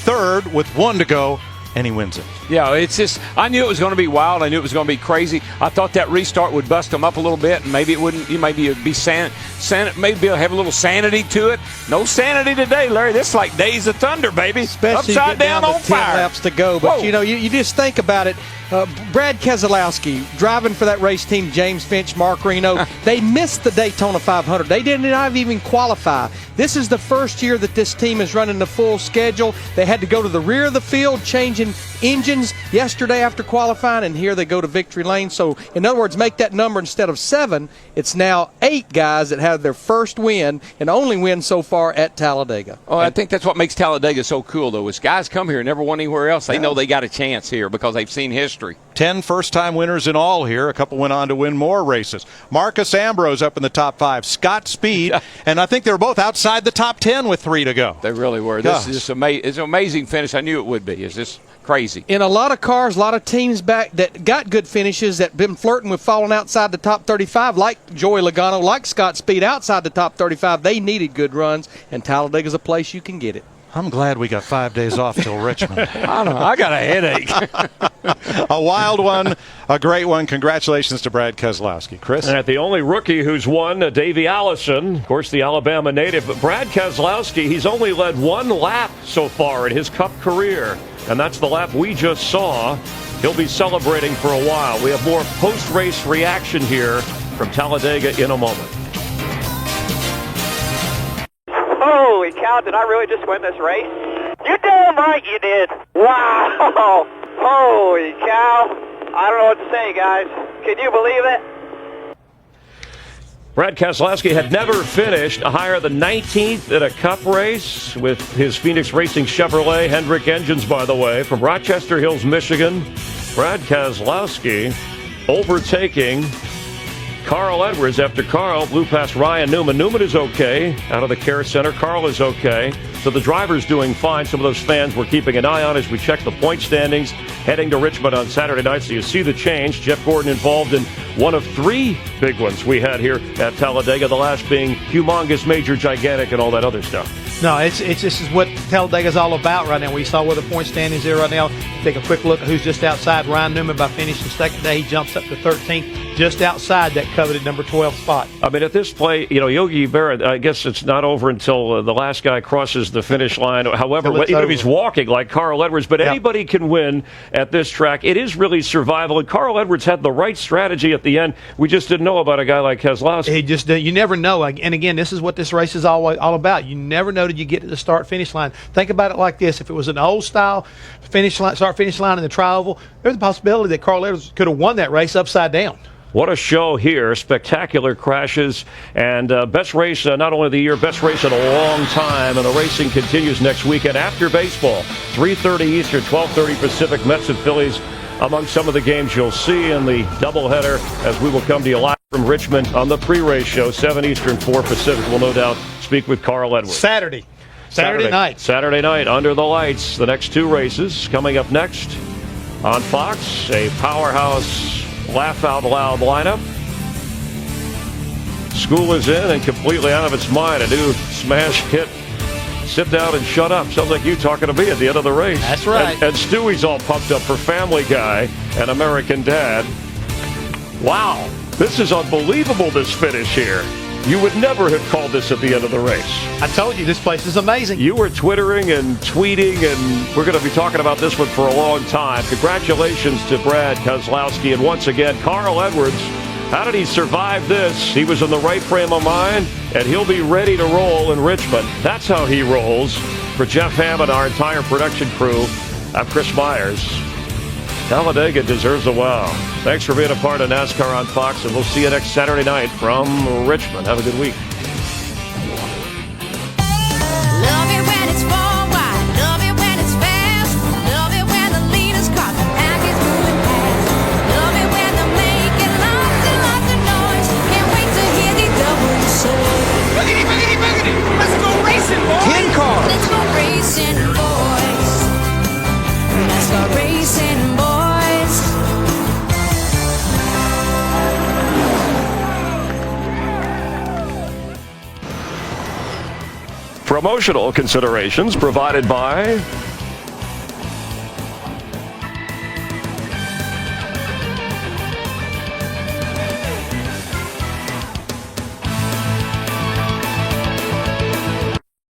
3rd with 1 to go, and he wins it. Yeah, it's just, I knew it was going to be wild. I knew it was going to be crazy. I thought that restart would bust him up a little bit, and maybe it wouldn't. Maybe it'd be maybe have a little sanity to it. No sanity today, Larry. This is like Days of Thunder, baby. Especially upside down on 10 fire. laps to go. But you just think about it. Brad Keselowski driving for that race team, James Finch, Mark Reno. They missed the Daytona 500. They did not even qualify. This is the first year that this team is running the full schedule. They had to go to the rear of the field, changing engines yesterday after qualifying, and here they go to victory lane. So, in other words, make that number instead of 7. It's now 8 guys that have their first win and only win so far at Talladega. Oh, I think that's what makes Talladega so cool, though, is guys come here and never won anywhere else. They know they got a chance here because they've seen history. 10 first-time winners in all here. A couple went on to win more races. Marcus Ambrose up in the top 5. Scott Speed, and I think they were both outside the top 10 with 3 to go. They really were. This is just amazing. It's an amazing finish. I knew it would be. It's just crazy. In a lot of cars, a lot of teams back that got good finishes that been flirting with falling outside the top 35, like Joey Logano, like Scott Speed outside the top 35. They needed good runs, and Talladega's a place you can get it. I'm glad we got 5 days off till Richmond. I know. I got a headache. A wild one, a great one. Congratulations to Brad Keselowski. Chris? And the only rookie who's won, Davey Allison, of course, the Alabama native. But Brad Keselowski, he's only led 1 lap so far in his Cup career. And that's the lap we just saw. He'll be celebrating for a while. We have more post-race reaction here from Talladega in a moment. Holy cow, did I really just win this race? You damn right you did. Wow. Holy cow. I don't know what to say, guys. Can you believe it? Brad Keselowski had never finished higher than 19th in a Cup race with his Phoenix Racing Chevrolet Hendrick engines, by the way, from Rochester Hills, Michigan. Brad Keselowski overtaking Carl Edwards after Carl blew past Ryan Newman. Newman is okay out of the care center. Carl is okay. So the driver's doing fine. Some of those fans we're keeping an eye on as we check the point standings heading to Richmond on Saturday night. So you see the change. Jeff Gordon involved in one of 3 big ones we had here at Talladega, the last being humongous, major, gigantic, and all that other stuff. No, this is what Talladega's all about right now. We saw where the point standings are right now. Take a quick look at who's just outside Ryan Newman by finishing second day. He jumps up to 13th. just outside that coveted number 12 spot. I mean, at this play, Yogi Berra, I guess it's not over until the last guy crosses the finish line. However, even if he's walking like Carl Edwards, but anybody can win at this track. It is really survival, and Carl Edwards had the right strategy at the end. We just didn't know about a guy like Keselowski. You never know. And again, this is what this race is all about. You never know till you get to the start-finish line. Think about it like this. If it was an old-style start-finish line in the tri-oval, there's a possibility that Carl Edwards could have won that race upside down. What a show here. Spectacular crashes. And best race, not only of the year, best race in a long time. And the racing continues next weekend after baseball. 3:30 Eastern, 12:30 Pacific, Mets and Phillies among some of the games you'll see in the doubleheader as we will come to you live from Richmond on the pre-race show, 7 Eastern, 4 Pacific. We'll no doubt speak with Carl Edwards. Saturday night. Saturday night, under the lights. The next two races coming up next on Fox. A powerhouse, laugh out loud lineup. School is in and completely out of its mind. A new smash hit. Sit down and shut up. Sounds like you talking to me at the end of the race. That's right. And Stewie's all pumped up for Family Guy and American Dad. Wow. This is unbelievable, this finish here. You would never have called this at the end of the race. I told you, this place is amazing. You were twittering and tweeting, and we're going to be talking about this one for a long time. Congratulations to Brad Keselowski, and once again, Carl Edwards. How did he survive this? He was in the right frame of mind, and he'll be ready to roll in Richmond. That's how he rolls. For Jeff Hammond, our entire production crew, I'm Chris Myers. Talladega deserves a wow. Thanks for being a part of NASCAR on Fox, and we'll see you next Saturday night from Richmond. Have a good week. Love it when it's 4 wide. Love it when it's fast. Love it when the leaders cross the pack is moving past. Love it when they're making lots and lots of noise. Can't wait to hear the double say. Boogity, boogity, boogity. Let's go racing, boys. 10 cars. Let's go racing, boys. Let's go racing, boys. Promotional considerations provided by